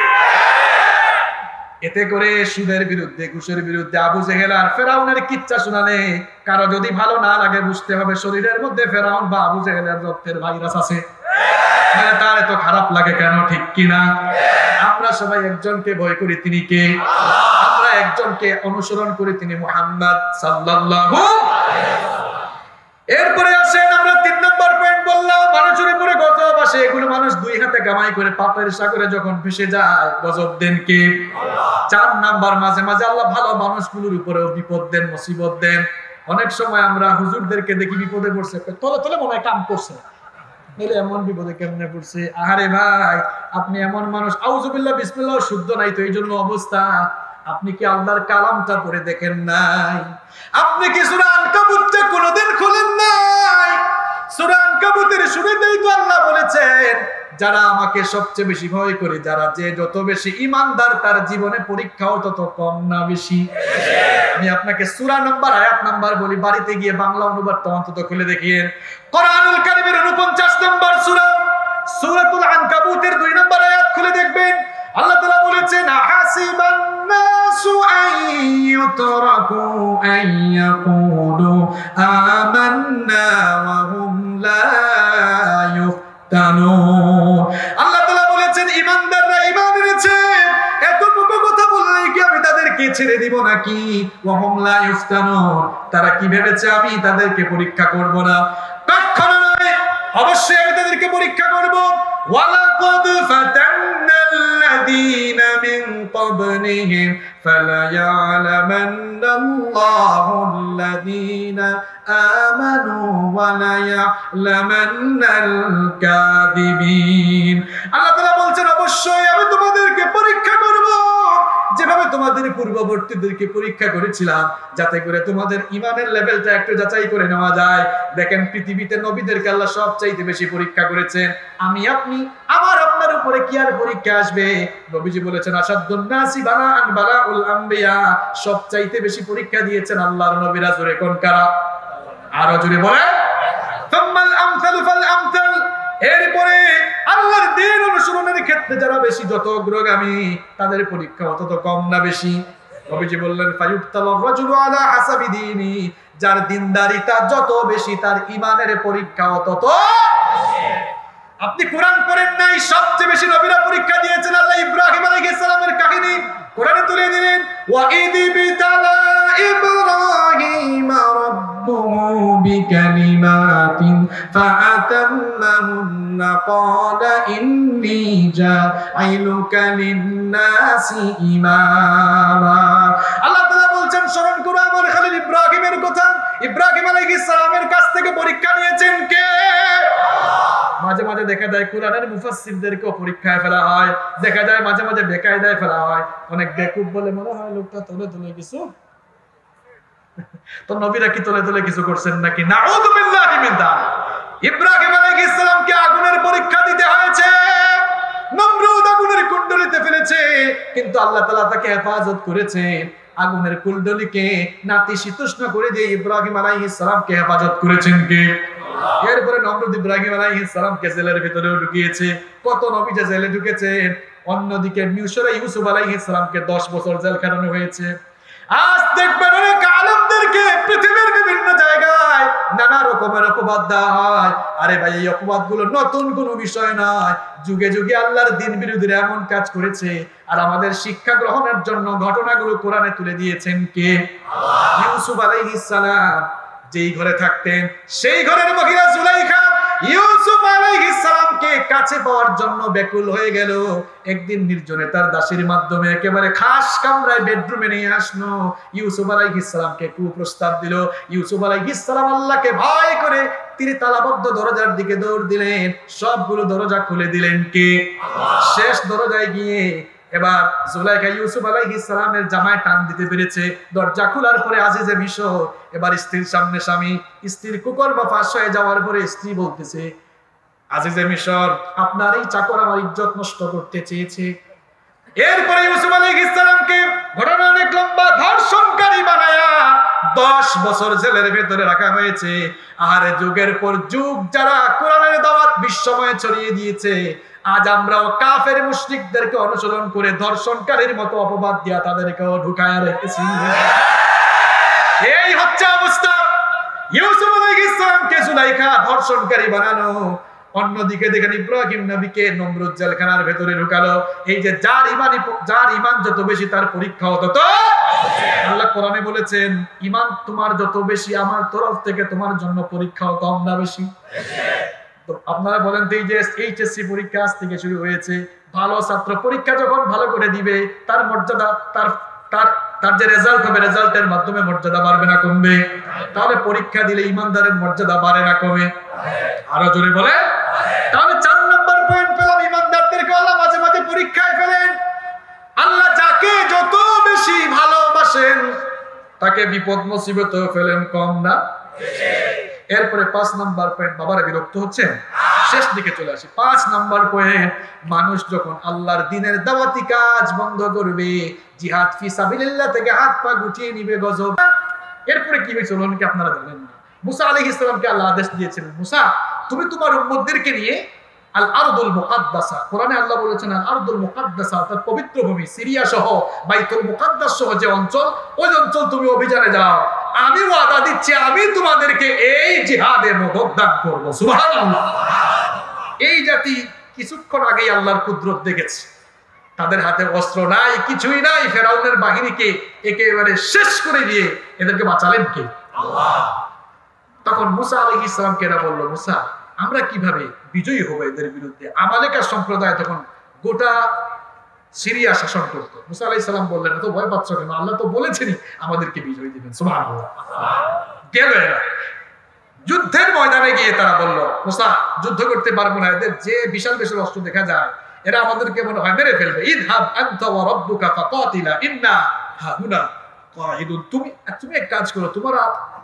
এতে করে সুদের বিরুদ্ধে, ঘুষের বিরুদ্ধে আবু জেহেল আর ফেরাউনের কিচ্ছা শোনালে কারো যদি ভালো না লাগে, বুঝতে হবে শরীরের মধ্যে ফেরাউন বা আবু জেহেলের রক্তের ভাইরাস আছে। মানে তার এত খারাপ লাগে কেন, ঠিক কিনা? আমরা সবাই একজনকে ভয় করি, তিনি কে? আমরা একজনকে অনুসরণ করি, তিনি মুহাম্মদ সাল্লাল্লাহু আলাইহি ওয়াসাল্লাম। এরপরে আসেন আমরা 3 নম্বর পয়েন্ট বললাম, মানুষের উপরে গজব আসে। এগুলো মানুষ 2 হাতে কামাই করে পাপের সাগরে যখন ভেসে যায়, গজব দেন কে? আল্লাহ। 4 নাম্বার, মাঝে মাঝে আল্লাহ ভালো মানুষগুলোর উপরেও বিপদ দেন, মুসিবত দেন। অনেক সময় আমরা হুজুরদেরকে দেখি বিপদে পড়ছে, তলে তলে মনে হয় কাম করছে, বলে এমন বিপদে কেমনে পড়ছে। আরে ভাই, আপনি এমন মানুষ, আউযুবিল্লাহ বিসমিল্লাহ শুদ্ধ নাই তো, এই জন্য অবস্থা। আপনি কি আল্লাহর কালামটা পড়ে দেখেন নাই? আপনি কি সূরা আনকাবুতটা কোনোদিন খুলেন নাই? সূরা আনকাবুতের শুরুতেই তো আল্লাহ বলেছেন, যারা আমাকে সবচেয়ে বেশি ভয় করে, যারা যে যত বেশি ঈমানদার তার জীবনে পরীক্ষাও তত কম না বেশি। আমি আপনাকে সূরা নাম্বার আয়াত নাম্বার বলি, বাড়িতে গিয়ে বাংলা অনুবাদটা অন্তত খুলে দেখিয়েন। কোরআনুল কারীমের 49 নম্বর সূরা, সূরাতুল আনকাবুতের 2 নম্বর আয়াত খুলে দেখবেন। আল্লাহ তাআলা বলেছেন, আহাসিবান নাসু আইয়ুতরাকু আইয়াকুলু আমান্না ওয়া হুম লা ইফতানুন। আল্লাহ তাআলা বলেছেন, ঈমানদাররা ঈমান এনেছে, এতটুকু কথা বললেই কি আমি তাদেরকে ছেড়ে দিব নাকি? ওয়া হুম লা ইফতানুন, তারা কি ভেবেছে আমি তাদেরকে পরীক্ষা করব না? কখনো নয়, অবশ্যই আমি তাদেরকে পরীক্ষা করব। ওয়ালাকাদ ফাতান্নাল্লাযীনা মিন ক্বাবলিহিম ফালায়া'লামান্নাল্লাহুল্লাযীনা আমানু ওয়া লায়া'লামান্নাল কাযিবিন। আল্লাহ তাআলা বলছেন, অবশ্যই আমি তোমাদেরকে পরীক্ষা করব, যেভাবে তোমাদের পূর্ববর্তীদেরকে পরীক্ষা করেছিলাম, যাতে করে তোমাদের ঈমানের লেভেলটা একটু যাচাই করে নেওয়া যায়। দেখেন, পৃথিবীতে নবীদেরকে আল্লাহ সবচাইতে বেশি পরীক্ষা করেছেন। আমি আপনি আমার আপনার উপরে কি আর পরীক্ষা আসবে? নবীজি বলেছেন, আসাদুন নাসি বালাআন বালাউল আম্বিয়া, সবচাইতে বেশি পরীক্ষা দিয়েছেন আল্লাহর নবীরা। জোরে কোন কারা? আরো জোরে বলেন। সুম্মাল আমসালু ফাল আমসাল, এরপরে আল্লাহর দ্বীন অনুসরণের ক্ষেত্রে যারা বেশি যত অগ্রগামী, তাদের পরীক্ষা তত কম না বেশি। নবীজি বললেন, ফায়ুবতালার রাজুলু আলা হাসাবি দীনি, যার দিনদারিতা যত বেশি তার ঈমানের পরীক্ষাও তত বেশি। আপনি কোরআন পড়েন নাই, সবচেয়ে বেশি নবীরা পরীক্ষা দিয়েছেন। আল্লাহ ইব্রাহিম আলাইহিস সালামের কাহিনী কোরআনে তুলে দিলেন, ওয়া ইযি বিতালা ইব্রাহিম রাব্বুহু বিকালিমাতিন ফাআতাম্মাহুন্না ক্বালা ইন্নী জাঈলুকা লিন-নাসি ইমামা। আল্লাহ তাআলা বলছেন, স্মরণ করো আমার খলিল ইব্রাহিমের কথা। ইব্রাহিম আলাইহিস সালামের কাছ থেকে পরীক্ষা নিয়েছেন কে? মাঝে মাঝে দেখা যায় কুরআনের মুফাসসিরদেরকেও পরীক্ষায় ফেলা হয়, দেখা যায় মাঝে মাঝে বেকায়দায় ফেলা হয়। অনেক বেকুব বলে মনে হয় লোকটা তলে তলে কিছু, তো নবীরা কি তলে তলে কিছু করছেন নাকি? নাউযু বিল্লাহি মিন যালিক। ইব্রাহিম আলাইহিস সালামকে আগুনের পরীক্ষা দিতে হয়েছে। নমরুদ আগুনের কুণ্ডলিতে ফেলেছে, কিন্তু আল্লাহ তাআলা তাকে হেফাজত করেছেন। আগুনের কুণ্ডলীকে নাতিশীতোষ্ণ করে দিয়ে ইব্রাহিম আলাইহিস সালামকে হেফাজত করেছেন কে? এরপরে নমরুদ ইব্রাহিম আলাইহিস সালামকে জেলের ভিতরেও ঢুকিয়েছে। কত নবী যে জেলে ঢুকেছেন। অন্যদিকে মিশরে ইউসুফ আলাইহিস সালামকে 10 বছর জেল খাটানো হয়েছে। আজ দেখবেন অনেক আলেমদেরকে পৃথিবীর বিভিন্ন জায়গায় নানা রকমের অপবাদ দেওয়া হয়। আরে ভাই, এই অপবাদগুলো নতুন কোনো বিষয় নয়। যুগে যুগে আল্লাহর দ্বীন বিরোধীরা এমন কাজ করেছে, আর আমাদের শিক্ষা গ্রহণের জন্য ঘটনাগুলো কোরআনে তুলে দিয়েছেন কে? আল্লাহ। ইউসুফ আলাইহিস সালাম যেই ঘরে থাকতেন, সেই ঘরের মহিলা জুলাইখা ইউসুফ আলাইহিস সালামকে কাছে পাওয়ার জন্য ব্যাকুল হয়ে গেল। একদিন নির্জনে তার দাসীর মাধ্যমে একেবারে খাস কামরায় বেডরুমে নিয়ে আসলো। ইউসুফ আলাইহিস সালামকে কুপ্রস্তাব দিল। ইউসুফ আলাইহিস সালাম আল্লাহকে ভয় করে তিনি তালাবদ্ধ দরজার দিকে দৌড় দিলেন। সবগুলো দরজা খুলে দিলেন কে? আল্লাহ। শেষ দরজায় গিয়ে এবার জুলাইখা ইউসুফ আলাইহিস সালামের জামায় টান দিতে পেরেছে। দরজা খোলার পরে আজিজে মিশর এবার স্ত্রীর সামনে স্বামী, স্ত্রীর কুকর্ম ফাঁস হয়ে যাওয়ার পরে স্ত্রী বলতেছে, আজিজে মিশর, আপনার এই চাকর আমার ইজ্জত নষ্ট করতে চেয়েছে। এরপরে ইউসুফ আলাইহিস সালামকে ঘটনা অনেক লম্বা, ধর্ষণকারী বানায়া 10 বছর জেলের ভেতরে রাখা হয়েছে। আর যুগের পর যুগ যারা কোরআনের দাওয়াত বিশ্বময় ছড়িয়ে দিয়েছে, আজ আমরাও কাফের মুশরিকদেরকে অনুসরণ করে ধর্ষণকারীর মতো অপবাদ দিয়া তাদেরকেও ঢুকায়া রেখেছি। এই হচ্ছে অবস্থা। ইউসুফ আলাইহিস সালামকে জুলাইখা ধর্ষণকারী বানানো, অন্যদিকে দেখেন ইব্রাহিম নবীকে নমরুদ জেলখানার ভেতরে ঢুকালো। এই যে যার ঈমান যত বেশি তার পরীক্ষাও তত। আল্লাহ কোরআনে বলেছেন, ঈমান তোমার যত বেশি আমার তরফ থেকে তোমার জন্য পরীক্ষাও কম না বেশি? তো আপনারা বলেন তো, এই যে এইচএসসি পরীক্ষা আজ থেকে শুরু হয়েছে, ভালো ছাত্র পরীক্ষা যখন ভালো করে দিবে, তার মর্যাদা, তার যে রেজাল্ট হবে, রেজাল্টের মাধ্যমে মর্যাদা বাড়বে না কমবে? তাহলে পরীক্ষা দিলে ইমানদারের মর্যাদা বাড়ে না কমে? আরো জোরে বলে। তাহলে 4 নম্বর পয়েন্ট পেলাম, ইমানদারদেরকে আল্লাহ মাঝে মাঝে পরীক্ষায় ফেলেন। আল্লাহ যাকে যত বেশি তাকে বিপদ মুসিবতে ফেলেন কম না। এরপরে 5 নাম্বার পয়েন্ট, বাবারা বিরক্ত হচ্ছেন, শেষ দিকে চলে আসি। 5 নাম্বার পয়েন্ট, মানুষ যখন আল্লাহর দ্বীনের দাওয়াতি কাজ বন্ধ করবে, জিহাদ ফি সাবিলিল্লাহ থেকে হাত পা গুটিয়ে নিবে, গজব। এরপরে কি হয়েছিল কি আপনারা জানেন না? মুসা আলাইহিস সালামকে আল্লাহ আদেশ দিয়েছিলেন, মুসা তুমি তোমার উম্মতদেরকে নিয়ে আল আরদুল মুকাদ্দাসা, কোরআনে আল্লাহ বলেছেন আল আরদুল মুকাদ্দাসা, অর্থাৎ পবিত্র ভূমি সিরিয়া সহ বাইতুল মুকাদ্দাস সহ যে অঞ্চল, ওই অঞ্চল তুমি অভিযানে যাও। আমি ওয়াদা দিচ্ছি আমি তোমাদেরকে এই জিহাদে মদদ দান করব। সুবহানাল্লাহ। এই জাতি কিছুক্ষণ আগেই আল্লাহর কুদরত দেখেছে, তাদের হাতে অস্ত্র নাই, কিছুই নাই, ফেরাউনের বাহিনীকে একেবারে শেষ করে দিয়ে এদেরকে বাঁচালেন কে? আল্লাহ। তখন মুসা আলাইহিস সালামকে এরা বলল, মুসা আমরা কিভাবে বিজয়ী হবো এদের বিরুদ্ধে? আমালেকা সম্প্রদায় তখন গোটা সিরিয়া শাসন করতো। মুসা আলাইহিস সালাম বললেন, তো ভয় পাচ্ছ কেন? আল্লাহ তো বলেছেনই আমাদেরকে বিজয় দিবেন। সুবহানাল্লাহ। গেল এরা যুদ্ধের ময়দানে গিয়ে তারা বলল, মুসা যুদ্ধ করতে পারবো না, এদের যে বিশাল বিশাল অস্ত্র দেখা যায়, এরা আমাদেরকে মনে হয় মেরে ফেলবে। ইযহাব আনতা ওয়া রাব্বুকা ফাকাতিলা ইন্না হাহুনা কাঈদুন। তুমি এক কাজ করো,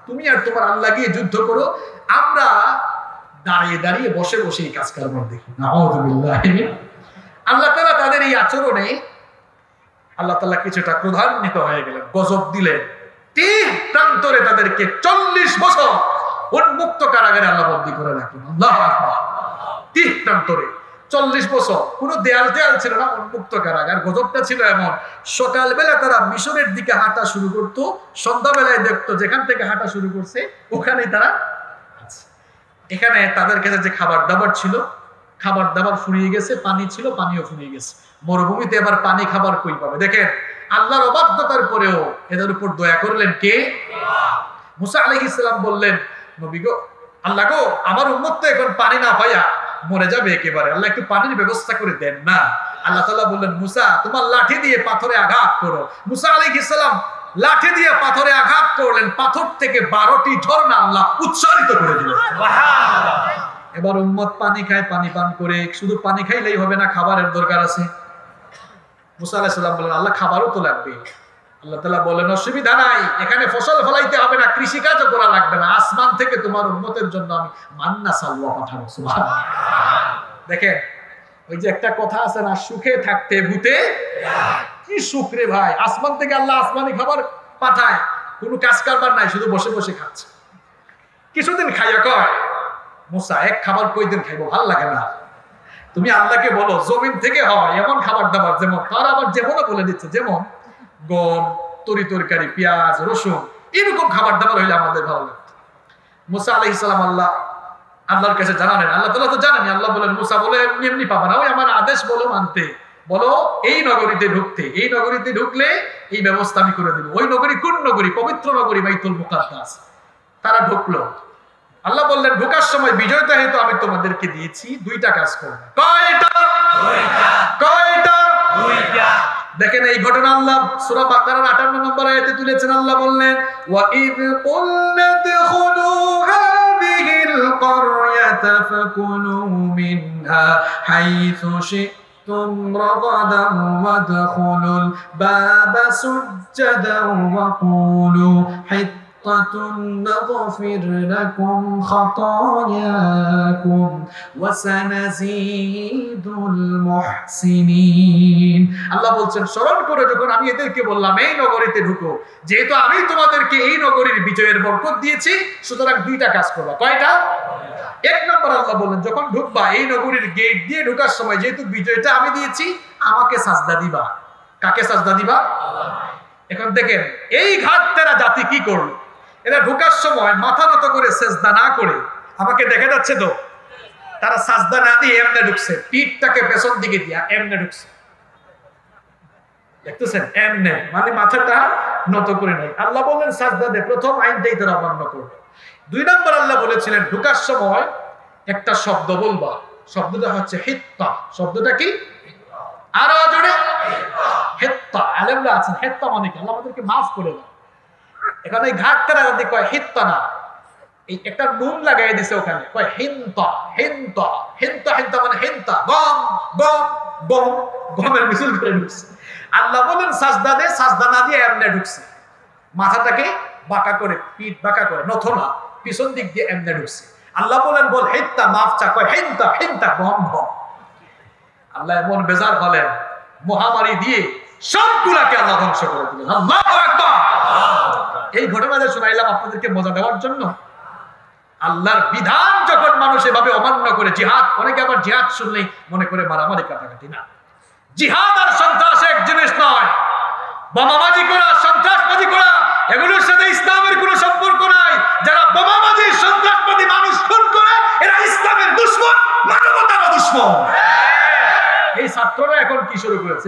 তুমি আর তোমার আল্লাহ গিয়ে যুদ্ধ করো, আমরা দাঁড়িয়ে দাঁড়িয়ে বসে বসে এই কাজ কারবার দেখি। নাউযুবিল্লাহ। আল্লাহ তাআলা তাদের এই আচরণে আল্লাহ তাআলা কিছুটা ক্রোধান্বিত হয়ে গেলেন, গজব দিলেন। 3 প্রান্তরে তাদেরকে 40 বছর উন্মুক্ত কারাগারে আল্লাহ বন্দী করে রাখলেন। আল্লাহু আকবার। 3 প্রান্তরে 40 বছর, কোনো দেয়াল ছিল না, উন্মুক্ত কারাগার। গজবটা ছিল এমন, সকালবেলা তারা মিশরের দিকে হাঁটা শুরু করতো, সন্ধ্যাবেলায় দেখতো যেখান থেকে হাঁটা শুরু করছে ওখানেই তারা। এখানে তাদের কাছে যে খাবার দাবার ছিল, খাবার দাবার ফুরিয়ে গেছে, পানি ছিল, পানিও ফুরিয়ে গেছে। মরুভূমিতে এবার পানি খাবার কই পাবে? দেখেন আল্লাহর অবাধ্যতার পরেও এদের উপর দয়া করলেন কে? মুসা আলাইহিস সালাম বললেন, নবী গো, আল্লাহ গো, আমার উম্মত তো এখন পানি না পাইয়া মরে যাবে একেবারে, আল্লাহ একটু পানির ব্যবস্থা করে দেন না। আল্লাহ তাআলা বললেন, মুসা তোমার লাঠি দিয়ে পাথরে আঘাত করো। মুসা আলাইহিস সালাম লাঠি দিয়ে পাথরে আঘাত করলেন, পাথর থেকে 12টি ঝর্ণা আল্লাহ উচ্চারিত করে দিলেন। সুবহানাল্লাহ। এবার উম্মত পানি খায়, পানি পান করে, শুধু পানি খাইলেই হবে না, খাবারের দরকার আছে। মুসা আলাইহিস সালাম বললেন, আল্লাহ খাবারও তো লাগবে। আল্লাহ তাআলা বলেন, অসুবিধা নাই, এখানে ফসল ফলাইতে হবে না, কৃষিকাজও করা লাগবে না, আসমান থেকে তোমার উম্মতের জন্য আমি মান্না সালওয়া পাঠাবো। সুবহানাল্লাহ। দেখেন ওই যে একটা কথা আছে না, সুখে থাকতে ভূতে কি সুখ রে ভাই। আসমান থেকে আল্লাহ আসমানি খাবার পাঠায়, কোনো কাজ কারবার নাই, শুধু বসে বসে খাচ্ছে। কিছুদিন খাইয়া কয়, মুসা এক খাবার কয়দিন খাইবো, ভাল লাগে না। তুমি আল্লাহকে বলো জমিন থেকে হয় এমন খাবার দাবার, যেমন তার আবার যেমনও বলে দিচ্ছে, যেমন গম, তরি তরকারি, পেঁয়াজ, রসুন, এরকম খাবার দাবার হইলে আমাদের ভালো লাগতো। মুসা আলাইহিস সালাম আল্লাহর কাছে জানালেন, আল্লাহ তাআলা তো জানেন। আল্লাহ বলেন, মুসা বলে এমনি এমনি পাবা না, ওই আমার আদেশ বলো মানতে, বলো এই নগরীতে ঢুকতে, এই নগরীতে ঢুকলে এই ব্যবস্থা আমি করে দেব। ওই নগরী কোন নগরী? পবিত্র নগরী বাইতুল মুকাদ্দাস। তারা ঢুকলো। আল্লাহ বললেন, ঢোকার সময় বিজয়টা হেতু আমি তোমাদেরকে দিয়েছি 2টা কাজ করবে। কয়টা? 2টা। দেখেন এই ঘটনা আল্লাহ সূরা বাকারার 58 নম্বর আয়াতে তুলেছেন। আল্লাহ বললেন, ওয়া ইয কুলনা দুখুলু হাযিহিল ক্বরয়াতা ফাকুলু মিনহা হাইসু শি'তুম রাগাদান ওয়াদখুলুল বাবা সুজ্জাদান ওয়া কুলু نغفر لكم خطاياكم وسنزيد المحسنين। আল্লাহ বলছেন, স্মরণ করে যখন আমি এদেরকে বললাম এই নগরীতে ঢুকো, যেহেতু আমি তোমাদেরকে এই নগরীর বিজয়ের বরকত দিয়েছি, সুতরাং 2টা কাজ করবা। কয়টা? 1 নম্বর আল্লাহ বললেন, যখন ঢুকবা এই নগরীর গেট দিয়ে ঢোকার সময় যেহেতু বিজয়টা আমি দিয়েছি, আমাকে সাজদা দিবা। কাকে সাজদা দিবা? আল্লাহ। এখন দেখেন এই ঘাটতেরা জাতি কি করলো, এরা ঢোকার সময় মাথা নত করে সেজদা না করে, আমাকে দেখা যাচ্ছে তো, তারা সাজদা না দিয়ে এমনে ঢুকছে, পিঠটাকে পেছন দিকে দিয়া এমনে ঢুকছে। দেখতেছেন? এমনে, মানে মাথাটা নত করে নাই। আল্লাহ বললেন সাজদা দে, প্রথম আইনটাই তারা অমান্য করবে। 2 নম্বর আল্লাহ বলেছিলেন, ঢোকার সময় একটা শব্দ বলবা, শব্দটা হচ্ছে হিত্তা। শব্দটা কি? আরো জোরে, হিত্তা। আলেমরা আছেন, হিত্তা মানে কি? আল্লাহ আমাদেরকে মাফ করে দেন। এখানে এই ঘাটতারা যদি কয় হিত্তা না, এই একটা নুন লাগাই দিছে ওখানে, কয় হিন্তা। হিন্তা হিন্তা হিন্তা মানে হিন্তা, গম গম গম, গমের মিছিল করে ঢুকছে। আল্লাহ বলেন সাজদা দে, সাজদা না দিয়ে এমনি ঢুকছে। মাথাটাকে বাঁকা করে, পিঠ বাঁকা করে, নথনা পিছন দিক দিয়ে এমনে ঢুকছে। আল্লাহ বলেন বল হেত্তা মাফ চা কয় হেন্তা হেন্তা গম গম। আল্লাহ এমন বেজার হলেন, মহামারী দিয়ে সবগুলাকে আল্লাহ ধ্বংস করে দিলেন। আল্লাহু আকবার। এই ঘটনাটা শুনাইলাম আপনাদেরকে মজা দেওয়ার জন্য। আল্লাহর বিধান যখন মানুষ এভাবে অমান্য করে, জিহাদ, অনেকে আবার জিহাদ শুনলেই মনে করে মারামারি কাটাকাটি, না। জিহাদ আর সন্ত্রাস এক জিনিস নয়। বোমাবাজি করা, সন্ত্রাসবাজি করা, এগুলোর সাথে ইসলামের কোনো সম্পর্ক নাই। যারা বোমাবাজি, সন্ত্রাসবাদী, মানুষ খুন করে, এরা ইসলামের দুশমন, মানবতার দুশমন। এই ছাত্ররা এখন কি শুরু করেছে?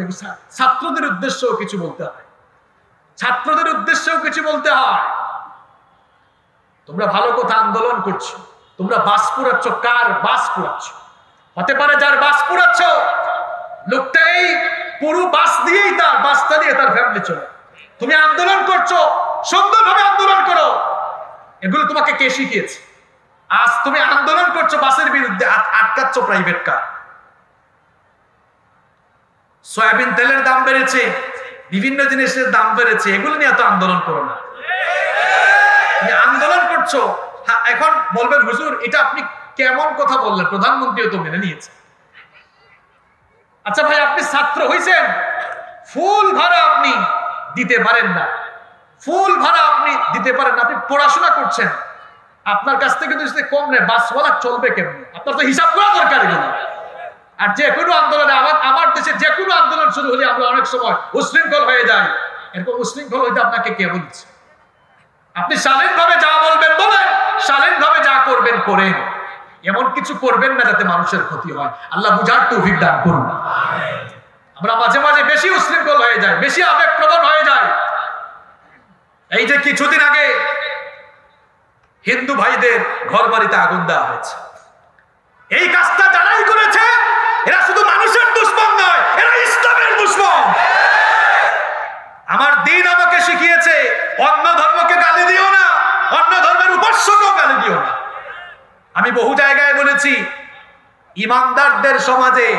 ছাত্রদের উদ্দেশ্যেও কিছু বলতে হয়, ছাত্রদের উদ্দেশ্যেও কিছু বলতে হয়। তোমরা ভালো কথা আন্দোলন করছো, তোমরা বাস পুরাচ্ছ, কার বাস পুরাচ্ছ? হতে পারে যার বাস পুরাচ্ছ লোকটা এই পুরো বাস দিয়েই তার বাসটা দিয়ে তার ফ্যামিলি চলে। তুমি আন্দোলন করছো, সুন্দরভাবে আন্দোলন করো। এগুলো তোমাকে কে শিখিয়েছে? আজ তুমি আন্দোলন করছো বাসের বিরুদ্ধে, আটকাচ্ছ প্রাইভেট কার। সয়াবিন তেলের দাম বেড়েছে, বিভিন্ন জিনিসের দাম বেড়েছে, এগুলো নিয়ে তো আন্দোলন করো না। তুমি আন্দোলন করছো, এখন বলবেন হুজুর এটা আপনি কেমন কথা বললেন, প্রধানমন্ত্রীও তো মেনে নিয়েছে। আচ্ছা ভাই, আপনি ছাত্র হইছেন, ফুল ভাড়া আপনি দিতে পারেন না, ফুল ভাড়া আপনি দিতে পারেন না, আপনি পড়াশোনা করছেন, আপনার কাছ থেকে যদি কম নেয় বাসওয়ালা চলবে কেমন? আপনার তো হিসাব করা দরকার এগুলো। আর যে কোনো আন্দোলনে, আমার দেশে যে কোনো আন্দোলন শুরু হলে আমরা অনেক সময় উশৃঙ্খল হয়ে যাই। এরকম উশৃঙ্খল হইতে আপনাকে কে বলছে? আপনি শালীনভাবে যা বলবেন বলেন, শালীনভাবে যা করবেন করেন, এমন কিছু করবেন না যাতে মানুষের ক্ষতি হয়। আল্লাহ বুঝার তৌফিক দান করুন। আমরা মাঝে মাঝে বেশি উশৃঙ্খল হয়ে যাই, বেশি আবেগপ্রবণ হয়ে যায়। এই যে কিছুদিন আগে হিন্দু ভাইদের ঘর বাড়িতে আগুন দেওয়া হয়েছে, এই কাজটা যারাই করেছে এরা শুধু মানুষের দুশমন নয়, এরা ইসলামের দুশমন। আমার দিন আমাকে শিখিয়েছে অন্য ধর্মকে গালি দিও না, অন্য ধর্মের উপাস্যকেও গালি দিও না। আমি বহু জায়গায় বলেছি, ইমানদারদের সমাজে,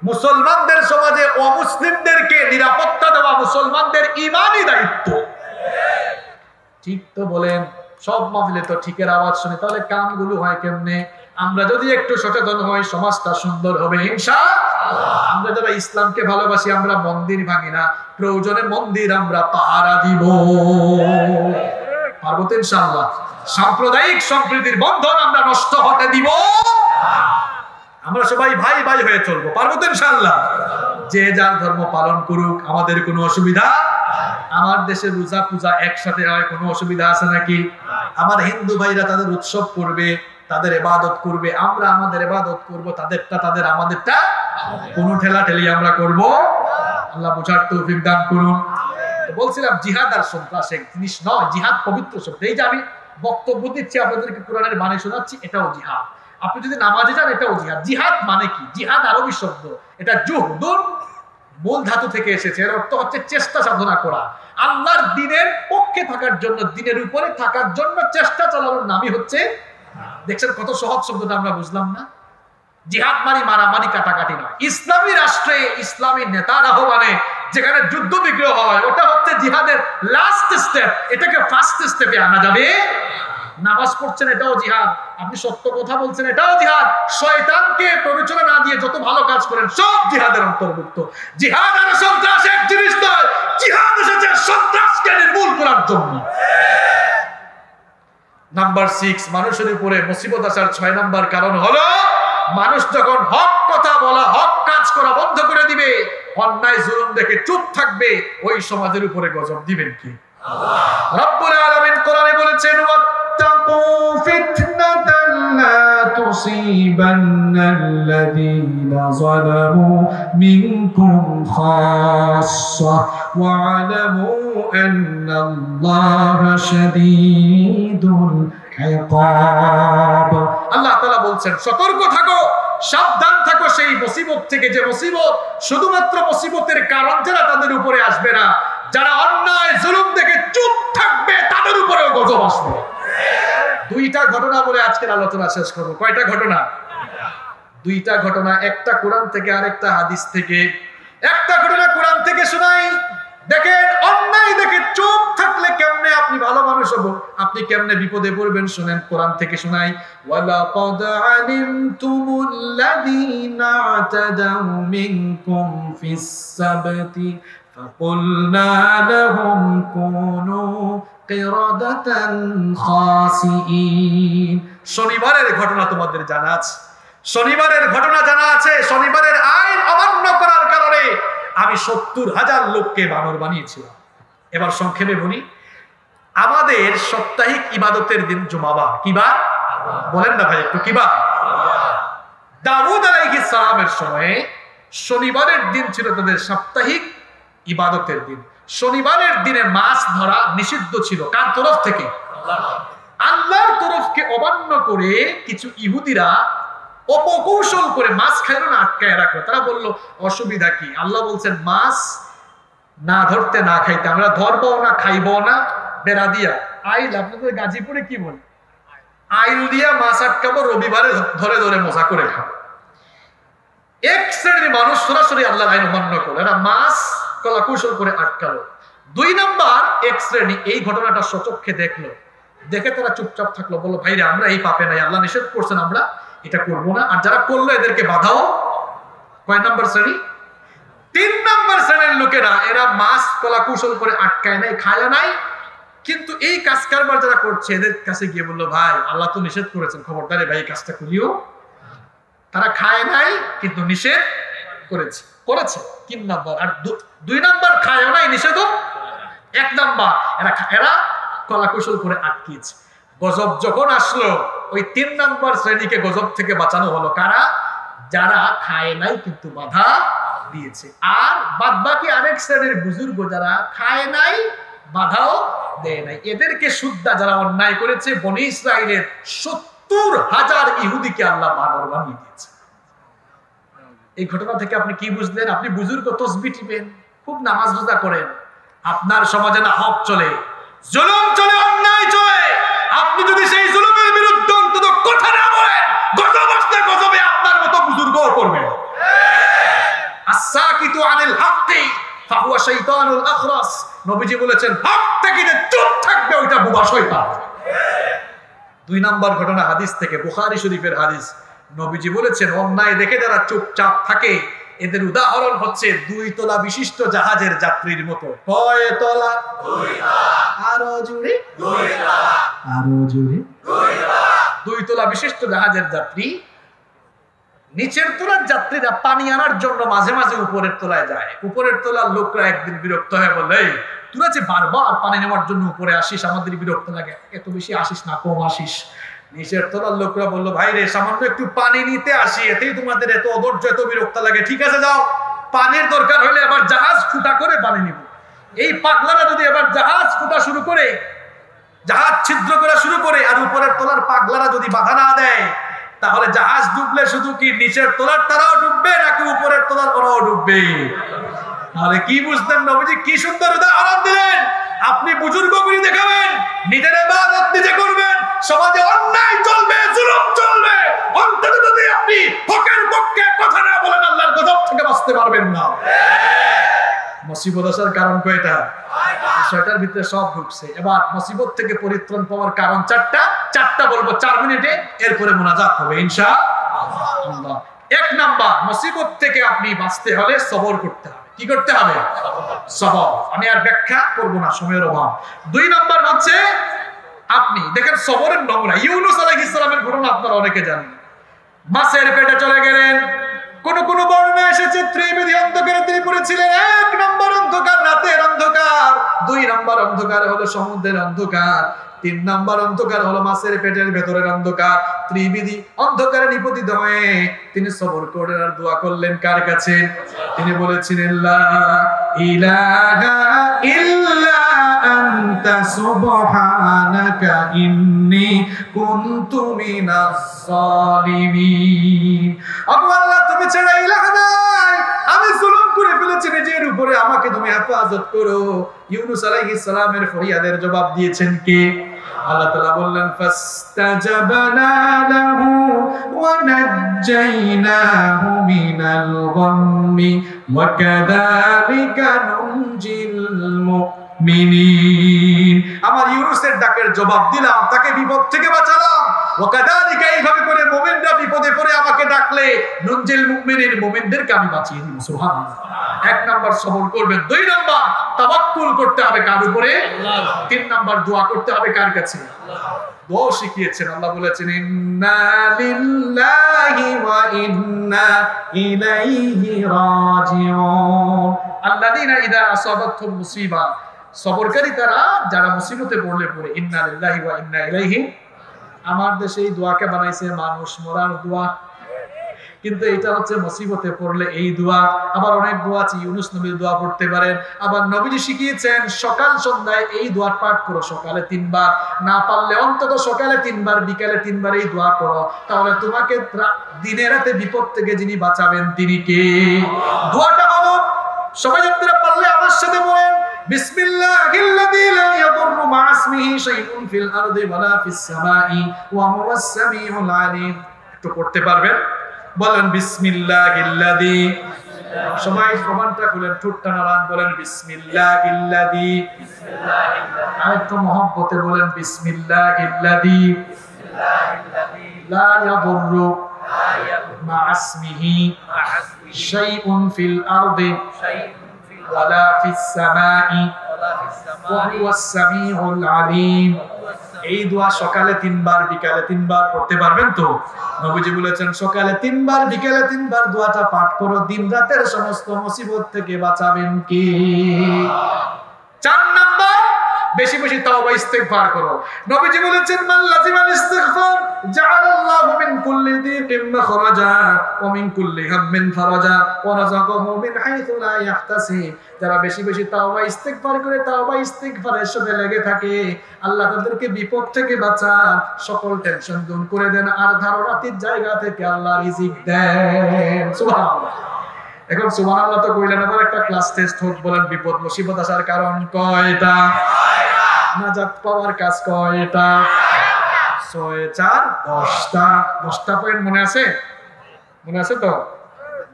মুসলমানদের সমাজে অমুসলিমদেরকে নিরাপত্তা দেওয়া মুসলমানদের ইমানই দায়িত্ব। ঠিক তো বলেন, সব মাহফিলে তো ঠিকের আওয়াজ শুনে, তাহলে কামগুলো হয় কেমনে? আমরা যদি একটু সচেতন হই, সমাজটা সুন্দর হবে ইনশাআল্লাহ। আমরা যারা ইসলামকে ভালোবাসি, আমরা মন্দির ভাঙি না, প্রয়োজনে মন্দির আমরা পাহারা দিব, পারবো তো ইনশাআল্লাহ। সাম্প্রদায়িক সম্প্রীতির বন্ধন আমরা নষ্ট হতে দিব, আমরা সবাই ভাই ভাই হয়ে চলবো, পারবো তো ইনশাআল্লাহ। যে যার ধর্ম পালন করুক, আমাদের কোনো অসুবিধা। আমার দেশে রোজা পূজা একসাথে হয়, কোনো অসুবিধা আছে নাকি? আমার হিন্দু ভাইরা তাদের উৎসব করবে, তাদের ইবাদত করবে, আমরা আমাদের ইবাদত করব, তাদেরটা তাদের, আমাদেরটা কোনো ঠেলা ঠেলি আমরা করব। আল্লাহ বুঝার তৌফিক দান করুন। তো বলছিলাম জিহাদ আর সন্ত্রাস এক জিনিস নয়, জিহাদ পবিত্র শব্দ। এই যে আমি বক্তব্য দিচ্ছি, আপনাদেরকে কোরআনের বাণী শোনাচ্ছি, এটাও জিহাদ। আপনি যদি নামাজে যান, এটাও জিহাদ। জিহাদ মানে কি? জিহাদ আরবি শব্দ, এটা জুহদুন মূল ধাতু থেকে এসেছে। এর অর্থ হচ্ছে চেষ্টা সাধনা করা, আল্লাহর দ্বীনের পক্ষে থাকার জন্য, দ্বীনের উপরে থাকার জন্য চেষ্টা চালানোর নামই হচ্ছে। দেখছেন কত সহজ শব্দটা আমরা বুঝলাম না? জিহাদ মানে মারামারি কাটাকাটি নয়। ইসলামী রাষ্ট্রে ইসলামী নেতার আহ্বানে যেখানে যুদ্ধ বিগ্রহ হয়, ওটা হচ্ছে জিহাদের লাস্ট স্টেপ, এটাকে ফার্স্ট স্টেপে আনা যাবে। নামাজ পড়ছেন, এটাও জিহাদ। আপনি সত্য কথা বলছেন, এটাও জিহাদ। শয়তানকে প্ররোচনা না দিয়ে যত ভালো কাজ করেন, সব জিহাদের অন্তর্ভুক্ত। জিহাদ আর সন্ত্রাস এক জিনিস নয়, জিহাদ এসেছে সন্ত্রাসকে নির্মূল করার জন্য। নাম্বার 6, মানুষের উপরে মুসিবত আসার 6 নম্বর কারণ হলো, মানুষ যখন হক কথা বলা, হক কাজ করা বন্ধ করে দিবে, অন্যায় জুলুম দেখে চুপ থাকবে, ওই সমাজের উপরে গজব দিবেন কি? আল্লাহ রব্বুল আলামিন কোরআনে বলেছেন, ওয়াত্তাকু ফিতনাতান লা তুসিবান্নাল্লাযীনা যালামু মিনকুম খাসসা ওয়া আলামু আন্নাল্লাহা শাদীদুল ইকাব। আল্লাহ তাআলা বলছেন, সতর্ক থাকো, সাবধান থাকো সেই মুসিবত থেকে, যে মুসিবত শুধুমাত্র মুসিবতের কারণ যারা, তাদের উপরে আসবে না, যারা অন্যায় জুলুম দেখে চুপ থাকবে তাদের উপরেও গজব আসবে। 2টা ঘটনা বলে আজকের আলোচনা শেষ করব। কয়টা ঘটনা? 2টা ঘটনা, একটা কোরআন থেকে, আরেকটা হাদিস থেকে। একটা ঘটনা কোরআন থেকে শোনাই, দেখেন অন্যায় দেখে চুপ থাকলে কেমনে আপনি ভালো মানুষ হবো, আপনি কেমনে বিপদে পড়বেন শুনেন, কোরআন থেকে শোনাই, ওয়ালাকাদ আলিমতুমুল্লাযীনা আতাদাউ মিনকুম ফিস সাবতি ফাকুলনা লাহুম কুনু কিরাদাতান খাসিইন। শনিবারের ঘটনা তোমাদের জানা আছে, শনিবারের ঘটনা জানা আছে। শনিবারের আইন অমান্য করার কারণে আমি 70,000 লোককে বানর বানিয়েছিলাম। এবার সংক্ষেপে বলি, আমাদের সাপ্তাহিক ইবাদতের দিন জুমাবার, কিবার বলেন না ভাই একটু, কিবার? দাউদ আলাইহিস সালামের সময়ে শনিবারের দিন ছিল তাদের সাপ্তাহিক ইবাদতের দিন। শনিবারের দিনে মাছ ধরা নিষিদ্ধ ছিল। কার তরফ থেকে? আল্লাহর তরফকে অমান্য করে কিছু ইহুদিরা অপকৌশল করে মাছ খাইলো না, আটকায় রাখলো। তারা বলল অসুবিধা কি, আল্লাহ বলছেন মাছ না ধরতে না খাইতে, আমরা ধরবো না খাইবো না, বেড়া দিয়া আইল, আপনাদের গাজীপুরে কি বলে, আইল দিয়া মাছ আটকাবো, রবিবারে ধরে ধরে মজা করে খাবো। এক শ্রেণীর মানুষ সরাসরি আল্লাহর আইন অমান্য করলো, এরা মাছ কলা কৌশল করে আটকালো। 2 নাম্বার এক শ্রেণী এই ঘটনাটা সচক্ষে দেখলো, দেখে তারা চুপচাপ থাকলো, বললো ভাইরা আমরা এই পাপে নাই, আল্লাহ নিষেধ করছেন আমরা এটা করবো না, আর যারা করলো এদেরকে বাধাও। কয় নাম্বার শ্রেণী? 3 নাম্বার শ্রেণীর লোকেরা, এরা মাছ কলা কৌশল করে আটকায় নাই, খায় নাই, কিন্তু এই কাজ কারবার যারা করছে এদের কাছে গিয়ে বললো ভাই আল্লাহ তো নিষেধ করেছেন, খবরদারে ভাই কাজটা করিও। তারা খায় নাই কিন্তু নিষেধ করেছে। 3 নাম্বার। আর 2 নাম্বার খায়ও নাই, নিষেধও। 1 নাম্বার এরা কলা কৌশল করে আটকিয়েছে। গজব যখন আসলো ওই 3 নাম্বার শ্রেণীকে গজব থেকে বাঁচানো হলো। কারা? যারা খায় নাই কিন্তু বাধা দিয়েছে। আর বাদ বাকি আরেক শ্রেণীর বুজুর্গ যারা খায় নাই বাধাও দেয় নাই, এদেরকে শুদ্ধা যারা অন্যায় করেছে, বনি ইসরাইলের 70,000 ইহুদিকে আল্লাহ বানর বানিয়ে দিয়েছে। এই ঘটনা থেকে আপনি কি বুঝলেন? আপনি বুজুর্গ তসবিহ টিপেন, খুব নামাজ রোজা করেন, আপনার সমাজে না হক চলে, জুলুম চলে, অন্যায় চলে, আপনি যদি সেই জুলুমের বিরুদ্ধে অন্তত কথা না বলেন, গজব আসলে গজবে আপনার মতো বুজুর্গও করবেন। আস-সাকিতু আনিল হাক্কি ফাহুয়া শাইতানুল আখরাস। নবীজি বলেছেন হক থেকে যে চুপ থাকবে ওইটা বোবা শয়তান। 2 নাম্বার ঘটনা হাদিস থেকে, বুখারী শরীফের হাদিস। নবীজি বলেছেন অন্যায় দেখে যারা চুপচাপ থাকে এদের উদাহরণ হচ্ছে 2 তলা বিশিষ্ট জাহাজের যাত্রীর মতো। কয় তলা? 2 তলা। আরো জোরে? 2 তলা। আরো জোরে? 2 তলা। 2 তলা বিশিষ্ট জাহাজের যাত্রী। নিচের তলার যাত্রীরা পানি আনার জন্য মাঝে মাঝে উপরের তলায় যায়। উপরের তলার লোকরা একদিন বিরক্ত হয়ে বলে, তোরা যে বারবার পানি নেওয়ার জন্য উপরে আসিস, আমাদের বিরক্ত লাগে, এত বেশি আসিস না, কম আসিস। নিচের তলার লোকরা বললো ভাই রে, সামান্য একটু পানি নিতে আসি, এতেই তোমাদের এত অধৈর্য, এত বিরক্ত লাগে, ঠিক আছে যাও, পানির দরকার হলে আবার জাহাজ ফুটা করে পানি নিব। এই পাগলারা যদি আবার জাহাজ ফুটা শুরু করে, জাহাজ ছিদ্র করা শুরু করে, আর উপরের তলার পাগলারা যদি বাধা না দেয়, তাহলে জাহাজ ডুবলে শুধু কি নিচের তলার তারাও ডুববে নাকি উপরের তলার ওরাও ডুববে? তাহলে কি বুঝতেন নবীজি কি সুন্দর উদাহরণ দিলেন। আপনি বুজুর্গগিরি দেখাবেন, নিজের ইবাদত নিজে করবেন, সমাজে অন্যায় চলবে, জুলুম চলবে, অন্তত যদি আপনি হকের পক্ষে কথা না বলেন আল্লাহর গজব থেকে বাঁচতে পারবেন না। মুসিবত আসার কারণ কয়টা? 6টার ভিতরে সব ঢুকছে। এবার মুসিবত থেকে পরিত্রাণ পাওয়ার কারণ 4টা বলবো 4 মিনিটে, এরপরে মোনাজাত হবে ইনশাআল্লাহ। 1 নাম্বার, মুসিবত থেকে আপনি বাঁচতে হলে সবর করতে হবে। কি করতে হবে? সবর। আমি আর ব্যাখ্যা করব না, সময়ের অভাব। 2 নাম্বার হচ্ছে আপনি দেখেন সবরের নমুনা। ইউনূস আলাইহিস সালামের ঘটনা আপনারা অনেকে জানেন। মাছের পেটে চলে গেলেন, কোন কোন বর্ণনা এসেছে ত্রিবিধি অন্ধকারে তিনি পড়েছিলেন। 1 নম্বর অন্ধকার রাতের অন্ধকার, 2 নম্বর অন্ধকার হলো সমুদ্রের অন্ধকার, 3 নম্বর অন্ধকার হলো মাছের পেটের ভেতরের অন্ধকার। ত্রিবিধি অন্ধকারে নিপতিত হয়ে তিনি সবর করলেন আর দোয়া করলেন কার কাছে? তিনি বলেছিলেন লা ইলাহা ইল্লা আনতা সুবহানাকা ইন্নী কুনতু মিনাস সালিমিন। আল্লাহ তুমি ছাড়া ইলাহ নাই, আমি জুলুম করে ফেলেছি নিজের উপরে, আমাকে তুমি হেফাজত করো। ইউনূস আলাইহিস সালামের ফরিয়াদের জবাব দিয়েছেন কে? আল্লাহ তাআলা বললেন ফাস্তাজাবনা লাহু ওয়া নাজ্জাইনাহু মিনাল গাম্মি ওয়া কাযালিকা নুনজিল মুমিনিন। আমার ইউনূসের ডাকের জবাব দিলাম, তাকে বিপদ থেকে বাঁচালাম। ওয়া কাযালিকা, এইভাবে করে মুমিনরা বিপদে পড়ে আমাকে ডাকলে নুনজিল মুমিনিন, মুমিনদেরকে আমি বাঁচিয়ে দিব। সুবহানাল্লাহ। এক নাম্বার সবর করবেন, দুই নাম্বার তাওয়াক্কুল করতে হবে কার উপরে? আল্লাহ। তিন নাম্বার দোয়া করতে হবে কার কাছে? আল্লাহ। দোয়া শিখিয়েছেন, আল্লাহ বলেছেন ইন্না লিল্লাহি ওয়া ইন্না ইলাইহি রাজিউন। আল্লাযীনা ইযা আসাবাতহুম মুসিবা, সবরকারী তারা যারা মুসিবতে পড়লে পড়ে ইন্না লিল্লাহি ওয়া ইন্না ইলাইহি। আমার দেশে এই দোয়াকে বানাইছে মানুষ মরার দোয়া, কিন্তু এটা হচ্ছে মুসিবতে পড়লে এই দোয়া। আবার অনেক দোয়া আছে, ইউনূস নবীর দোয়া পড়তে পারেন। আবার নবীজি শিখিয়েছেন সকাল সন্ধ্যায় এই দোয়া পাঠ করো, সকালে 3 বার, না পারলে অন্তত সকালে 3 বার, বিকালে 3 বার এই দোয়া করো। তাহলে তোমাকে দিনে রাতে বিপদ থেকে যিনি বাঁচাবেন তিনি কে? দোয়াটা হলো, সবাই আপনারা পারলে আমার সাথে বলেন বিসমিল্লাহিল্লাযী লা ইয়াদুররু মা ইসমিহি শাইউন ফিল আরদি ওয়ালা ফিস সামাই ওয়া হুয়াস সামিউল আলিম। একটু পড়তে পারবেন? বলেন বিসমিল্লাহিল্লাযী। সবাই প্রমাণটা খুলেন, ঠোঁটটা নাড়ান, বলেন বিসমিল্লাহিল্লাযী। আরেকটু মহব্বতে বলেন বিসমিল্লাহিল্লাযী লা ইয়াদুররু মা ইসমিহি শাইউন ফিল আরদি ওয়ালা ফিস সামাই ওয়া হুয়াস সামিউল আলিম। এই দোয়া সকালে 3 বার, বিকালে 3 বার পড়তে পারবেন তো? নবীজি বলেছেন সকালে 3 বার, বিকালে 3 বার দোয়াটা পাঠ করো, দিন রাতের সমস্ত মুসিবত থেকে বাঁচাবেন কে? 4 নাম্বার, বেশি বেশি তাওবা ইস্তেগফার করো। নবীজি বলেছেন মান লাজিমাল ইস্তিগফার জাআলাল্লাহু মিন কুল্লি দিকিন মাখরাজা ওয়া মিন কুল্লি হাম্মিন ফারাজা ওয়া রাযাকাহু মিন হাইথু লা ইয়াহতাসিব। যারা বেশি বেশি তাওবা ইস্তেগফার করে, তাওবা ইস্তেগফারের সাথে লেগে থাকে, আল্লাহ তাদেরকে বিপদ থেকে বাঁচান, সকল টেনশন দূর করে দেন, আর ধারণাতীত জায়গা থেকে আল্লাহ রিজিক দেন। সুবহানাল্লাহ। এখন সুবহানাল্লাহ তো কইলেন, আবার একটা ক্লাস টেস্ট হোক। বলেন বিপদ মুসিবত আসার কারণ কয়টা? নাজাত পাওয়ার কাজ কয়টা? 6 4 10টা। 10টা পয়েন্ট মনে আছে? মনে আছে তো?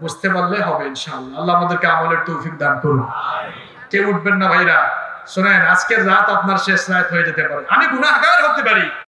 বুঝতে পারলে হবে ইনশাআল্লাহ। আল্লাহ আমাদেরকে আমলের তৌফিক দান করুন। কেউ উঠবেন না ভাইরা, শুনেন, আজকের রাত আপনার শেষ রাত হয়ে যেতে পারে। আমি গুনাহগার হতে পারি,